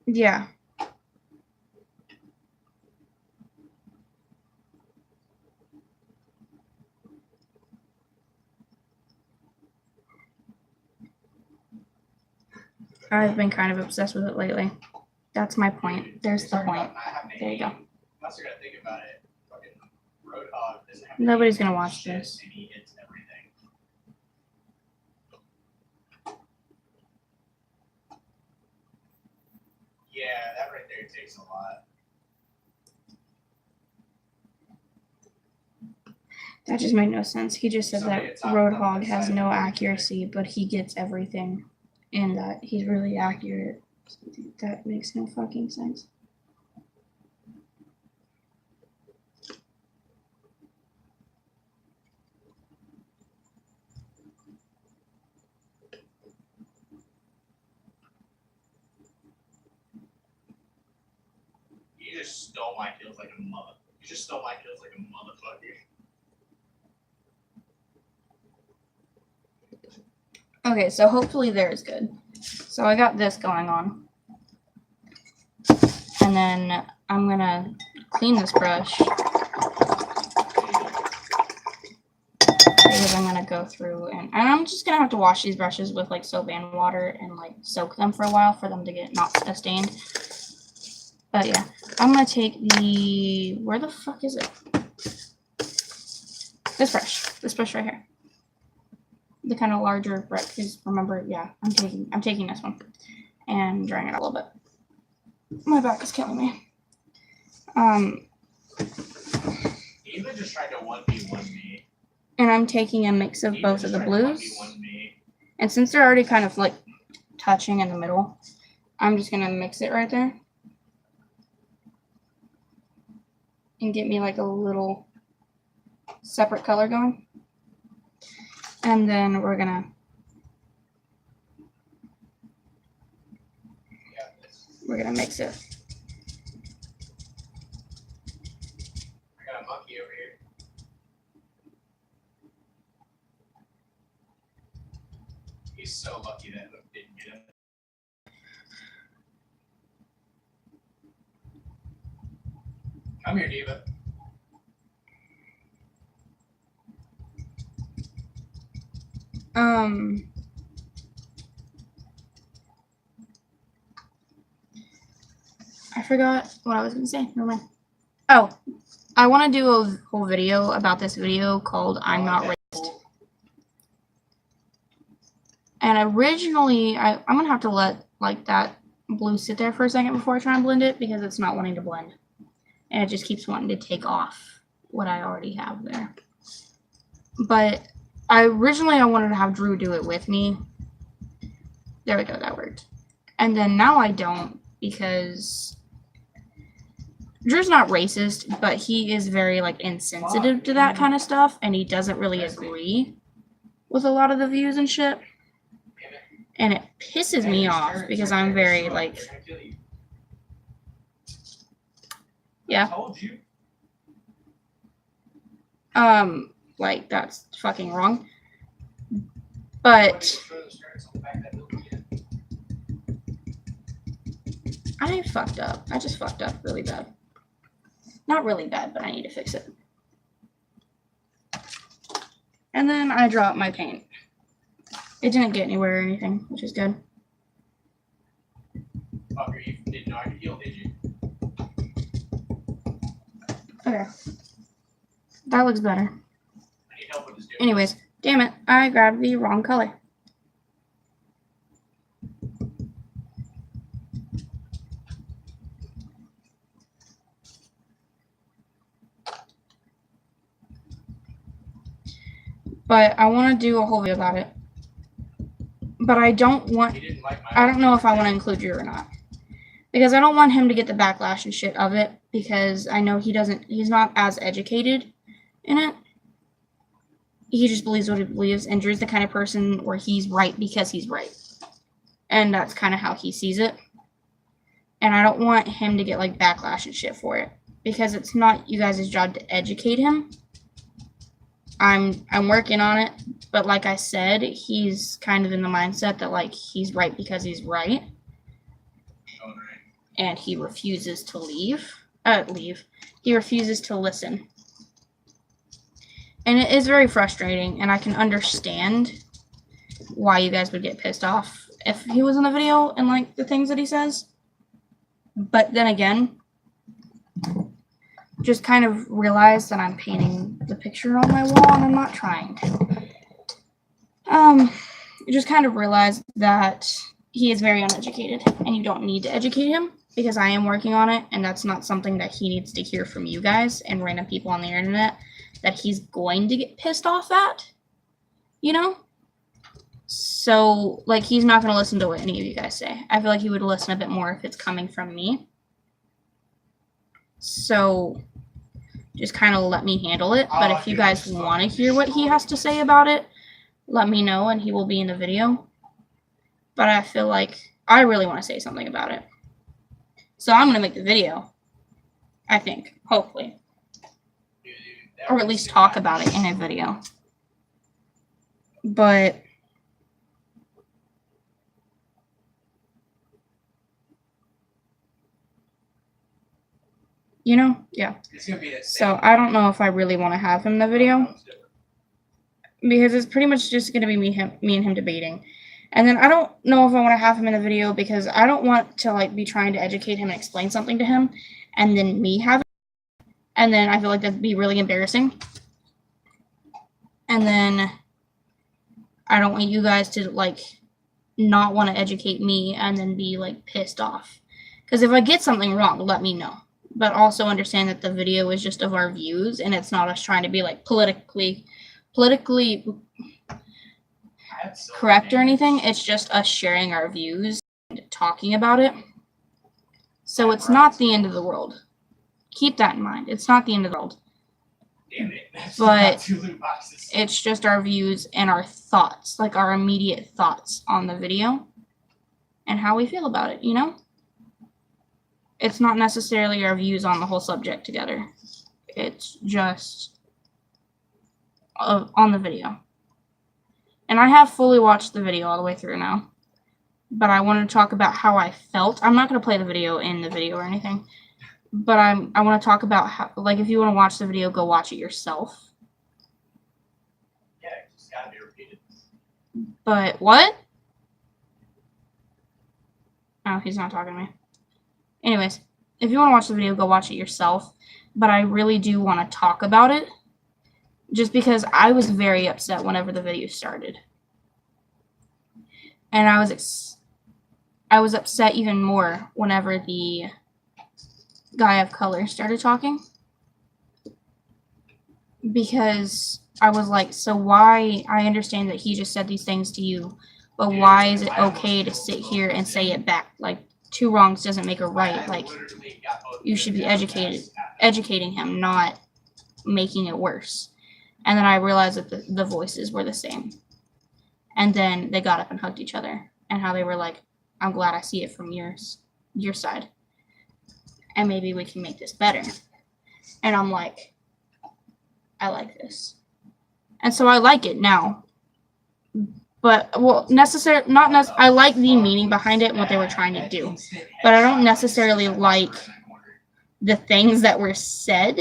[SPEAKER 1] Yeah. I've been kind of obsessed with it lately. That's my point. There's the point. There you go. Nobody's gonna watch this.
[SPEAKER 2] Yeah, that right there takes a lot.
[SPEAKER 1] That just made no sense. He just said that Roadhog has no accuracy, but he gets everything. And that he's really accurate. That makes no fucking sense.
[SPEAKER 2] You just stole my kills like a mother. You just stole my kills like a motherfucker.
[SPEAKER 1] Okay, so hopefully there's good. So I got this going on. And then I'm gonna clean this brush because I'm gonna go through and I'm just gonna have to wash these brushes with like soap and water and like soak them for a while for them to get not stained. But yeah, I'm gonna take the, where the fuck is it? This brush right here. The kind of larger brush, because remember, yeah, I'm taking this one and drying it a little bit. My back is killing me.
[SPEAKER 2] Eva just tried to 1v1 me.
[SPEAKER 1] And I'm taking a mix of both of the blues. And since they're already kind of like touching in the middle, I'm just gonna mix it right there. And get me like a little separate color going. And then we're gonna mix it.
[SPEAKER 2] I got a monkey over here. He's so lucky that Hook didn't get him. Come here, Diva.
[SPEAKER 1] I forgot what I was gonna say. Never mind. Oh, I want to do a whole video about this video called "I'm Not Racist." And originally, I'm gonna have to let like that blue sit there for a second before I try and blend it because it's not wanting to blend, and it just keeps wanting to take off what I already have there. But I wanted to have Drew do it with me. There we go, that worked. And then now I don't because Drew's not racist, but he is very like insensitive to that kind of stuff, and he doesn't really agree with a lot of the views and shit. And it pisses me off because I'm very like, yeah. Like that's fucking wrong. But I fucked up. I just fucked up really bad. Not really bad, but I need to fix it. And then I dropped my paint. It didn't get anywhere or anything, which is good.
[SPEAKER 2] Fucker, you didn't know I could heal, did you?
[SPEAKER 1] Okay. That looks better.
[SPEAKER 2] I need help with this dude.
[SPEAKER 1] Anyways, damn it, I grabbed the wrong color. But I want to do a whole video about it. But I don't want, I don't know if I want to include you or not. Because I don't want him to get the backlash and shit of it. Because I know he's not as educated in it. He just believes what he believes. And Drew's the kind of person where he's right because he's right. And that's kind of how he sees it. And I don't want him to get like backlash and shit for it. Because it's not you guys' job to educate him. I'm working on it, but like I said, he's kind of in the mindset that like he's right because he's right. And he refuses to leave. He refuses to listen. And it is very frustrating, and I can understand why you guys would get pissed off if he was in the video and like the things that he says. But then again, just kind of realize that I'm painting the picture on my wall and I'm not trying to. Just kind of realize that he is very uneducated and you don't need to educate him because I am working on it and that's not something that he needs to hear from you guys and random people on the internet that he's going to get pissed off at, you know? So, like, he's not going to listen to what any of you guys say. I feel like he would listen a bit more if it's coming from me. So, just kind of let me handle it. But if you guys want to hear what he has to say about it, let me know and he will be in the video. But I feel like I really want to say something about it. So I'm going to make the video. I think. Hopefully. Or at least talk about it in a video. But You know? Yeah.
[SPEAKER 2] It's gonna be the same.
[SPEAKER 1] So I don't know if I really want to have him in the video, because it's pretty much just going to be me and him debating. And then I don't know if I want to have him in the video because I don't want to like be trying to educate him and explain something to him and then me have it. And then I feel like that'd be really embarrassing. And then I don't want you guys to like not want to educate me and then be like pissed off. Because if I get something wrong, let me know. But also understand that the video is just of our views and it's not us trying to be like politically correct or anything. It's just us sharing our views and talking about it. So it's not the end of the world. Keep that in mind. It's not the end of the world.
[SPEAKER 2] Damn it. That's
[SPEAKER 1] But
[SPEAKER 2] not 2 loot boxes.
[SPEAKER 1] it's just our views and our thoughts, like our immediate thoughts on the video and how we feel about it, you know? It's not necessarily our views on the whole subject together. It's just on the video. And I have fully watched the video all the way through now. But I wanted to talk about how I felt. I'm not going to play the video in the video or anything. But I want to talk about how, like, if you want to watch the video, go watch it yourself.
[SPEAKER 2] Yeah, it just gotta be repeated.
[SPEAKER 1] But what? Oh, he's not talking to me. Anyways, if you want to watch the video, go watch it yourself. But I really do want to talk about it. Just because I was very upset whenever the video started. And I was upset even more whenever the guy of color started talking. Because I was like, so why, I understand that he just said these things to you, but why is it okay to sit here and say it back? Like, 2 wrongs doesn't make a right. Like, you should be educating him, not making it worse. And then I realized that the voices were the same. And then they got up and hugged each other. And how they were like, I'm glad I see it from your side. And maybe we can make this better. And I'm like, I like this. And so I like it now. But, well, I like the meaning behind it and what they were trying to do. But I don't necessarily like the things that were said.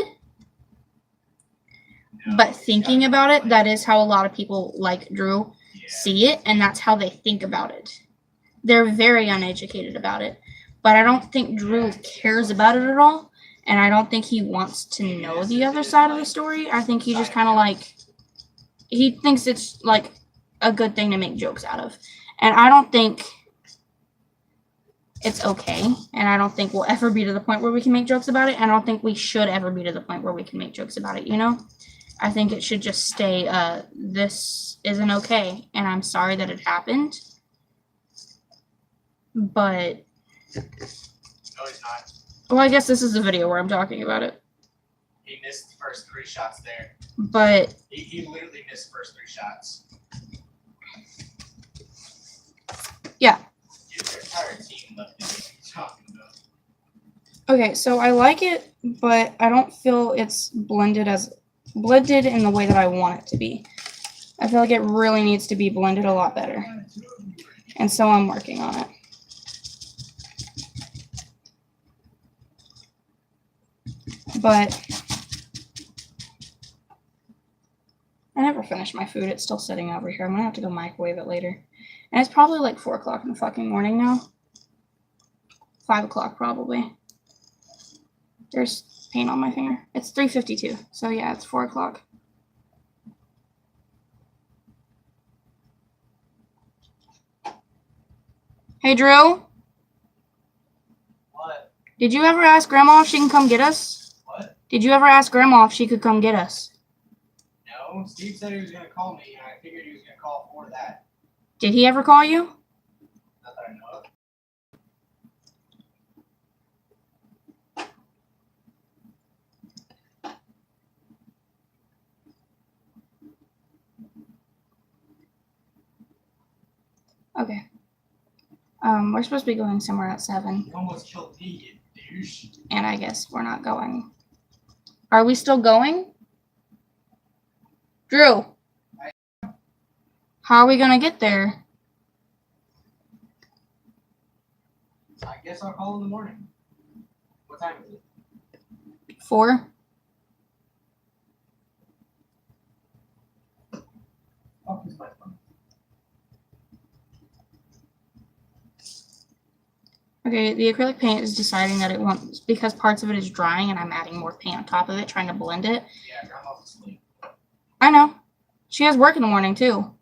[SPEAKER 1] But thinking about it, that is how a lot of people like Drew see it, and that's how they think about it. They're very uneducated about it. But I don't think Drew cares about it at all, and I don't think he wants to know the other side of the story. I think he just kind of like, he thinks it's like a good thing to make jokes out of. And I don't think it's okay, and I don't think we'll ever be to the point where we can make jokes about it, and I don't think we should ever be to the point where we can make jokes about it, you know? I think it should just stay, this isn't okay, and I'm sorry that it happened. But,
[SPEAKER 2] No, he's not.
[SPEAKER 1] well, I guess this is the video where I'm talking about it.
[SPEAKER 2] He missed the first 3 shots there.
[SPEAKER 1] But
[SPEAKER 2] He literally missed the first 3 shots.
[SPEAKER 1] yeah.
[SPEAKER 2] Your entire team left him. What are you talking about?
[SPEAKER 1] Okay, so I like it, but I don't feel it's blended in the way that I want it to be. I feel like it really needs to be blended a lot better. And so I'm working on it. But I never finished my food. It's still sitting over here. I'm going to have to go microwave it later. And it's probably like 4 o'clock in the fucking morning now. 5 o'clock probably. There's paint on my finger. It's 3:52. So yeah, it's 4 o'clock. Hey, Drew?
[SPEAKER 2] What?
[SPEAKER 1] Did you ever ask Grandma if she can come get us?
[SPEAKER 2] What?
[SPEAKER 1] Did you ever ask Grandma if she could come get us?
[SPEAKER 2] No, Steve said he was going to call me, and I figured he was going to call for that.
[SPEAKER 1] Did he ever call you?
[SPEAKER 2] Not that I know of.
[SPEAKER 1] Okay. We're supposed to be going somewhere at 7.
[SPEAKER 2] You almost killed me, you douche.
[SPEAKER 1] And I guess we're not going. Are we still going? Drew! How are we gonna get there?
[SPEAKER 2] I guess I'll call in the morning. What time is it?
[SPEAKER 1] 4. Okay, the acrylic paint is deciding that it wants, because parts of it is drying and I'm adding more paint on top of it, trying to blend it.
[SPEAKER 2] Yeah, grandma's asleep.
[SPEAKER 1] I know. She has work in the morning too.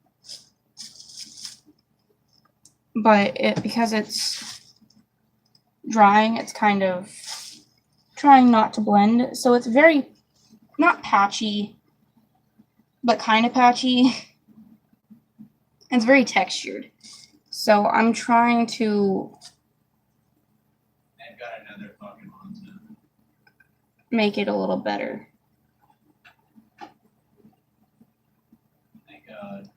[SPEAKER 1] But because it's drying, it's kind of trying not to blend. So it's very, not patchy, but kind of patchy. It's very textured. So I'm trying to
[SPEAKER 2] And got another fucking monster.
[SPEAKER 1] make it a little better.
[SPEAKER 2] Thank God.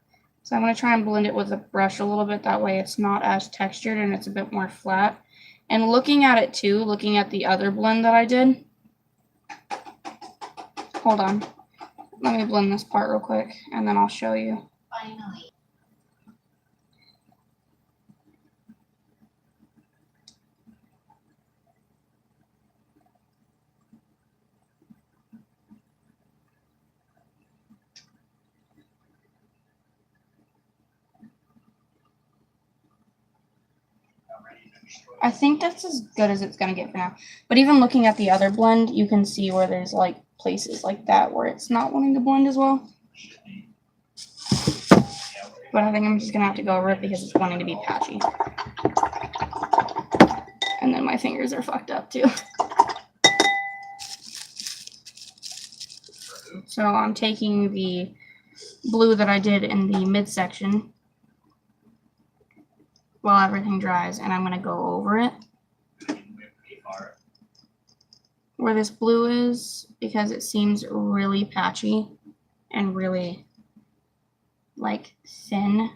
[SPEAKER 1] So I'm going to try and blend it with a brush a little bit. That way it's not as textured and it's a bit more flat. And looking at it too, looking at the other blend that I did. Hold on. Let me blend this part real quick and then I'll show you.
[SPEAKER 3] Finally.
[SPEAKER 2] I'm ready to destroy.
[SPEAKER 1] I think that's as good as it's going to get for now. But even looking at the other blend, you can see where there's like places like that where it's not wanting to blend as well. But I think I'm just going to have to go over it because it's wanting to be patchy. And then my fingers are fucked up too. So I'm taking the blue that I did in the midsection while everything dries, and I'm going to go over it where this blue is because it seems really patchy and really like thin.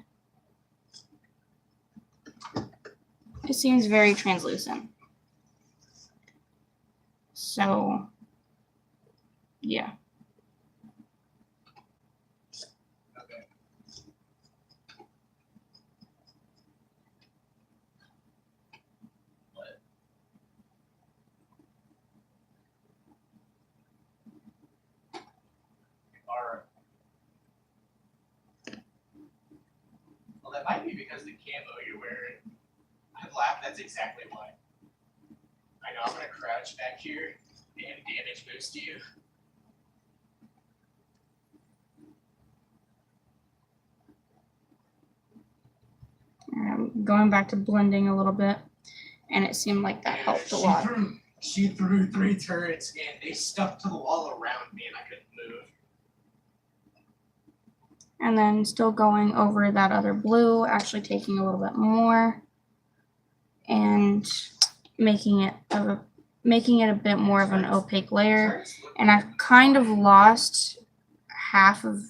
[SPEAKER 1] It seems very translucent. So yeah.
[SPEAKER 2] Okay. What? Alright. Well, that might be because the camo you're wearing. I laugh. That's exactly why. I know. I'm gonna crouch back here and damage boost you.
[SPEAKER 1] I'm going back to blending a little bit, and it seemed like that helped a lot.
[SPEAKER 2] She threw 3 turrets and they stuck to the wall around me and I couldn't move.
[SPEAKER 1] And then still going over that other blue, actually taking a little bit more and making it a bit more of an opaque layer. And I've kind of lost half of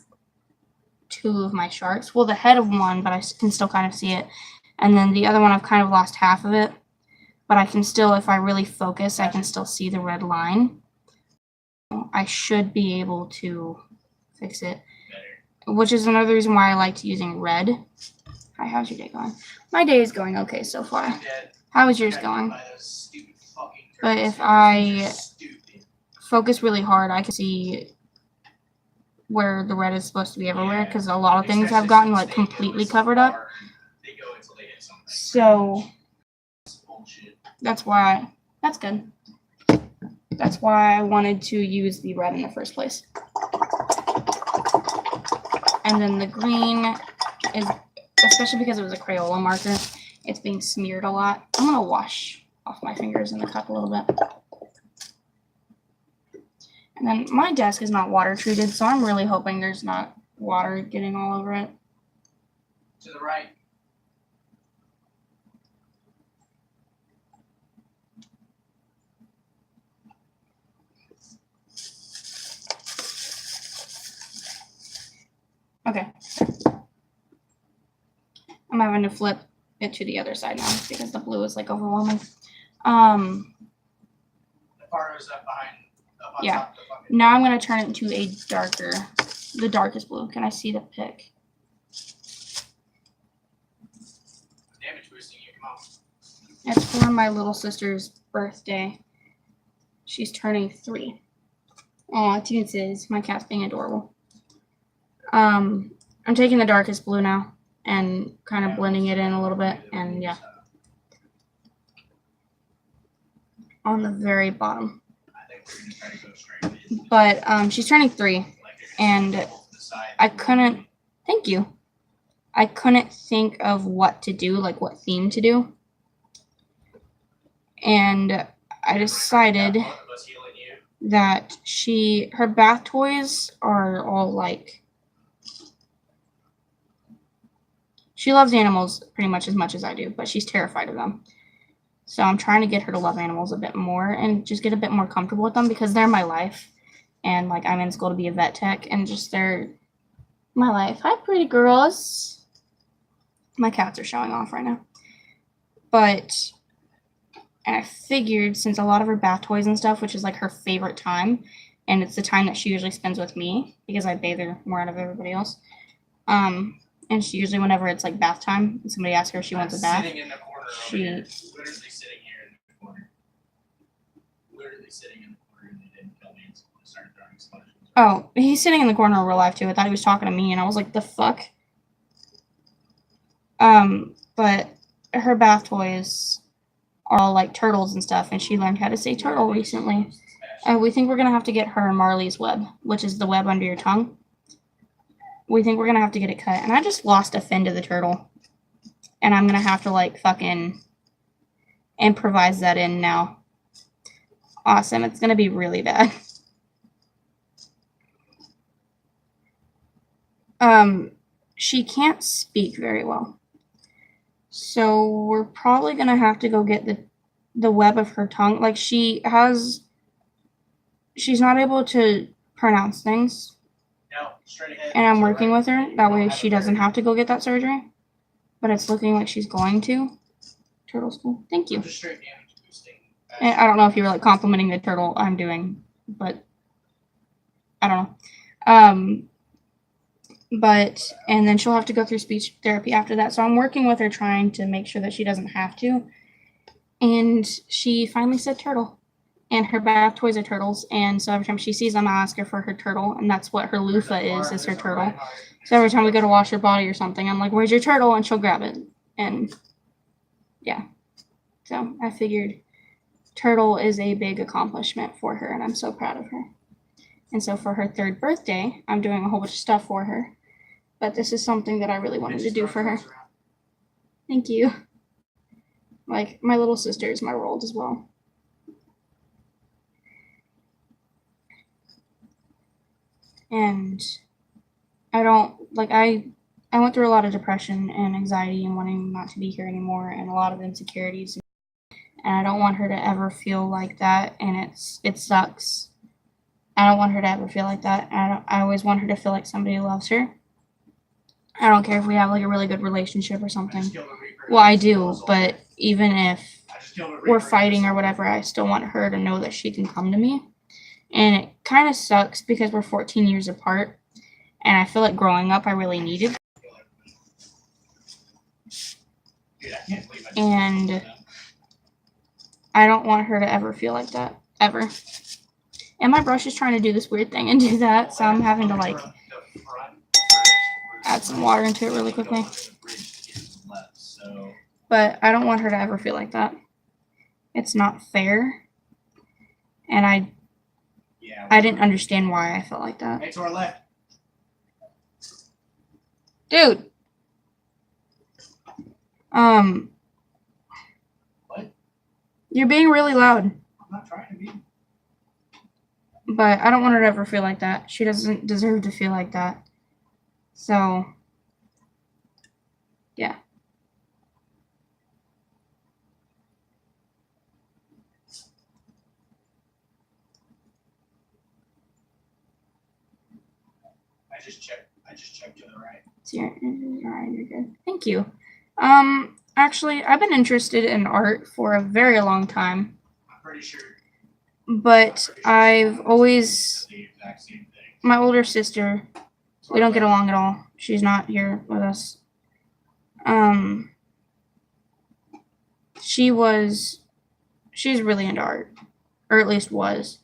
[SPEAKER 1] 2 of my sharks. Well, the head of one, but I can still kind of see it. And then the other one, I've kind of lost half of it. But I can still, if I really focus, I can still see the red line. I should be able to fix it. Which is another reason why I liked using red. Hi, how's your day going? My day is going okay so far. How is yours going? But if I focus really hard, I can see where the red is supposed to be everywhere, because a lot of things have gotten like completely covered up. So that's why, that's good. That's why I wanted to use the red in the first place. And then the green is, especially because it was a Crayola marker, it's being smeared a lot. I'm going to wash off my fingers in the cup a little bit. And then my desk is not water treated, so I'm really hoping there's not water getting all over it.
[SPEAKER 2] To the right.
[SPEAKER 1] Okay. I'm having to flip it to the other side now because the blue is like overwhelming.
[SPEAKER 2] The bar is up behind. Up on
[SPEAKER 1] Yeah.
[SPEAKER 2] top of the fucking.
[SPEAKER 1] Now I'm going to turn it into a darker, the darkest blue. Can I see the pick?
[SPEAKER 2] Damage boosting you. Come on.
[SPEAKER 1] It's for my little sister's birthday. She's turning 3. Aw, Toonses. My cat's being adorable. I'm taking the darkest blue now and kind of blending it in a little bit, and yeah. On the very bottom. But she's turning 3, and I couldn't, thank you. I couldn't think of what to do, like what theme to do. And I decided that her bath toys are all like, she loves animals pretty much as I do, but she's terrified of them. So I'm trying to get her to love animals a bit more and just get a bit more comfortable with them because they're my life. And like I'm in school to be a vet tech and just they're my life. Hi, pretty girls. My cats are showing off right now. But and I figured since a lot of her bath toys and stuff, which is like her favorite time, and it's the time that she usually spends with me because I bathe her more out of everybody else. And she usually whenever it's like bath time and somebody asks her if she wants a bath, she
[SPEAKER 2] literally sitting here in the corner. Literally sitting in the corner and they didn't kill me and started throwing sponges.
[SPEAKER 1] Oh, he's sitting in the corner in real life too. I thought he was talking to me and I was like, the fuck? But her bath toys are all like turtles and stuff, and she learned how to say turtle recently. We think we're gonna have to get her Marley's web, which is the web under your tongue. We think we're gonna have to get it cut, and I just lost a fin to the turtle, and I'm gonna have to like fucking improvise that in now. Awesome, it's gonna be really bad. She can't speak very well, so we're probably gonna have to go get the web of her tongue. Like she's not able to pronounce things.
[SPEAKER 2] No, straight ahead.
[SPEAKER 1] And I'm working with her. That way she doesn't have to go get that surgery. But it's looking like she's going to. Turtle school. Thank you. And I don't know if you were like complimenting the turtle I'm doing, but I don't know. And then she'll have to go through speech therapy after that. So I'm working with her trying to make sure that she doesn't have to. And she finally said turtle. And her bath toys are turtles, and so every time she sees them, I'll ask her for her turtle, and that's what her loofah is her turtle. So every time we go to wash her body or something, I'm like, where's your turtle? And she'll grab it. And yeah. So I figured turtle is a big accomplishment for her, and I'm so proud of her. And so for her 3rd birthday, I'm doing a whole bunch of stuff for her. But this is something that I really wanted to do for her. Thank you. Like, my little sister is my world as well. And I went through a lot of depression and anxiety and wanting not to be here anymore and a lot of insecurities. And I don't want her to ever feel like that, and it sucks. I don't want her to ever feel like that. I always want her to feel like somebody loves her. I don't care if we have like a really good relationship or something. Well, I do, but even if we're fighting or whatever, I still want her to know that she can come to me. And it kind of sucks because we're 14 years apart, and I feel like growing up I really needed. And I don't want her to ever feel like that, ever. And my brush is trying to do this weird thing and do that, so I'm having to like add some water into it really quickly. But I don't want her to ever feel like that. It's not fair. And I didn't understand why I felt like that.
[SPEAKER 2] Hey, to our left.
[SPEAKER 1] Dude.
[SPEAKER 2] What?
[SPEAKER 1] You're being really loud.
[SPEAKER 2] I'm not trying to be.
[SPEAKER 1] But I don't want her to ever feel like that. She doesn't deserve to feel like that. So, yeah.
[SPEAKER 2] I just checked to the right.
[SPEAKER 1] You're good. Thank you. Actually, I've been interested in art for a very long time.
[SPEAKER 2] I'm pretty sure.
[SPEAKER 1] But I've always, my older sister, we don't get along at all. She's not here with us. She's really into art, or at least was.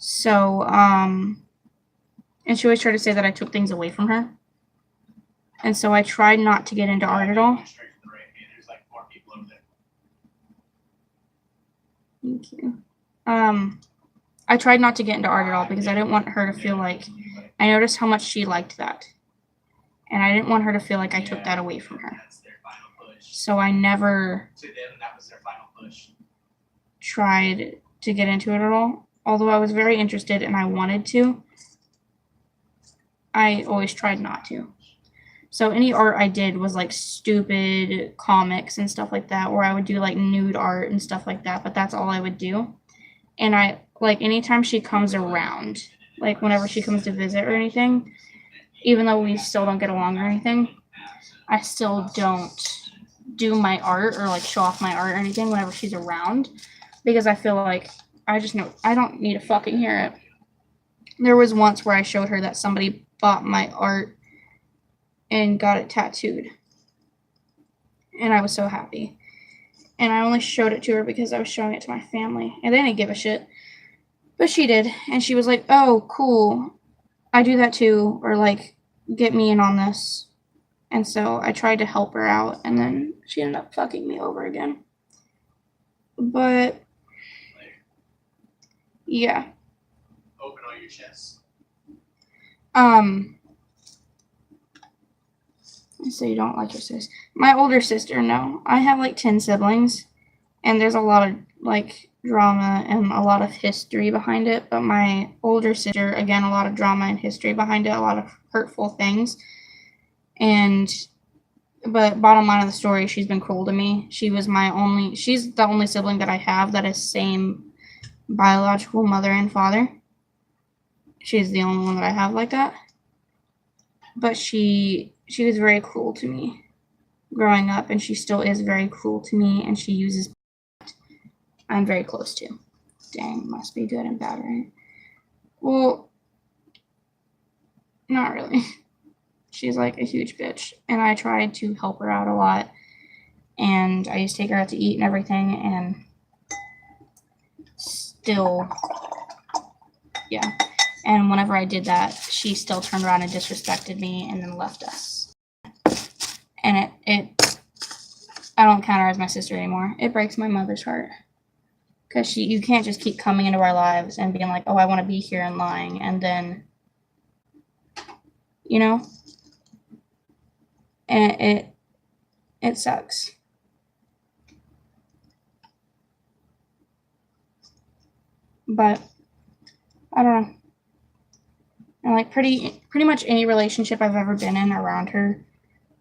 [SPEAKER 1] So, and she always tried to say that I took things away from her. And so I tried not to get into art at all. Thank you. I tried not to get into art at all because I didn't want her to feel like, I noticed how much she liked that. And I didn't want her to feel like I took that away from her. So I never tried to get into it at all. Although I was very interested and I wanted to, I always tried not to. So any art I did was like stupid comics and stuff like that, or I would do like nude art and stuff like that, but that's all I would do. And I, like, anytime she comes around, like whenever she comes to visit or anything, even though we still don't get along or anything, I still don't do my art or like show off my art or anything whenever she's around, because I feel like I just know I don't need to fucking hear it. There was once where I showed her that somebody bought my art and got it tattooed, and I was so happy. And I only showed it to her because I was showing it to my family, and they didn't give a shit, but she did. And she was like, oh cool, I do that too, or like, get me in on this. And so I tried to help her out, and then she ended up fucking me over again. But yeah.
[SPEAKER 2] Open all your chests.
[SPEAKER 1] So you don't like your sis. My older sister, no. I have like 10 siblings, and there's a lot of like drama and a lot of history behind it. But my older sister, again, a lot of drama and history behind it, a lot of hurtful things. But bottom line of the story, she's been cruel to me. She's the only sibling that I have that is same biological mother and father. She's the only one that I have like that. But she was very cruel to me growing up, and she still is very cruel to me, and she uses I'm very close to. Dang, must be good and bad, right? Well, not really. She's like a huge bitch, and I tried to help her out a lot, and I used to take her out to eat and everything, and still, yeah. And whenever I did that, she still turned around and disrespected me and then left us. And I don't count her as my sister anymore. It breaks my mother's heart. Because you can't just keep coming into our lives and being like, oh, I want to be here and lying. And then, you know? And it sucks. But, I don't know. And like pretty much any relationship I've ever been in around her,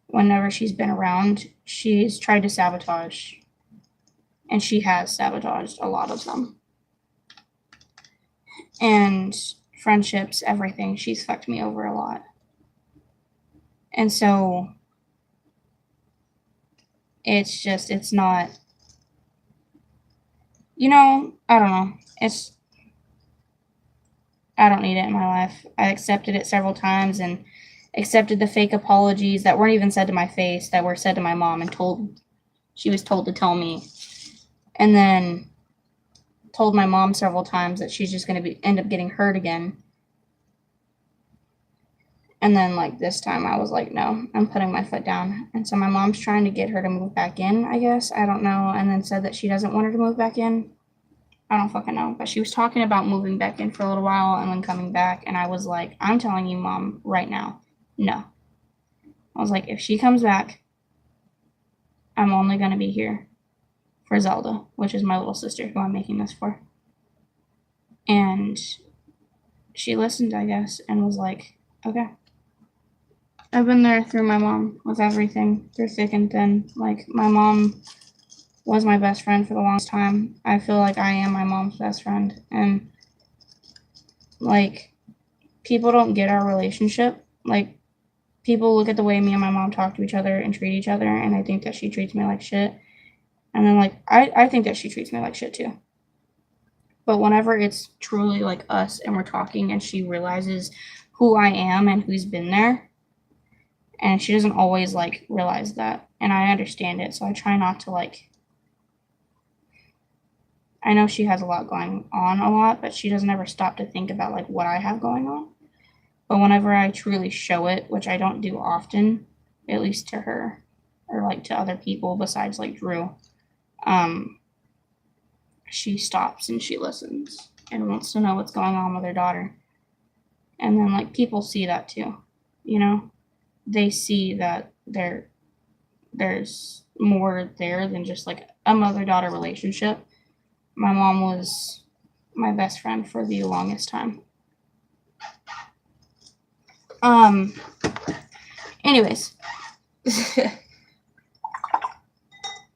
[SPEAKER 1] whenever she's been around, she's tried to sabotage. And she has sabotaged a lot of them. And friendships, everything, she's fucked me over a lot. And so it's not, I don't know. I don't need it in my life. I accepted it several times and accepted the fake apologies that weren't even said to my face, that were said to my mom, and she was told to tell me. And then told my mom several times that she's just going to end up getting hurt again. And then, like, this time I was like, no, I'm putting my foot down. And so my mom's trying to get her to move back in, I guess. I don't know. And then said that she doesn't want her to move back in. I don't fucking know. But she was talking about moving back in for a little while and then coming back. And I was like, I'm telling you, Mom, right now, no. I was like, if she comes back, I'm only going to be here for Zelda, which is my little sister who I'm making this for. And she listened, I guess, and was like, okay. I've been there through my mom with everything, through thick and thin. Like, my mom was my best friend for the longest time. I feel like I am my mom's best friend. And, like, people don't get our relationship. Like, people look at the way me and my mom talk to each other and treat each other, and I think that she treats me like shit. And then, like, I think that she treats me like shit, too. But whenever it's truly, like, us and we're talking and she realizes who I am and who's been there, and she doesn't always, like, realize that. And I understand it, so I try not to, like, I know she has a lot going on a lot, but she doesn't ever stop to think about like what I have going on. But whenever I truly show it, which I don't do often, at least to her or like to other people besides like Drew, she stops and she listens and wants to know what's going on with her daughter. And then like people see that too, you know? They see that there's more there than just like a mother-daughter relationship. My mom was my best friend for the longest time. Anyways.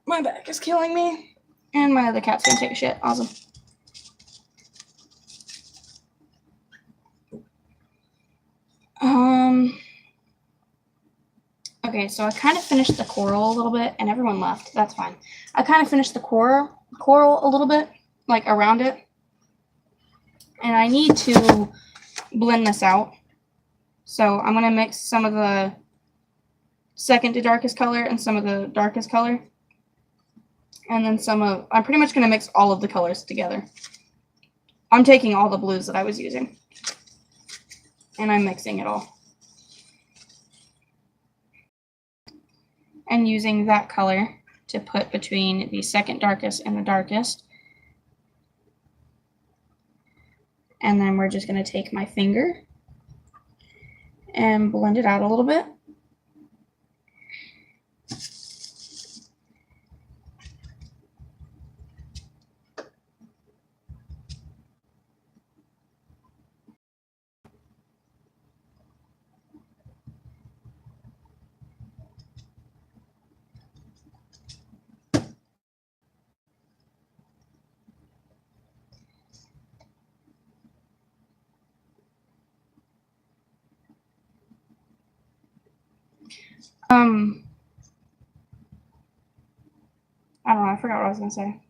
[SPEAKER 1] My back is killing me. And my other cat's gonna take a shit. Awesome. Okay, so I kind of finished the coral a little bit, and everyone left. That's fine. I kind of finished the coral a little bit, like around it. And I need to blend this out. So I'm going to mix some of the second to darkest color and some of the darkest color. And then I'm pretty much going to mix all of the colors together. I'm taking all the blues that I was using, and I'm mixing it all. And using that color to put between the second darkest and the darkest. And then we're just going to take my finger and blend it out a little bit. I don't know, I forgot what I was going to say.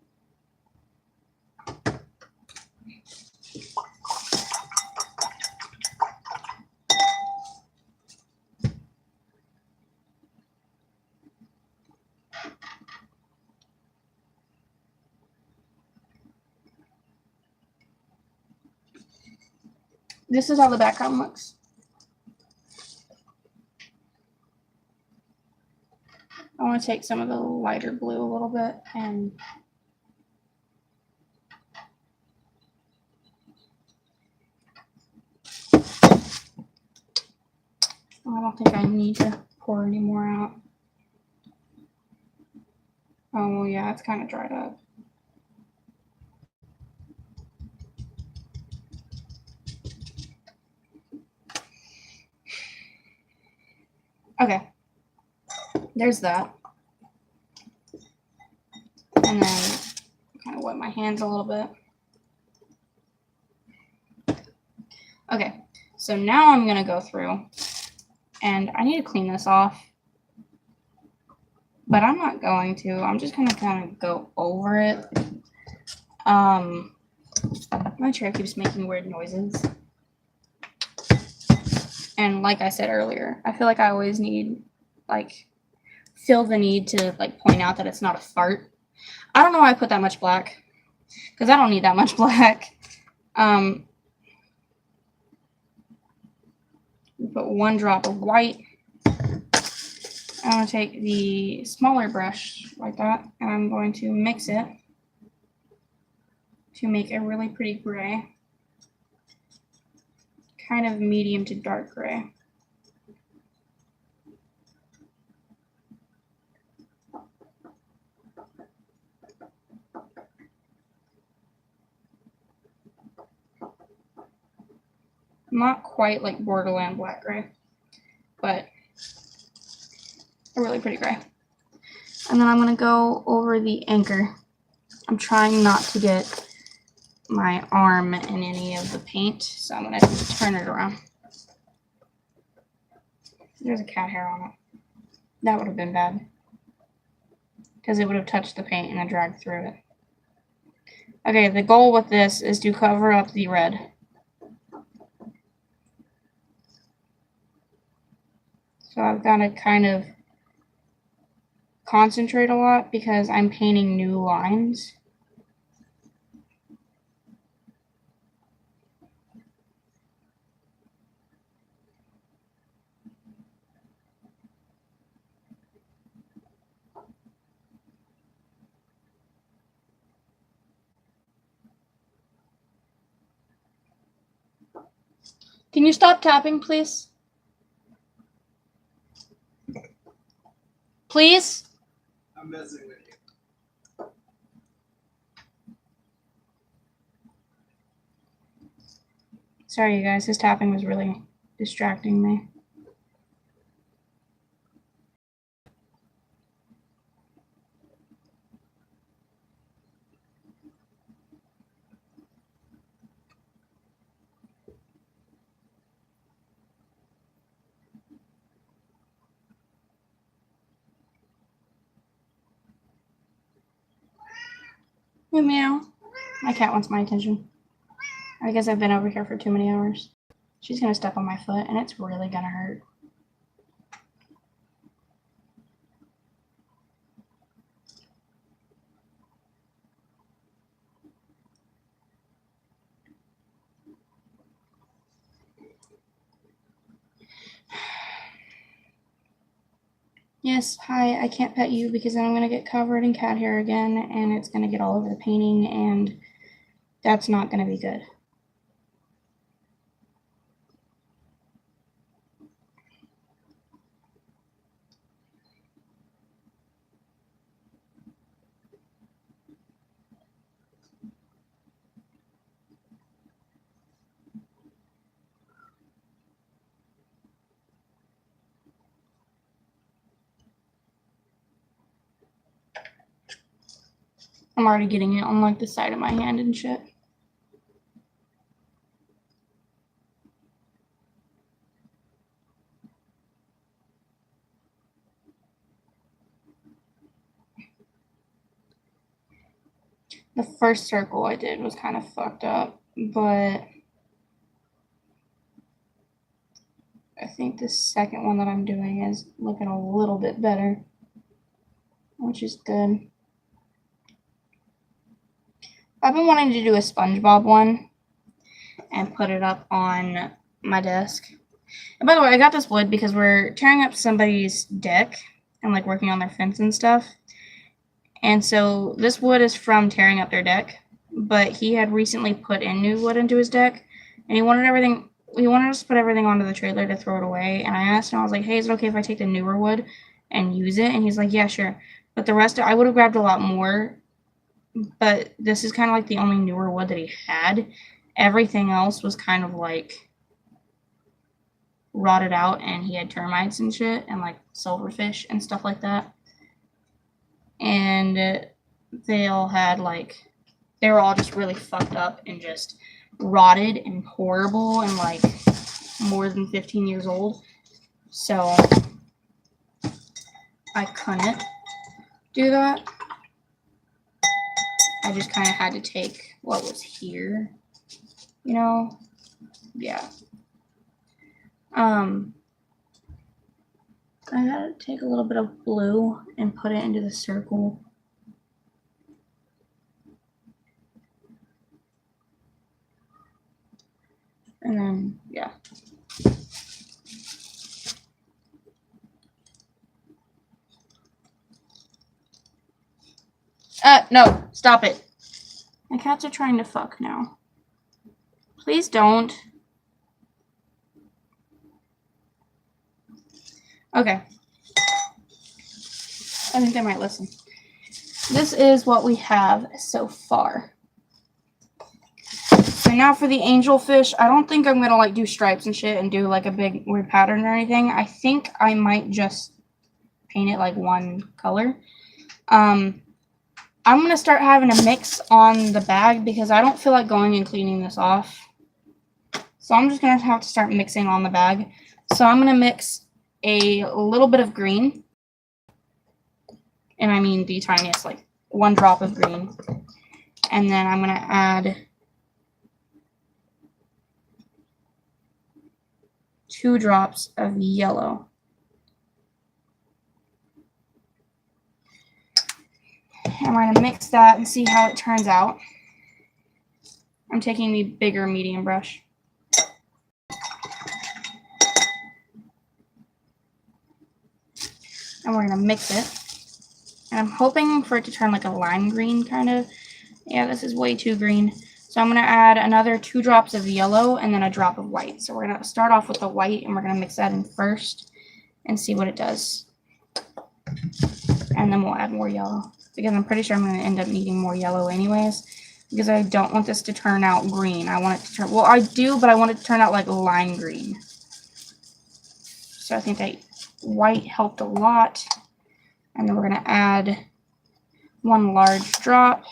[SPEAKER 1] This is how the background looks. I want to take some of the lighter blue a little bit and I don't think I need to pour any more out. Oh, well, yeah, it's kind of dried up. Okay. There's that. And then kind of wet my hands a little bit. Okay. So now I'm going to go through, and I need to clean this off. But I'm not going to. I'm just going to kind of go over it. My chair keeps making weird noises. And like I said earlier, I feel like I always feel the need to point out that it's not a fart. I don't know why I put that much black, because I don't need that much black. Put 1 drop of white. I'm going to take the smaller brush like that, and I'm going to mix it to make a really pretty gray. Kind of medium to dark gray. Not quite like Borderland black gray, but a really pretty gray. And then I'm going to go over the anchor. I'm trying not to get my arm in any of the paint, so I'm going to turn it around. There's a cat hair on it. That would have been bad, because it would have touched the paint and I dragged through it. Okay, the goal with this is to cover up the red. So I've got to kind of concentrate a lot because I'm painting new lines. Can you stop tapping, please? Please?
[SPEAKER 2] I'm messing with you.
[SPEAKER 1] Sorry, you guys. His tapping was really distracting me. Meow meow. My cat wants my attention. I guess I've been over here for too many hours. She's gonna step on my foot, and it's really gonna hurt. Yes, hi, I can't pet you because then I'm gonna get covered in cat hair again, and it's gonna get all over the painting, and that's not gonna be good. I'm already getting it on like the side of my hand and shit. The first circle I did was kind of fucked up, but I think the second one that I'm doing is looking a little bit better, which is good. I've been wanting to do a SpongeBob one and put it up on my desk. And by the way, I got this wood because we're tearing up somebody's deck and like working on their fence and stuff. And so this wood is from tearing up their deck, but he had recently put in new wood into his deck, and he wanted us to put everything onto the trailer to throw it away. And I asked him, I was like, hey, is it okay if I take the newer wood and use it? And he's like, yeah, sure. But the rest, I would have grabbed a lot more, but this is kind of like the only newer wood that he had. Everything else was kind of like rotted out, and he had termites and shit and like silverfish and stuff like that. And they all had like, they were all just really fucked up and just rotted and horrible and like more than 15 years old. So I couldn't do that. I just kind of had to take what was here, you know? Yeah. I had to take a little bit of blue and put it into the circle. And then, yeah. No, stop it. My cats are trying to fuck now. Please don't. Okay. I think they might listen. This is what we have so far. So now for the angelfish, I don't think I'm gonna like do stripes and shit and do like a big weird pattern or anything. I think I might just paint it like one color. I'm gonna start having a mix on the bag because I don't feel like going and cleaning this off. So I'm just gonna have to start mixing on the bag. So I'm gonna mix a little bit of green. And I mean the tiniest, like 1 drop of green. And then I'm gonna add 2 drops of yellow. I'm going to mix that and see how it turns out. I'm taking the bigger medium brush. And we're going to mix it. And I'm hoping for it to turn like a lime green kind of. Yeah, this is way too green. So I'm going to add another 2 drops of yellow and then a drop of white. So we're going to start off with the white and we're going to mix that in first and see what it does. And then we'll add more yellow because I'm pretty sure I'm going to end up needing more yellow anyways because I don't want this to turn out green. I want it to turn, well, I do, but I want it to turn out like lime green. So I think that white helped a lot. And then we're going to add 1 large drop.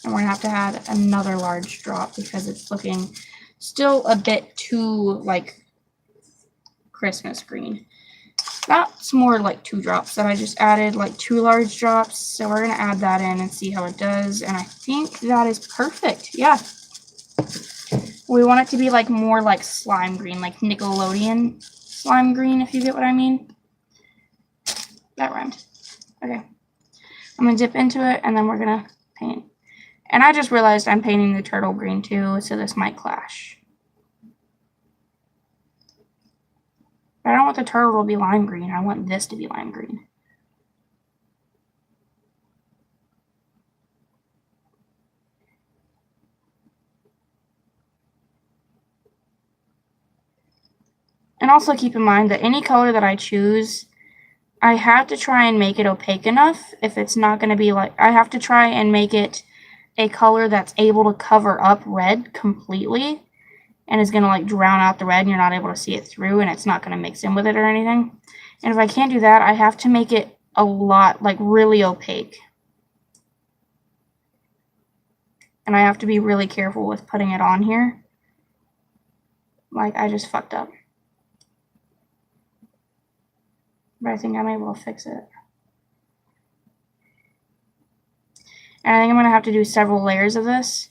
[SPEAKER 1] And we're going to have to add another large drop because it's looking still a bit too like Christmas green. That's more like 2 drops that I just added, like 2 large drops. So we're going to add that in and see how it does. And I think that is perfect. Yeah. We want it to be like more like slime green, like Nickelodeon slime green, if you get what I mean. That rhymed. Okay. I'm going to dip into it and then we're going to paint. And I just realized I'm painting the turtle green too, so this might clash. But I don't want the turtle to be lime green. I want this to be lime green. And also keep in mind that any color that I choose, I have to try and make it opaque enough. If it's not going to be like, I have to try and make it a color that's able to cover up red completely and is going to like drown out the red and you're not able to see it through and it's not going to mix in with it or anything. And if I can't do that, I have to make it a lot, like really opaque. And I have to be really careful with putting it on here. Like I just fucked up. But I think I'm able to fix it. And I think I'm going to have to do several layers of this.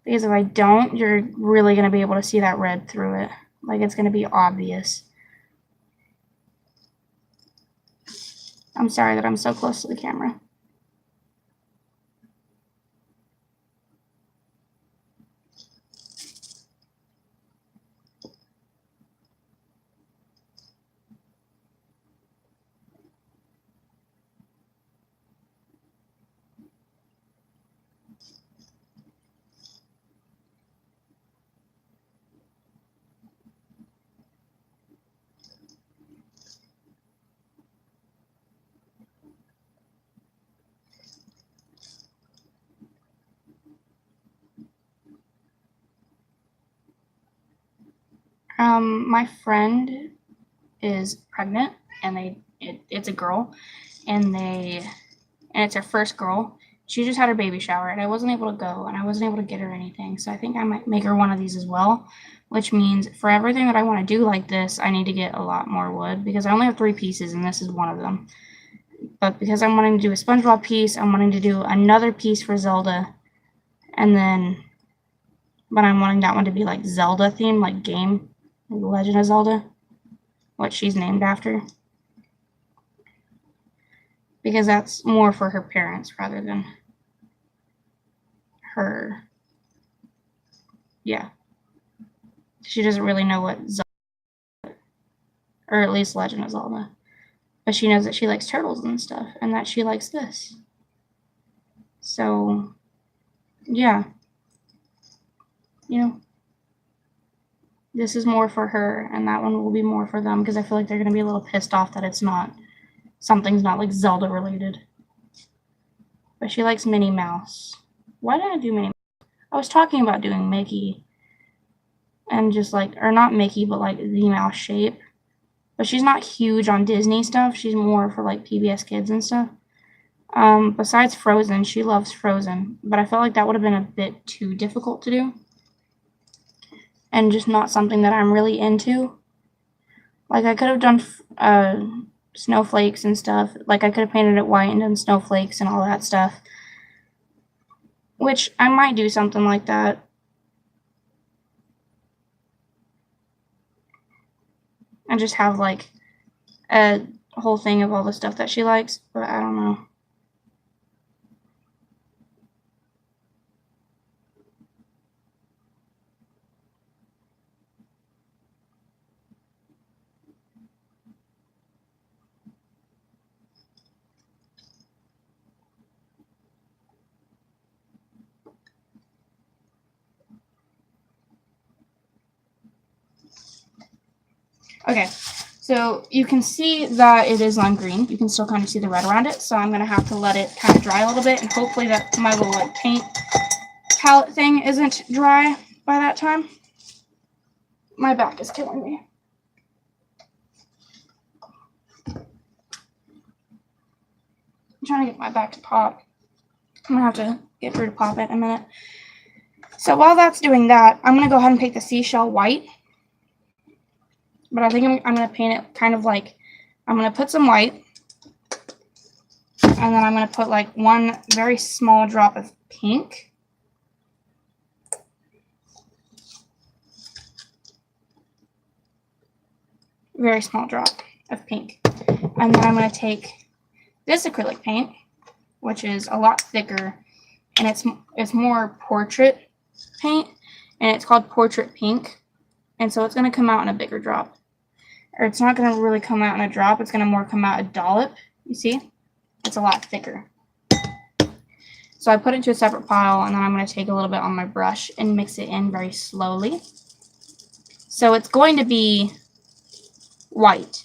[SPEAKER 1] Because if I don't, you're really going to be able to see that red through it. Like it's going to be obvious. I'm sorry that I'm so close to the camera. My friend is pregnant, and it's a girl, and it's her first girl. She just had her baby shower, and I wasn't able to go, and I wasn't able to get her anything. So I think I might make her one of these as well, which means for everything that I want to do like this, I need to get a lot more wood because I only have 3 pieces, and this is one of them. But because I'm wanting to do a SpongeBob piece, I'm wanting to do another piece for Zelda, and then, but I'm wanting that one to be like Zelda themed, like game, like Legend of Zelda, what she's named after. Because that's more for her parents rather than her. Yeah. She doesn't really know what Zelda, or at least Legend of Zelda. But she knows that she likes turtles and stuff, and that she likes this. So, yeah. You know, this is more for her, and that one will be more for them, because I feel like they're going to be a little pissed off that it's not, something's not like Zelda related. But she likes Minnie Mouse. Why did I do Minnie Mouse? I was talking about doing Mickey. And just like, or not Mickey, but like the mouse shape. But she's not huge on Disney stuff. She's more for like PBS Kids and stuff. Besides Frozen, she loves Frozen. But I felt like that would have been a bit too difficult to do. And just not something that I'm really into. Like I could have done snowflakes and stuff. Like I could have painted it white and done snowflakes and all that stuff. Which I might do something like that. And just have like a whole thing of all the stuff that she likes. But I don't know. Okay, so you can see that it is lime green. You can still kind of see the red around it. So I'm going to have to let it kind of dry a little bit, and hopefully that my little like paint palette thing isn't dry by that time. My back is killing me. I'm trying to get my back to pop. I'm going to have to get her to pop it in a minute. So while that's doing that, I'm going to go ahead and paint the seashell white. But I think I'm going to paint it kind of like, I'm going to put some white. And then I'm going to put like one very small drop of pink. Very small drop of pink. And then I'm going to take this acrylic paint, which is a lot thicker, and it's more portrait paint, and it's called Portrait Pink. And so it's going to come out in a bigger drop. Or it's not going to really come out in a drop, it's going to more come out a dollop. You see? It's a lot thicker. So I put it into a separate pile, and then I'm going to take a little bit on my brush and mix it in very slowly. So it's going to be white,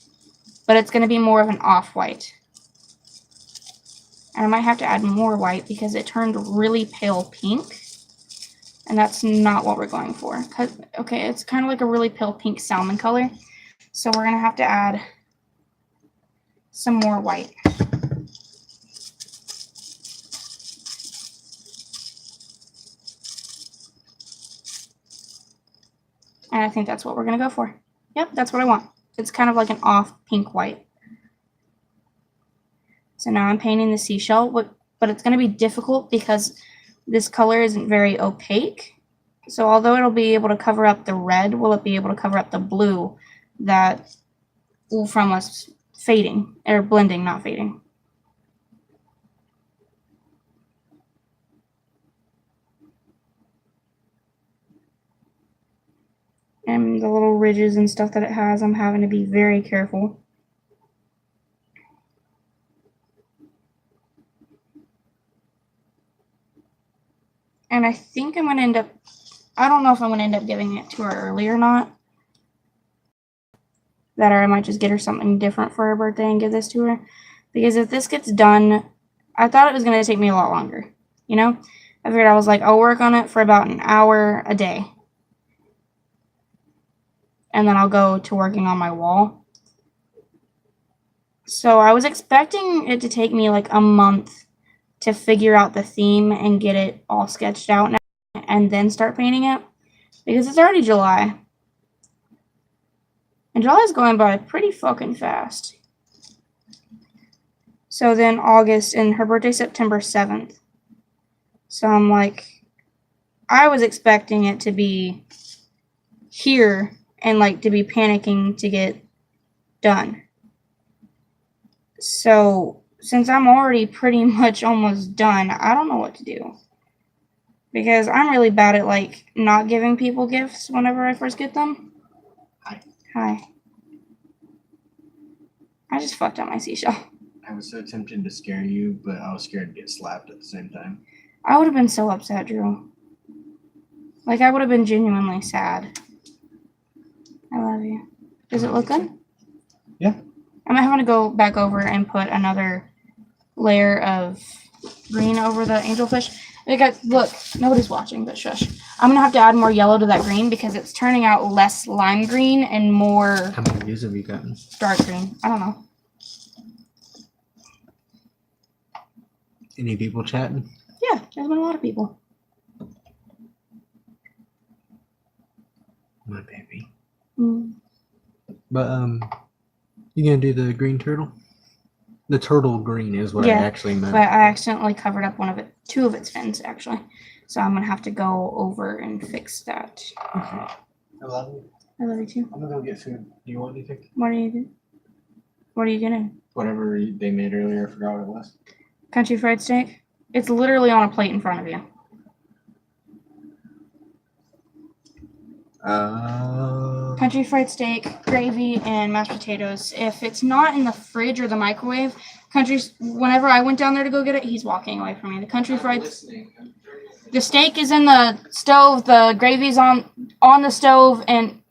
[SPEAKER 1] but it's going to be more of an off-white. And I might have to add more white because it turned really pale pink, and that's not what we're going for. Okay, it's kind of like a really pale pink salmon color, so we're going to have to add some more white. And I think that's what we're going to go for. Yep, that's what I want. It's kind of like an off pink white. So now I'm painting the seashell, but it's going to be difficult because this color isn't very opaque. So although it'll be able to cover up the red, will it be able to cover up the blue that will from us fading, or blending, not fading. And the little ridges and stuff that it has, I'm having to be very careful. And I think I'm going to end up, I don't know if I'm going to end up giving it to her early or not. That, or I might just get her something different for her birthday and give this to her. Because if this gets done, I thought it was going to take me a lot longer. You know? I figured I was like, I'll work on it for about an hour a day. And then I'll go to working on my wall. So I was expecting it to take me like a month to figure out the theme and get it all sketched out now, and then start painting it. Because it's already July. And July's going by pretty fucking fast. So then August, and her birthday's September 7th. So I'm like, I was expecting it to be here and like to be panicking to get done. So since I'm already pretty much almost done, I don't know what to do. Because I'm really bad at like not giving people gifts whenever I first get them.
[SPEAKER 2] Hi.
[SPEAKER 1] Hi. I just fucked up my seashell.
[SPEAKER 2] I was so tempted to scare you, but I was scared to get slapped at the same time.
[SPEAKER 1] I would have been so upset, Drew. Like, I would have been genuinely sad. I love you. Does it look good?
[SPEAKER 2] Yeah.
[SPEAKER 1] I'm having to go back over and put another layer of green over the angelfish. Guys, look, nobody's watching, but shush. I'm going to have to add more yellow to that green because it's turning out less lime green and more
[SPEAKER 2] How many views have you gotten?
[SPEAKER 1] dark green. I don't know.
[SPEAKER 2] Any people chatting?
[SPEAKER 1] Yeah, there's been a lot of people.
[SPEAKER 2] My baby.
[SPEAKER 1] Mm.
[SPEAKER 2] But you gonna do the green turtle? The turtle green is what I actually meant.
[SPEAKER 1] But I accidentally covered up two of its fins actually. So I'm gonna have to go over and fix that.
[SPEAKER 2] Okay. I love you.
[SPEAKER 1] I love you too.
[SPEAKER 2] I'm gonna go get food. Do you want anything?
[SPEAKER 1] What are you doing? What are you getting?
[SPEAKER 2] Whatever they made earlier, I forgot what it was.
[SPEAKER 1] Country fried steak? It's literally on a plate in front of you. Country fried steak, gravy, and mashed potatoes. If it's not in the fridge or the microwave, whenever I went down there to go get it, he's walking away from me. The steak is in the stove, the gravy's on the stove, and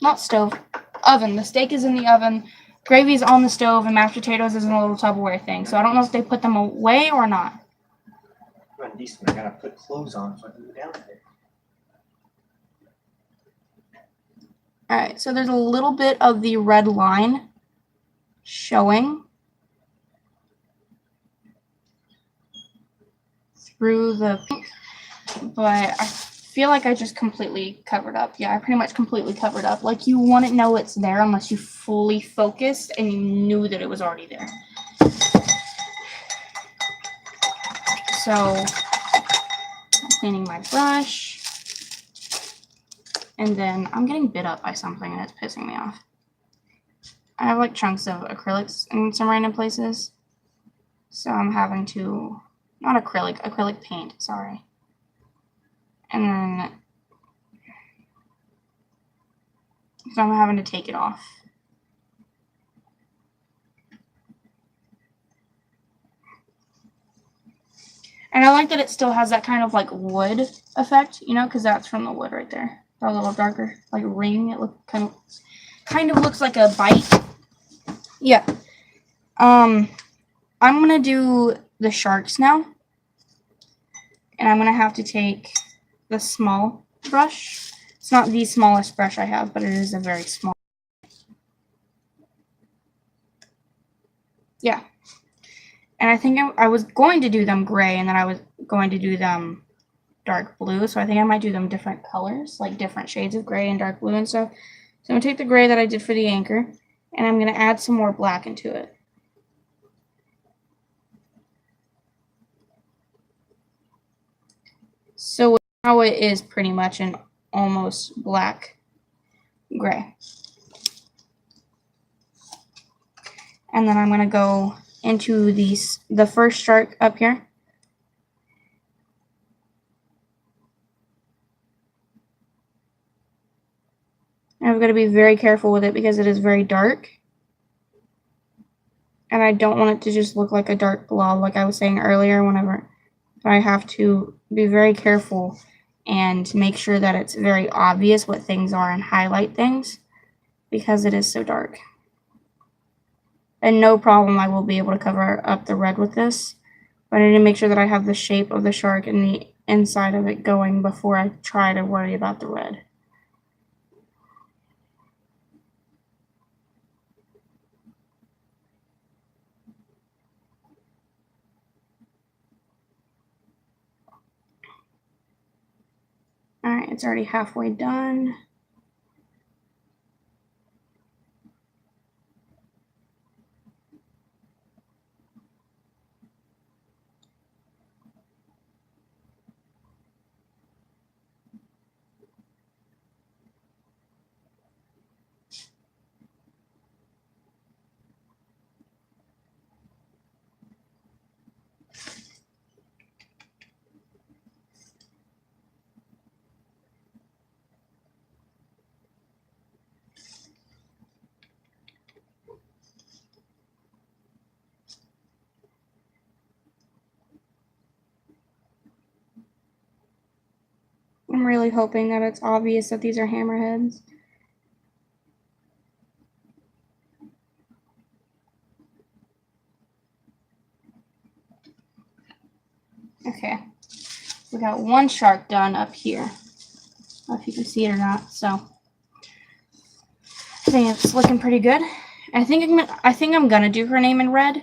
[SPEAKER 1] not stove. oven. The steak is in the oven, gravy's on the stove, and mashed potatoes is in a little Tupperware thing. So I don't know if they put them away or not.
[SPEAKER 2] I'm decent. I gotta put clothes on so I can go down there.
[SPEAKER 1] Alright, so there's a little bit of the red line showing through the pink, but I feel like I just completely covered up. Yeah, I pretty much completely covered up. Like, you wouldn't know it's there unless you fully focused and you knew that it was already there. So, cleaning my brush. And then I'm getting bit up by something and it's pissing me off. I have like chunks of acrylics in some random places. So I'm having to, not acrylic paint, sorry. And then, so I'm having to take it off. And I like that it still has that kind of like wood effect, you know, because that's from the wood right there. A little darker, like ring. It look kind of looks like a bite. Yeah. I'm gonna do the sharks now, and I'm gonna have to take the small brush. It's not the smallest brush I have, but it is a very small. Yeah. And I think I was going to do them gray, and then I was going to do them dark blue, so I think I might do them different colors, like different shades of gray and dark blue and stuff. So I'm going to take the gray that I did for the anchor, and I'm going to add some more black into it. So now it is pretty much an almost black gray. And then I'm going to go into the first shark up here. And I've got to be very careful with it because it is very dark. And I don't want it to just look like a dark blob like I was saying earlier whenever I have to be very careful and make sure that it's very obvious what things are and highlight things because it is so dark. And no problem, I will be able to cover up the red with this. But I need to make sure that I have the shape of the shark and the inside of it going before I try to worry about the red. Alright, it's already halfway done. I'm really hoping that it's obvious that these are hammerheads. Okay, we got one shark done up here. I don't know if you can see it or not, so I think it's looking pretty good. I think I'm gonna do her name in red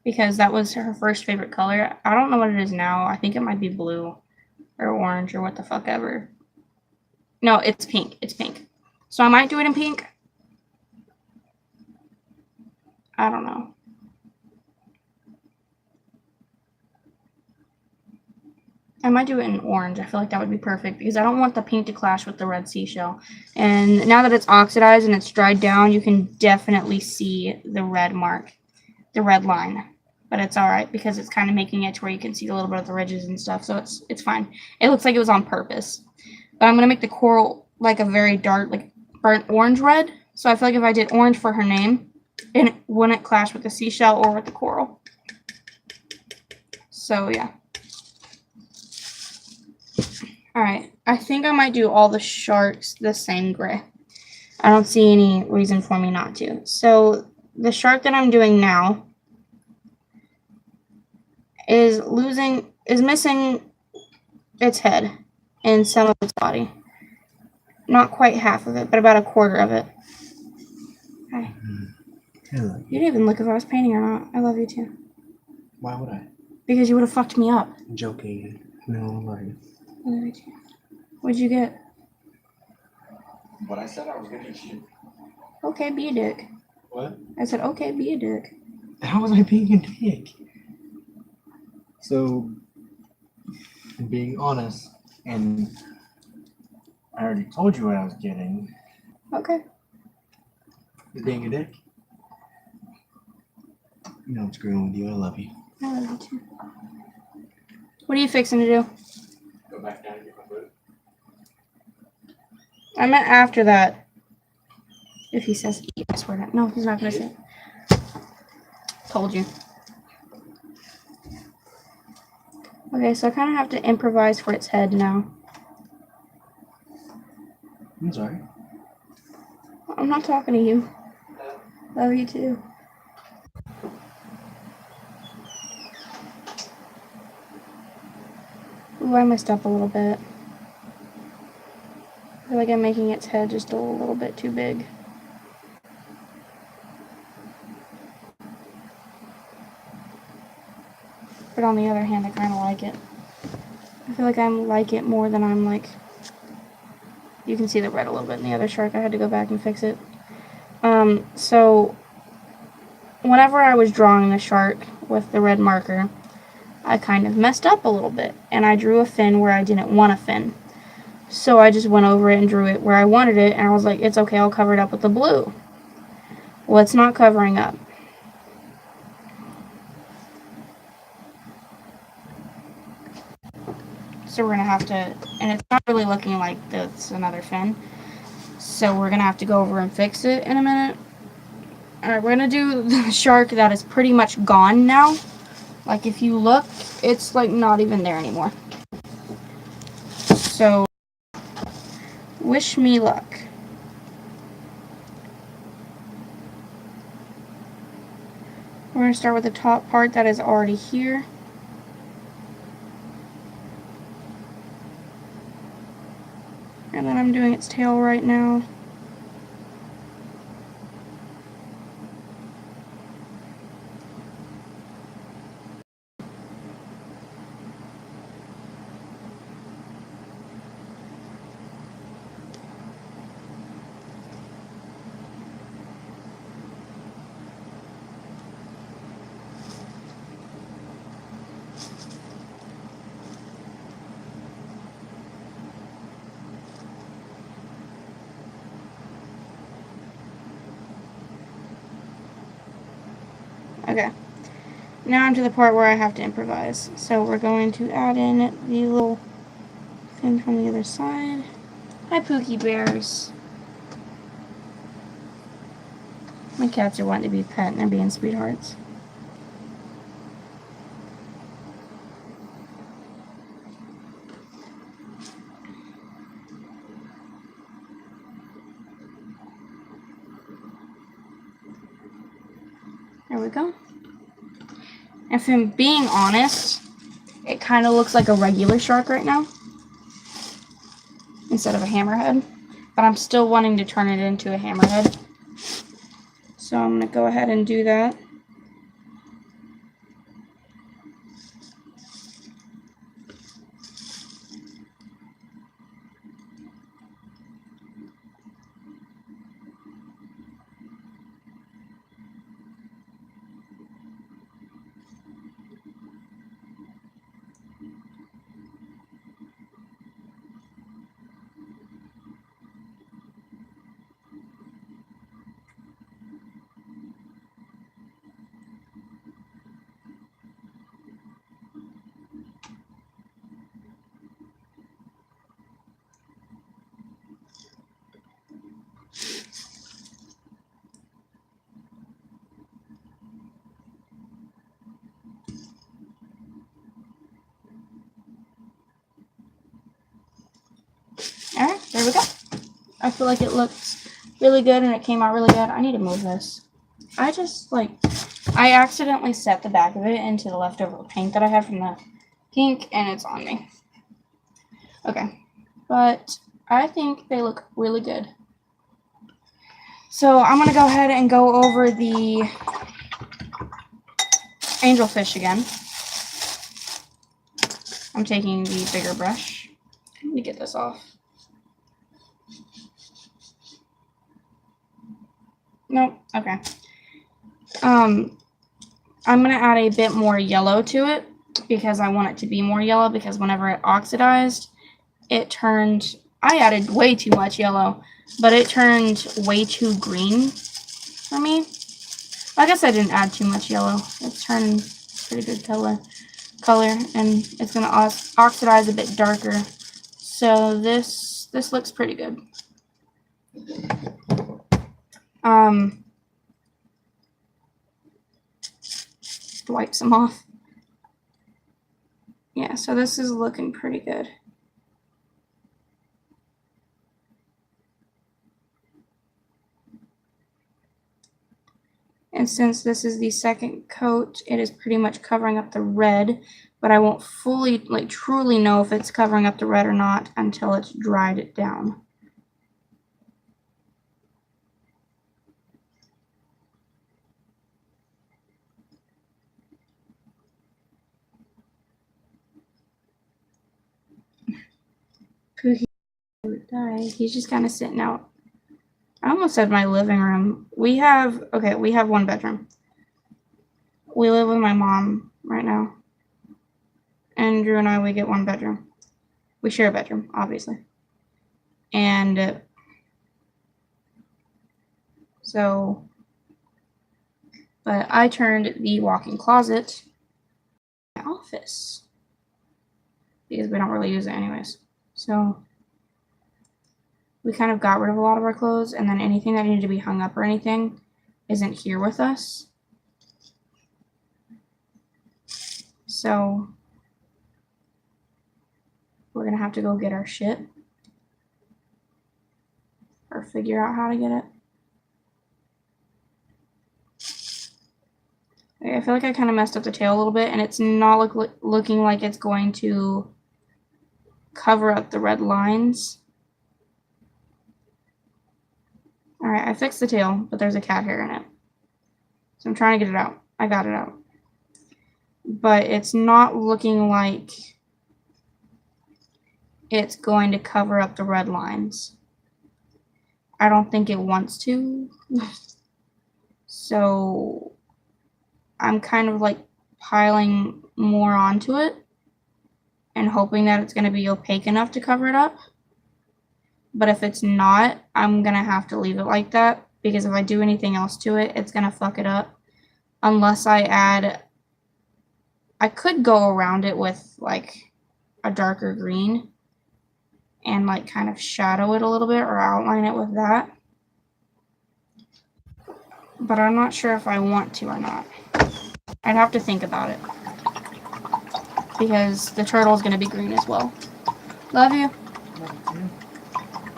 [SPEAKER 1] because that was her first favorite color. I don't know what it is now. I think it might be blue or orange or what the fuck ever. No, it's pink. It's pink. So I might do it in pink. I don't know. I might do it in orange. I feel like that would be perfect because I don't want the pink to clash with the red seashell. And now that it's oxidized and it's dried down, you can definitely see the red mark, the red line. But it's all right because it's kind of making it to where you can see a little bit of the ridges and stuff. So it's fine. It looks like it was on purpose. But I'm going to make the coral like a very dark, like burnt orange red. So I feel like if I did orange for her name, it wouldn't clash with the seashell or with the coral. So yeah. Alright, I think I might do all the sharks the same gray. I don't see any reason for me not to. So the shark that I'm doing now is missing its head and some of its body. Not quite half of it, but about a quarter of it. Hi.
[SPEAKER 3] Hello.
[SPEAKER 1] You didn't even look if I was painting or not. I love you too.
[SPEAKER 3] Why would I?
[SPEAKER 1] Because you would have fucked me up.
[SPEAKER 3] I'm joking. No, I love you.
[SPEAKER 1] I love you too. What'd you get?
[SPEAKER 3] What I said I was gonna shoot.
[SPEAKER 1] Okay, be a dick.
[SPEAKER 3] What?
[SPEAKER 1] I said, okay, be a dick.
[SPEAKER 3] How was I being a dick? So, being honest, and I already told you what I was getting.
[SPEAKER 1] Okay.
[SPEAKER 3] You're being a dick. You know I'm screwing with you. I love you.
[SPEAKER 1] I love you too. What are you fixing to do?
[SPEAKER 3] Go back down and get my food.
[SPEAKER 1] I meant after that. If he says eat, I swear to no, he's not gonna say it. Told you. Okay, so I kind of have to improvise for its head now.
[SPEAKER 3] I'm sorry.
[SPEAKER 1] I'm not talking to you. Love you too. Ooh, I messed up a little bit. I feel like I'm making its head just a little bit too big. But on the other hand, I kind of like it. I feel like I like it more than I'm like... You can see the red a little bit in the other shark. I had to go back and fix it. So whenever I was drawing the shark with the red marker, I kind of messed up a little bit. And I drew a fin where I didn't want a fin. So I just went over it and drew it where I wanted it. And I was like, it's okay, I'll cover it up with the blue. Well, it's not covering up. So we're going to have to, and it's not really looking like that's another fin. So we're going to have to go over and fix it in a minute. Alright, we're going to do the shark that is pretty much gone now. Like if you look, it's like not even there anymore. So, wish me luck. We're going to start with the top part that is already here. And then I'm doing its tail right now. Okay. Now I'm to the part where I have to improvise. So we're going to add in the little thing from the other side. Hi, Pookie Bears. My cats are wanting to be pet and they're being sweethearts. There we go. If I'm being honest, it kind of looks like a regular shark right now instead of a hammerhead, but I'm still wanting to turn it into a hammerhead. So I'm going to go ahead and do that. Alright, there we go. I feel like it looks really good and it came out really good. I need to move this. I accidentally set the back of it into the leftover paint that I had from the pink, and it's on me. Okay, but I think they look really good. So I'm going to go ahead and go over the angelfish again. I'm taking the bigger brush. Let me get this off. Nope, okay. I'm going to add a bit more yellow to it because I want it to be more yellow, because whenever it oxidized, it turned, I added way too much yellow, but it turned way too green for me. I guess I didn't add too much yellow. It's turned pretty good color, and it's going to oxidize a bit darker. So this looks pretty good. Wipe some off. Yeah, so this is looking pretty good. And since this is the second coat, it is pretty much covering up the red, but I won't fully, truly know if it's covering up the red or not until it's dried it down. Pookie would die. He's just kind of sitting out. I almost said my living room. We have one bedroom. We live with my mom right now. And Drew and I, we get one bedroom. We share a bedroom, obviously. And but I turned the walk-in closet my office because we don't really use it anyways. So we kind of got rid of a lot of our clothes, and then anything that needed to be hung up or anything isn't here with us. So we're going to have to go get our shit or figure out how to get it. I feel like I kind of messed up the tail a little bit, and it's not looking like it's going to cover up the red lines. Alright, I fixed the tail, but there's a cat hair in it. So I'm trying to get it out. I got it out. But it's not looking like it's going to cover up the red lines. I don't think it wants to. So I'm kind of piling more onto it and hoping that it's going to be opaque enough to cover it up. But if it's not, I'm going to have to leave it like that, because if I do anything else to it, it's going to fuck it up. Unless I could go around it with a darker green and kind of shadow it a little bit or outline it with that. But I'm not sure if I want to or not. I'd have to think about it, because the turtle is going to be green as well. Love you.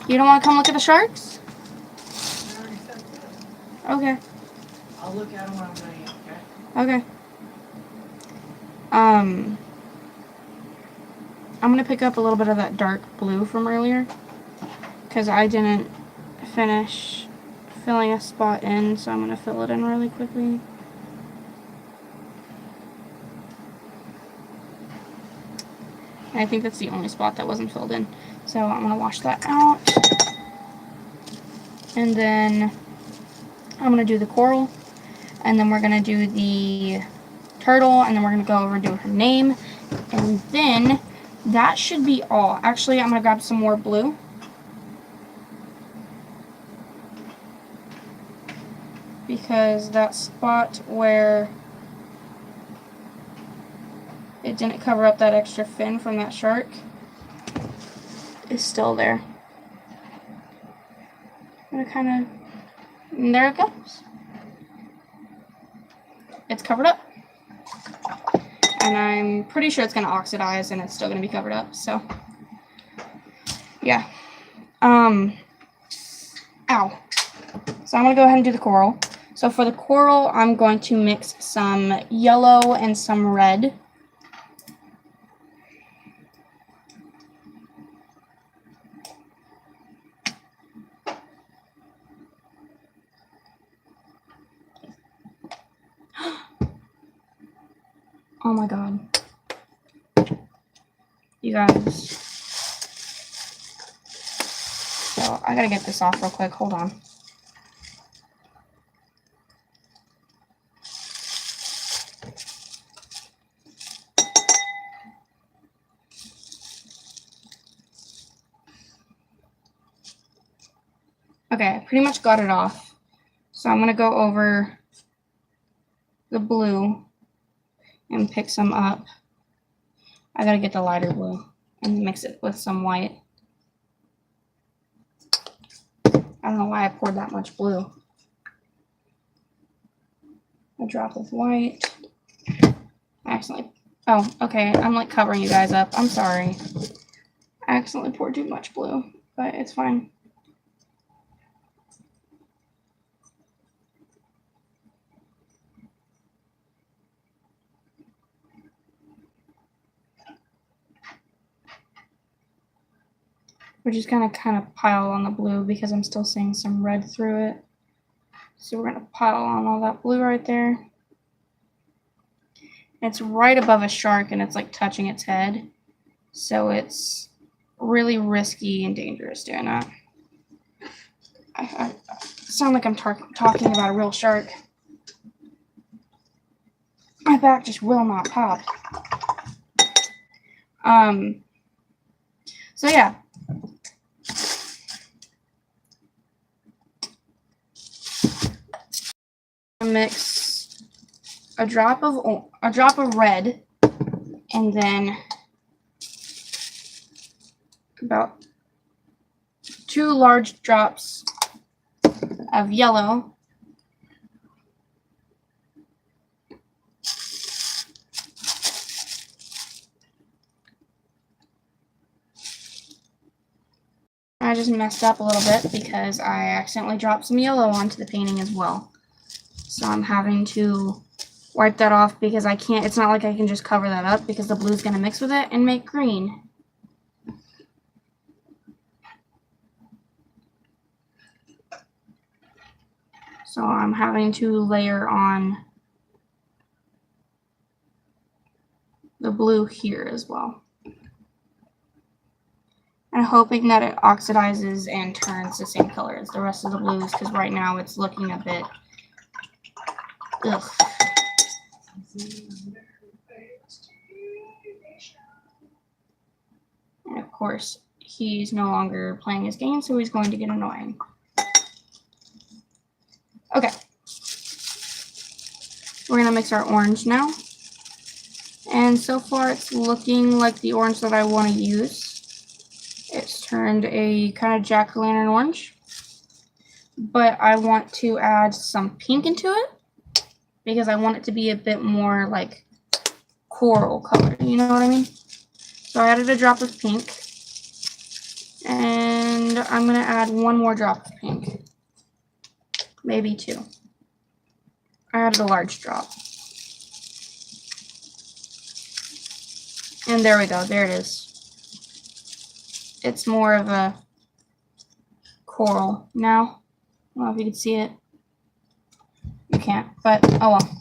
[SPEAKER 1] You don't want to come look at the sharks?
[SPEAKER 3] I already said that.
[SPEAKER 1] Okay.
[SPEAKER 3] I'll look at them when I'm done eating, okay?
[SPEAKER 1] Okay. I'm going to pick up a little bit of that dark blue from earlier, because I didn't finish filling a spot in, so I'm going to fill it in really quickly. I think that's the only spot that wasn't filled in. So I'm going to wash that out. And then I'm going to do the coral. And then we're going to do the turtle. And then we're going to go over and do her name. And then that should be all. Actually, I'm going to grab some more blue. Because that spot where it didn't cover up that extra fin from that shark is still there. I'm gonna kind of, and there it goes. It's covered up. And I'm pretty sure it's gonna oxidize and it's still gonna be covered up, so. Yeah. Ow. So I'm going to go ahead and do the coral. So for the coral, I'm going to mix some yellow and some red. Oh my god. You guys. So I gotta get this off real quick. Hold on. Okay, I pretty much got it off. So I'm gonna go over the blue and pick some up. I gotta get the lighter blue and mix it with some white. I don't know why I poured that much blue. A drop of white. I accidentally. Oh, okay. I'm like covering you guys up. I'm sorry. I accidentally poured too much blue, but it's fine. We're just gonna kind of pile on the blue because I'm still seeing some red through it. So we're gonna pile on all that blue right there. It's right above a shark and it's like touching its head. So it's really risky and dangerous doing that. I sound like I'm talking about a real shark. My back just will not pop. So yeah. Mix a drop of red and then about 2 large drops of yellow. I just messed up a little bit because I accidentally dropped some yellow onto the painting as well. So I'm having to wipe that off because I can't, it's not like I can just cover that up because the blue's going to mix with it and make green. So I'm having to layer on the blue here as well. And hoping that it oxidizes and turns the same color as the rest of the blues because right now it's looking a bit ugh. And of course, he's no longer playing his game, so he's going to get annoying. Okay. We're going to mix our orange now. And so far, it's looking like the orange that I want to use. It's turned a kind of jack-o'-lantern orange. But I want to add some pink into it because I want it to be a bit more like coral color. You know what I mean? So I added a drop of pink. And I'm going to add 1 more drop of pink. Maybe 2. I added a large drop. And there we go. There it is. It's more of a coral now. I don't know if you can see it. You can't, but oh well.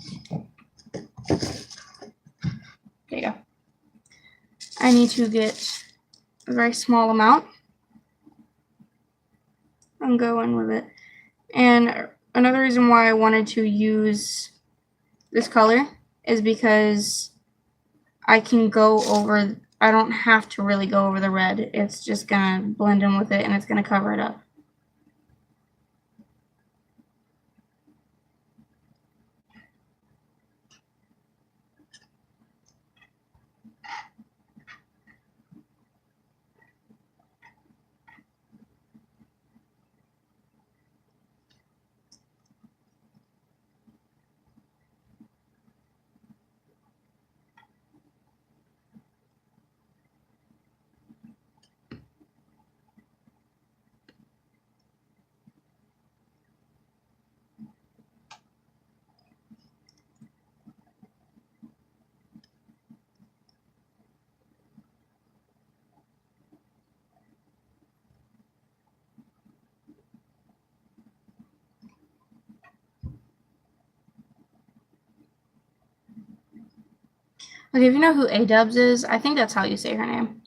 [SPEAKER 1] There you go. I need to get a very small amount and go in with it. And another reason why I wanted to use this color is because I can go over, I don't have to really go over the red. It's just going to blend in with it and it's going to cover it up. Okay, if you know who A-Dubs is, I think that's how you say her name.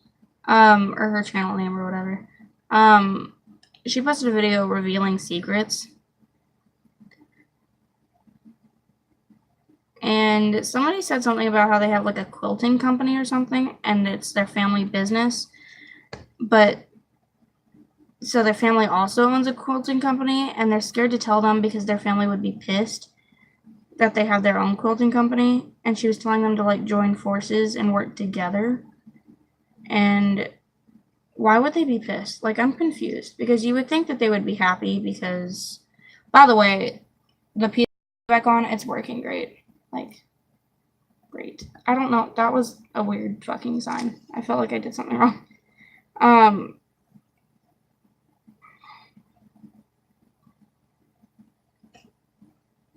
[SPEAKER 1] Or her channel name or whatever. She posted a video revealing secrets. And somebody said something about how they have like a quilting company or something, and it's their family business. But so their family also owns a quilting company, and they're scared to tell them because their family would be pissed that they have their own quilting company. And she was telling them to like join forces and work together. And why would they be pissed? Like, I'm confused because you would think that they would be happy because, by the way, the piece back on, it's working great. Like, great. I don't know. That was a weird fucking sign. I felt like I did something wrong.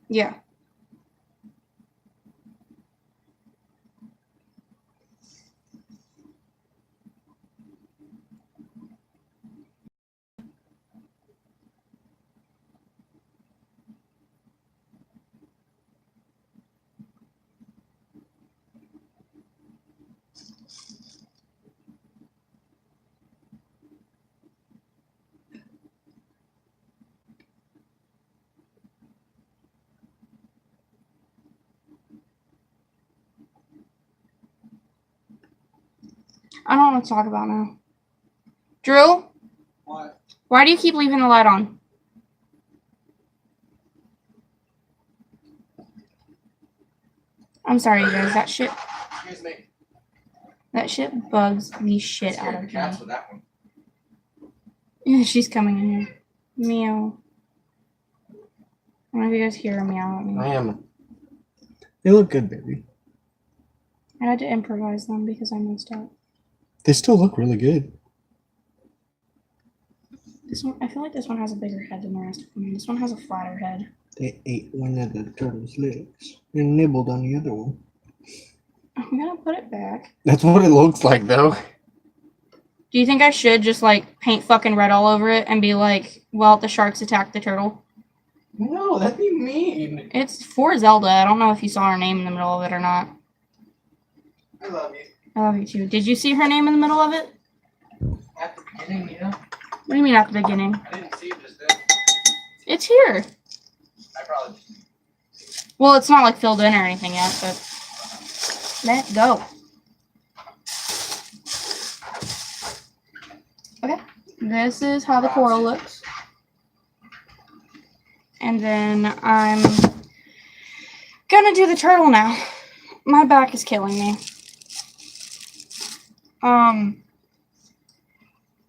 [SPEAKER 1] Yeah. I don't know what to talk about now. Drew?
[SPEAKER 2] What?
[SPEAKER 1] Why do you keep leaving the light on? I'm sorry, you guys.
[SPEAKER 2] Excuse me.
[SPEAKER 1] That shit bugs the shit out
[SPEAKER 2] Scared
[SPEAKER 1] of
[SPEAKER 2] the
[SPEAKER 1] me.
[SPEAKER 2] cats with that one.
[SPEAKER 1] Yeah, she's coming in here. Meow. I don't know if you guys hear her meow at me.
[SPEAKER 3] I am. They look good, baby.
[SPEAKER 1] I had to improvise them because I messed up.
[SPEAKER 3] They still look really good.
[SPEAKER 1] This one, I feel like this one has a bigger head than the rest of them. This one has a flatter head.
[SPEAKER 3] They ate one of the turtle's legs and nibbled on the other one.
[SPEAKER 1] I'm gonna put it back.
[SPEAKER 3] That's what it looks like, though.
[SPEAKER 1] Do you think I should just like paint fucking red all over it and be like, well, the sharks attacked the turtle?
[SPEAKER 3] No, that'd be mean.
[SPEAKER 1] It's for Zelda. I don't know if you saw her name in the middle of it or not.
[SPEAKER 2] I love you.
[SPEAKER 1] I love you too. Did you see her name in the middle of it?
[SPEAKER 2] At the beginning, yeah.
[SPEAKER 1] What do you mean at the beginning?
[SPEAKER 2] I didn't see it just then.
[SPEAKER 1] It's here.
[SPEAKER 2] I probably.
[SPEAKER 1] Well, it's not like filled in or anything yet, but let's go. Okay, this is how the coral looks. And then I'm gonna do the turtle now. My back is killing me.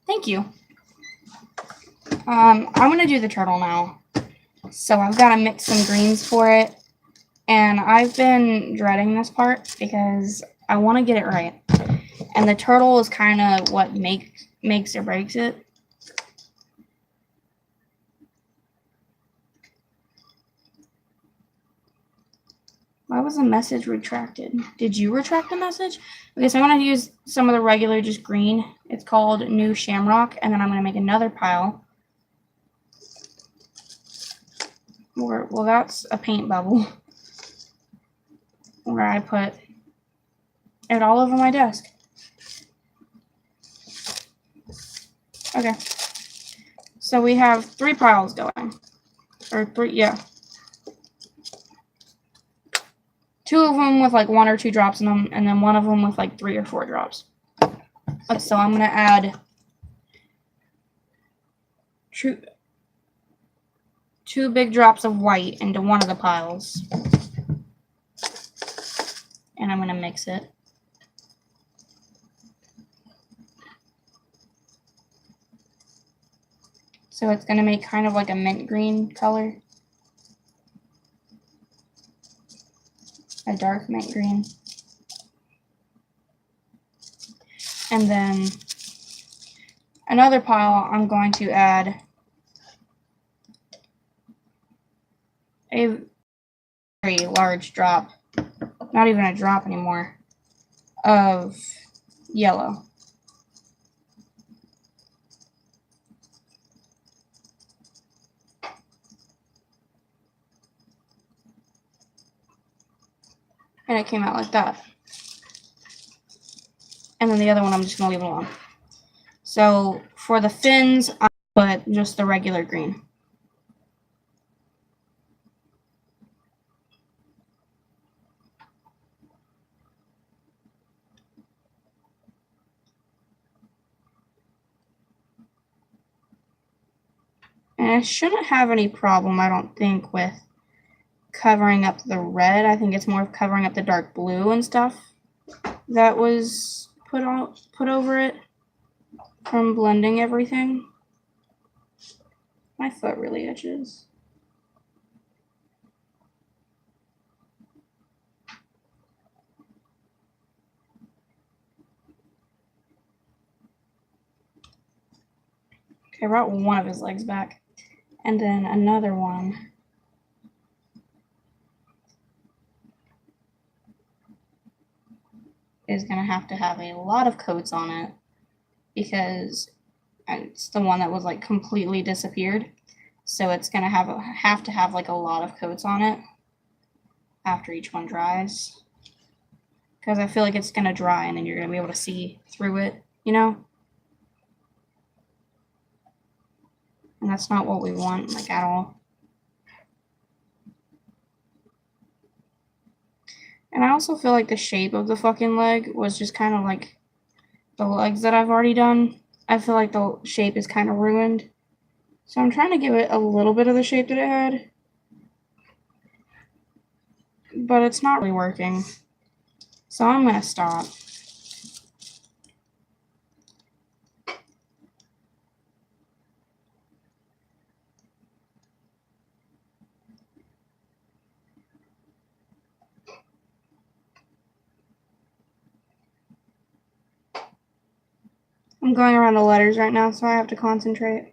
[SPEAKER 1] Thank you. I'm gonna do the turtle now. So I've got to mix some greens for it. And I've been dreading this part because I want to get it right. And the turtle is kind of what makes or breaks it. Why was the message retracted? Did you retract the message? Okay, so I'm going to use some of the regular just green. It's called New Shamrock. And then I'm going to make another pile. Well, that's a paint bubble. Where I put it all over my desk. Okay. So we have 3 piles going. Or 3, yeah. 2 of them with like 1 or 2 drops in them, and then 1 of them with like 3 or 4 drops. Okay, so I'm gonna add 2 big drops of white into one of the piles. And I'm gonna mix it. So it's gonna make kind of like a mint green color. A dark mint green. And then another pile, I'm going to add a very large drop, not even a drop anymore, of yellow. And it came out like that. and then the other one I'm just going to leave it alone. So for the fins, I put just the regular green. And I shouldn't have any problem, I don't think, with covering up the red. I think it's more of covering up the dark blue and stuff that was put over it from blending everything. My foot really itches. Okay, I brought one of his legs back. And then another one. Is going to have a lot of coats on it because it's the one that was like completely disappeared. So it's going to have like a lot of coats on it after each one dries. Because I feel like it's going to dry and then you're going to be able to see through it, you know? And that's not what we want, like, at all. And I also feel like the shape of the fucking leg was just kind of like the legs that I've already done. I feel like the shape is kind of ruined. So I'm trying to give it a little bit of the shape that it had. But it's not really working. So I'm going to stop. I'm going around the letters right now, so I have to concentrate.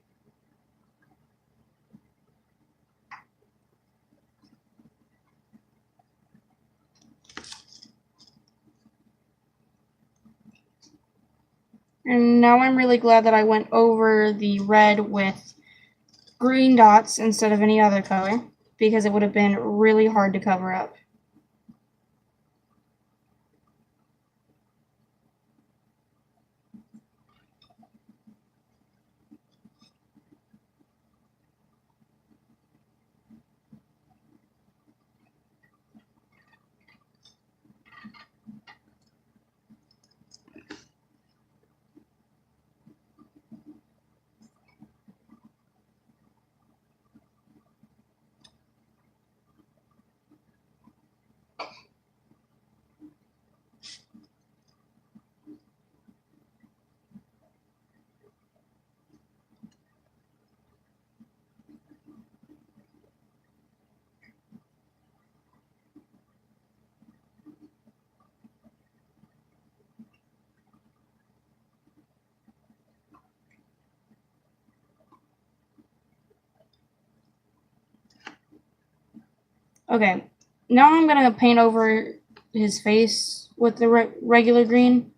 [SPEAKER 1] And now I'm really glad that I went over the red with green dots instead of any other color, because it would have been really hard to cover up. Okay, now I'm going to paint over his face with the regular green.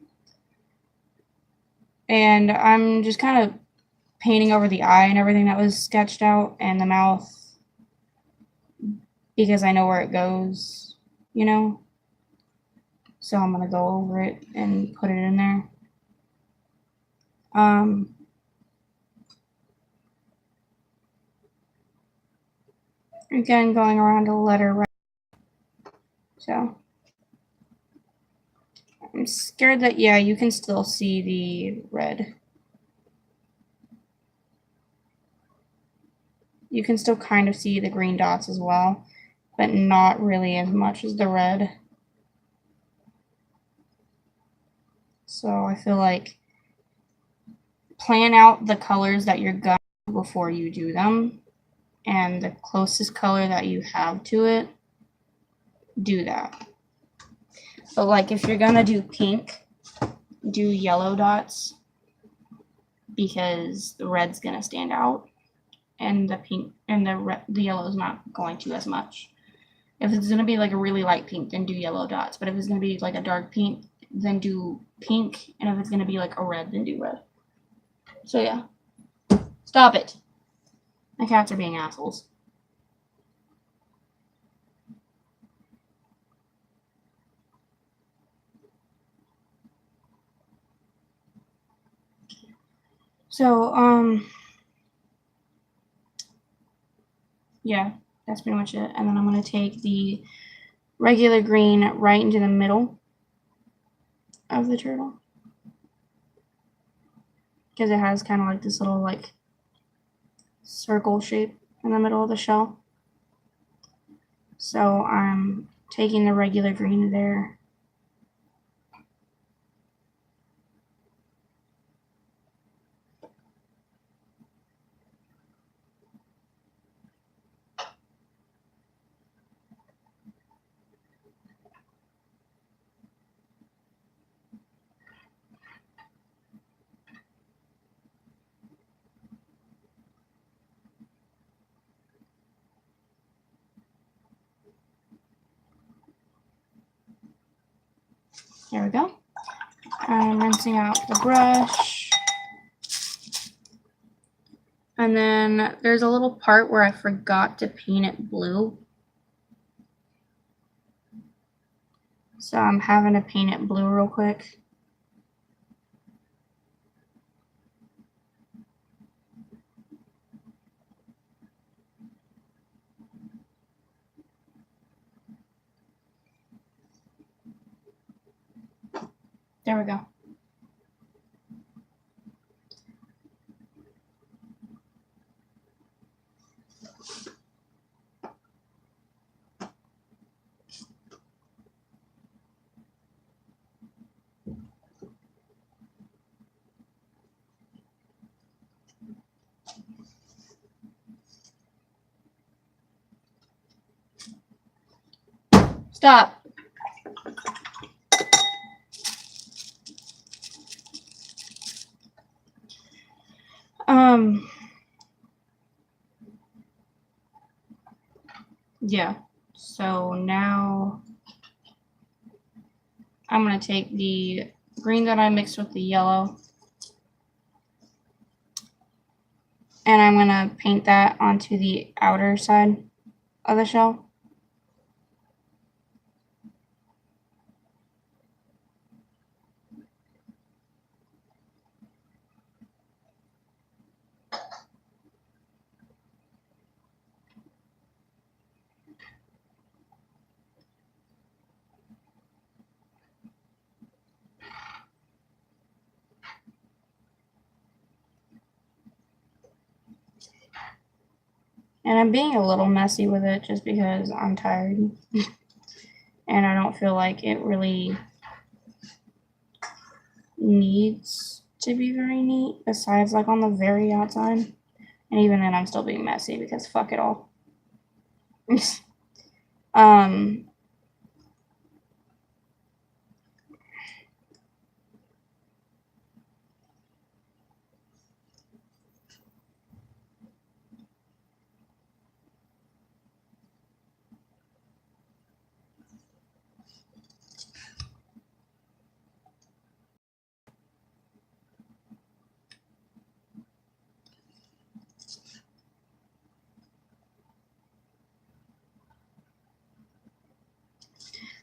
[SPEAKER 1] And I'm just kind of painting over the eye and everything that was sketched out and the mouth because I know where it goes, you know? So I'm going to go over it and put it in there. Again, going around a letter right. So I'm scared that, yeah, you can still see the red. You can still kind of see the green dots as well, but not really as much as the red. So I feel like plan out the colors that you're going to before you do them, and the closest color that you have to it, do that. But like if you're gonna do pink, do yellow dots because the red's gonna stand out and the pink and the yellow is not going to as much. If it's gonna be like a really light pink, then do yellow dots. But if it's gonna be like a dark pink, then do pink. And if it's gonna be like a red, then do red. So yeah. Stop it. My cats are being assholes. So, yeah, that's pretty much it. And then I'm going to take the regular green right into the middle of the turtle. Because it has kind of like this little like circle shape in the middle of the shell. So I'm taking the regular green there. There we go. I'm rinsing out the brush. And then there's a little part where I forgot to paint it blue. So I'm having to paint it blue real quick. There we go. Stop. Yeah. So now I'm going to take the green that I mixed with the yellow and I'm going to paint that onto the outer side of the shell. And I'm being a little messy with it just because I'm tired. And I don't feel like it really needs to be very neat, besides like on the very outside. And even then I'm still being messy because fuck it all. um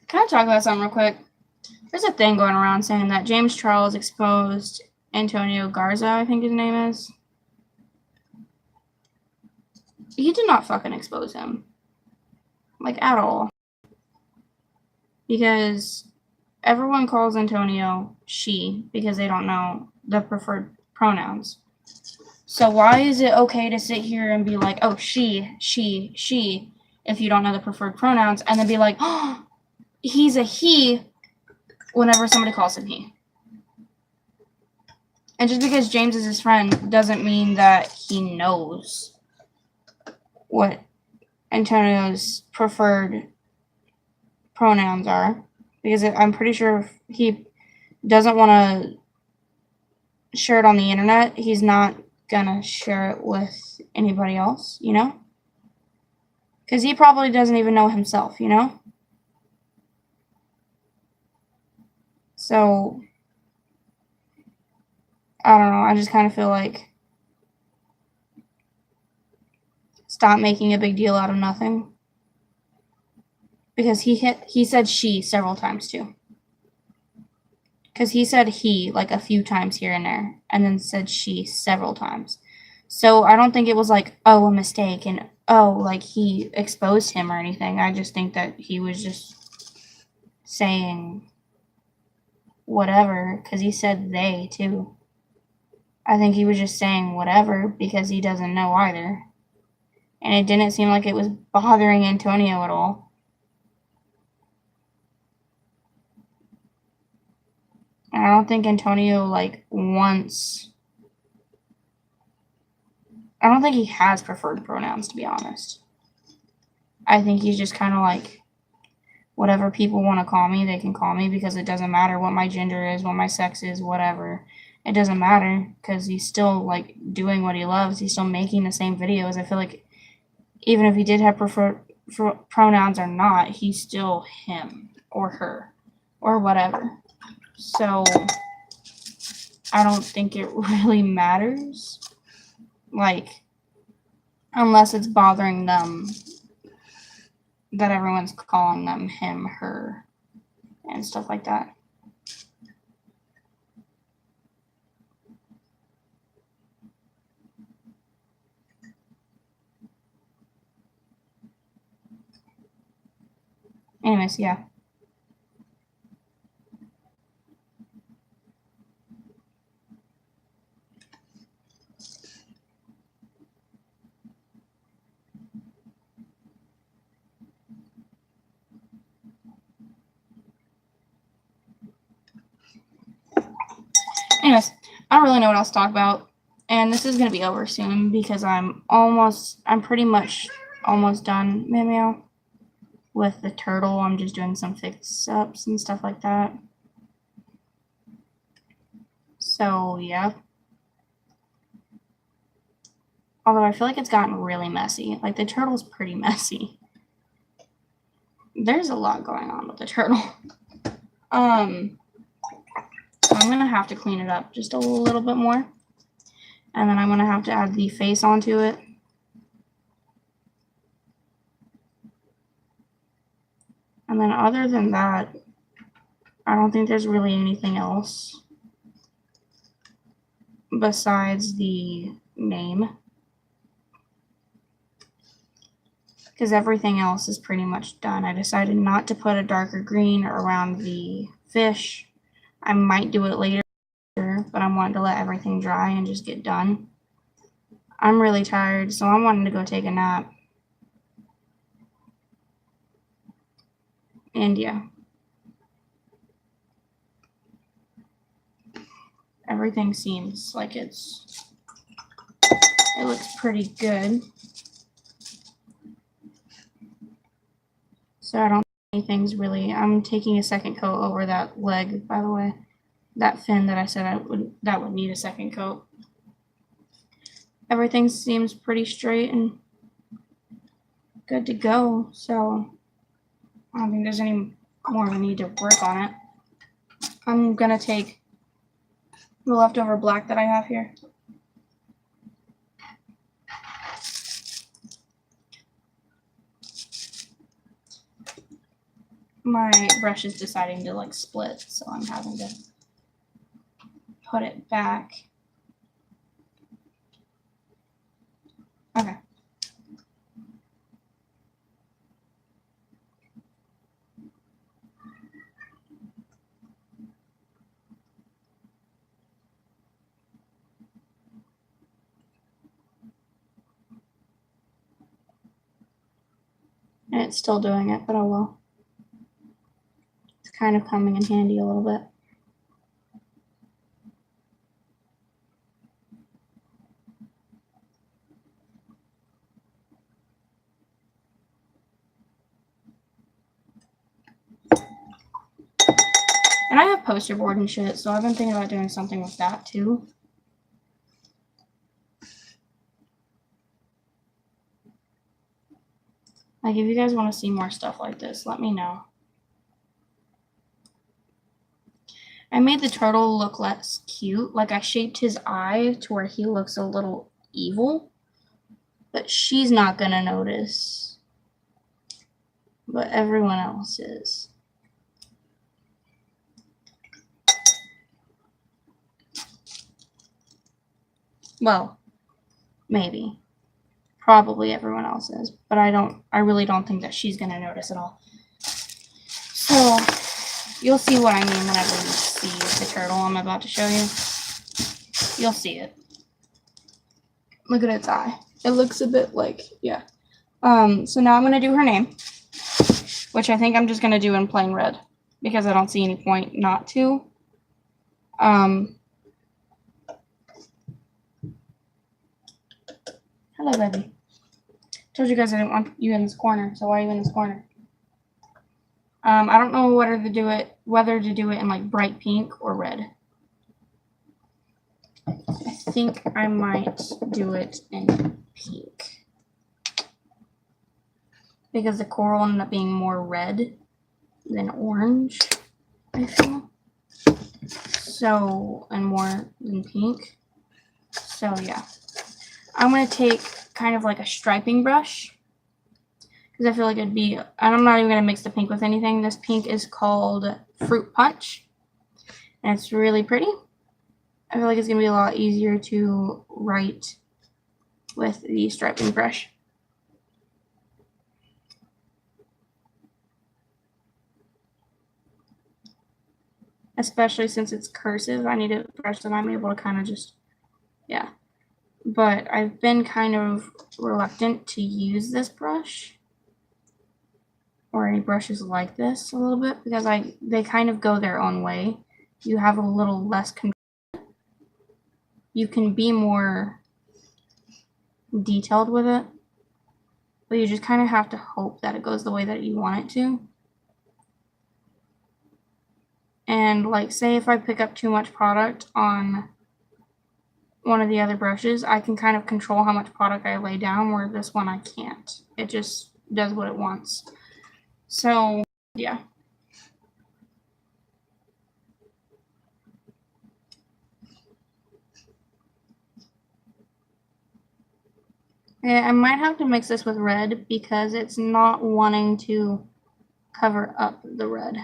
[SPEAKER 1] Can I talk about something real quick? There's a thing going around saying that James Charles exposed Antonio Garza, I think his name is. He did not fucking expose him. Like, at all. Because everyone calls Antonio she because they don't know the preferred pronouns. So why is it okay to sit here and be like, oh, she, if you don't know the preferred pronouns, and then be like, oh, he's a he whenever somebody calls him he? And just because James is his friend doesn't mean that he knows what Antonio's preferred pronouns are. Because I'm pretty sure if he doesn't want to share it on the internet, he's not gonna share it with anybody else, you know? Because he probably doesn't even know himself, you know? So, I don't know. I just kind of feel like stop making a big deal out of nothing. Because he said she several times too. Because he said he like a few times here and there, and then said she several times. So I don't think it was like, oh, a mistake, and oh, like he exposed him or anything. I just think that he was just saying whatever, because he said they too. I think he was just saying whatever because he doesn't know either. And it didn't seem like it was bothering Antonio at all. And I don't think Antonio like wants. I don't think he has preferred pronouns, to be honest. I think he's just kind of like, whatever people want to call me, they can call me, because it doesn't matter what my gender is, what my sex is, whatever. It doesn't matter, because he's still like doing what he loves. He's still making the same videos. I feel like even if he did have preferred pronouns or not, he's still him or her or whatever. So I don't think it really matters. Like, unless it's bothering them that everyone's calling them him, her, and stuff like that. Anyways, yeah. Anyways, I don't really know what else to talk about. And this is going to be over soon because I'm pretty much almost done, meow, with the turtle. I'm just doing some fix-ups and stuff like that. So, yeah. Although I feel like it's gotten really messy. Like, the turtle's pretty messy. There's a lot going on with the turtle. So I'm going to have to clean it up just a little bit more. And then I'm going to have to add the face onto it. And then other than that, I don't think there's really anything else besides the name. Because everything else is pretty much done. I decided not to put a darker green around the fish. I might do it later, but I'm wanting to let everything dry and just get done. I'm really tired, so I'm wanting to go take a nap. And yeah. Everything seems like it looks pretty good. So I don't think anything's really, I'm taking a second coat over that leg, by the way. That fin that I said that would need a second coat. Everything seems pretty straight and good to go, so I don't think there's any more we need to work on it. I'm gonna take the leftover black that I have here. My brush is deciding to like split, so I'm having to put it back. Okay. And it's still doing it, but oh well. It's kind of coming in handy a little bit. And I have poster board and shit, so I've been thinking about doing something with that too. Like, if you guys want to see more stuff like this, let me know. I made the turtle look less cute. Like, I shaped his eye to where he looks a little evil. But she's not gonna notice. But everyone else is. Well, maybe. Probably everyone else is, but I really don't think that she's gonna notice at all. So you'll see what I mean whenever you see the turtle I'm about to show you. You'll see it. Look at its eye. It looks a bit like, yeah. So now I'm gonna do her name, which I think I'm just gonna do in plain red because I don't see any point not to. Hello, baby. Told you guys I didn't want you in this corner, so why are you in this corner? I don't know whether to do it in like bright pink or red. I think I might do it in pink because the coral ended up being more red than orange, I feel. So, and more than pink. So yeah, I'm gonna take kind of like a striping brush because I feel like it'd be, and I'm not even gonna mix the pink with anything. This pink is called Fruit Punch, and it's really pretty. I feel like it's gonna be a lot easier to write with the striping brush. Especially since it's cursive, I need a brush that I'm able to kind of just, yeah. But I've been kind of reluctant to use this brush or any brushes like this a little bit because they kind of go their own way. You have a little less control. You can be more detailed with it, but you just kind of have to hope that it goes the way that you want it to. And like, say if I pick up too much product on one of the other brushes, I can kind of control how much product I lay down, where this one I can't. It just does what it wants. So, yeah. Yeah, I might have to mix this with red because it's not wanting to cover up the red.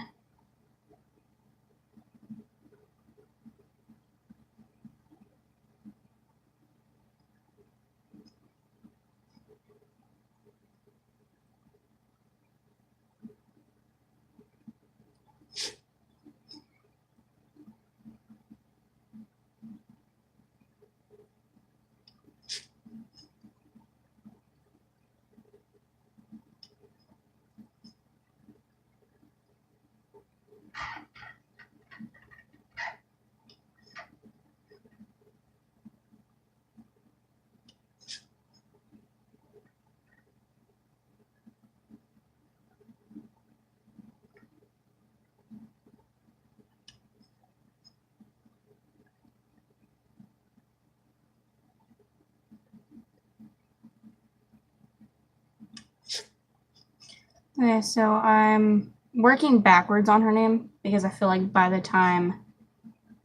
[SPEAKER 1] Okay, so I'm working backwards on her name because I feel like by the time,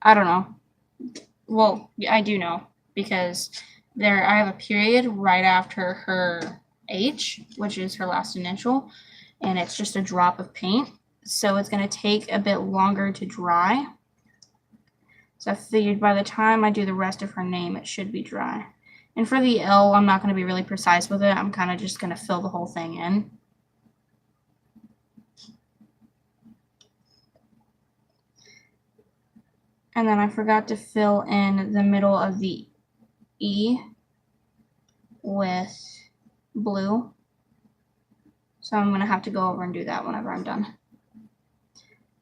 [SPEAKER 1] I don't know. Well, I do know because I have a period right after her H, which is her last initial, and it's just a drop of paint. So it's going to take a bit longer to dry. So I figured by the time I do the rest of her name, it should be dry. And for the L, I'm not going to be really precise with it. I'm kind of just going to fill the whole thing in. And then I forgot to fill in the middle of the E with blue. So I'm going to have to go over and do that whenever I'm done.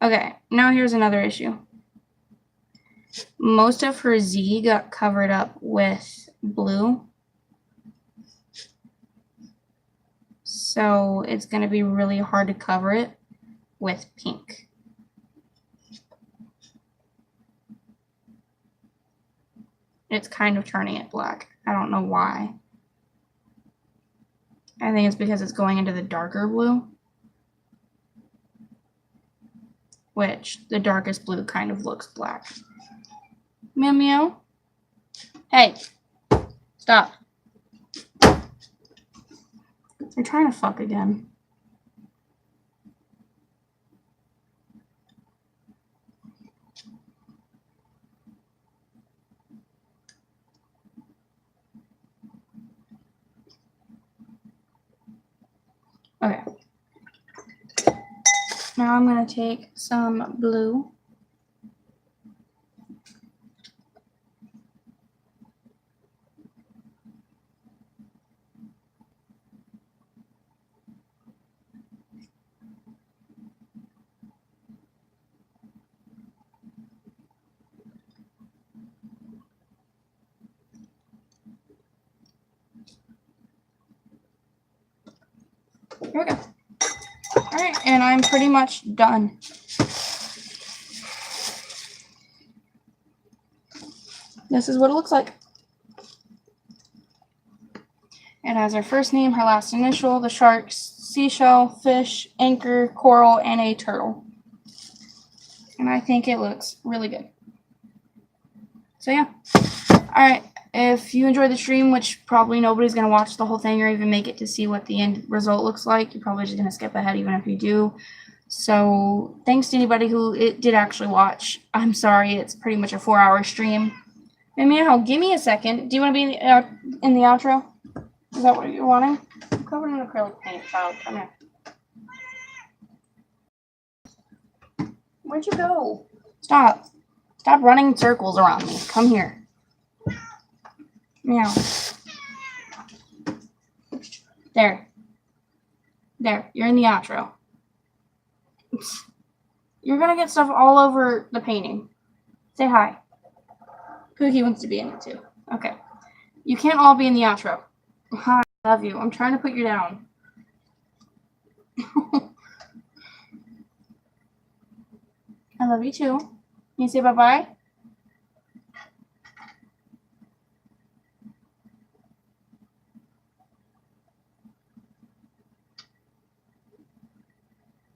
[SPEAKER 1] Okay, now here's another issue. Most of her Z got covered up with blue. So it's going to be really hard to cover it with pink. It's kind of turning it black. I don't know why. I think it's because it's going into the darker blue, which the darkest blue kind of looks black. Meow meow. Hey, stop. They're trying to fuck again. Now I'm going to take some blue. Here we go. Alright, and I'm pretty much done. This is what it looks like. It has her first name, her last initial, the sharks, seashell, fish, anchor, coral, and a turtle. And I think it looks really good. So yeah. Alright, if you enjoyed the stream, which probably nobody's going to watch the whole thing or even make it to see what the end result looks like, you're probably just going to skip ahead even if you do. So thanks to anybody who did actually watch. I'm sorry, it's pretty much a 4-hour stream. Hey, Meow, give me a second. Do you want to be in the outro? Is that what you're wanting? I'm covered in acrylic paint, child. Come here. Where'd you go? Stop. Stop running circles around me. Come here. Meow. There. There. You're in the outro. You're gonna get stuff all over the painting. Say hi. Cookie wants to be in it too. Okay. You can't all be in the outro. Hi, I love you. I'm trying to put you down. I love you too. Can you say bye-bye?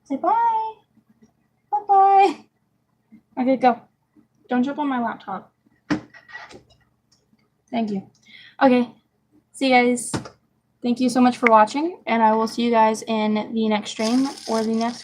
[SPEAKER 1] Say bye. Bye-bye. Okay, go. Don't jump on my laptop. Thank you. Okay. See you guys. Thank you so much for watching, and I will see you guys in the next stream or the next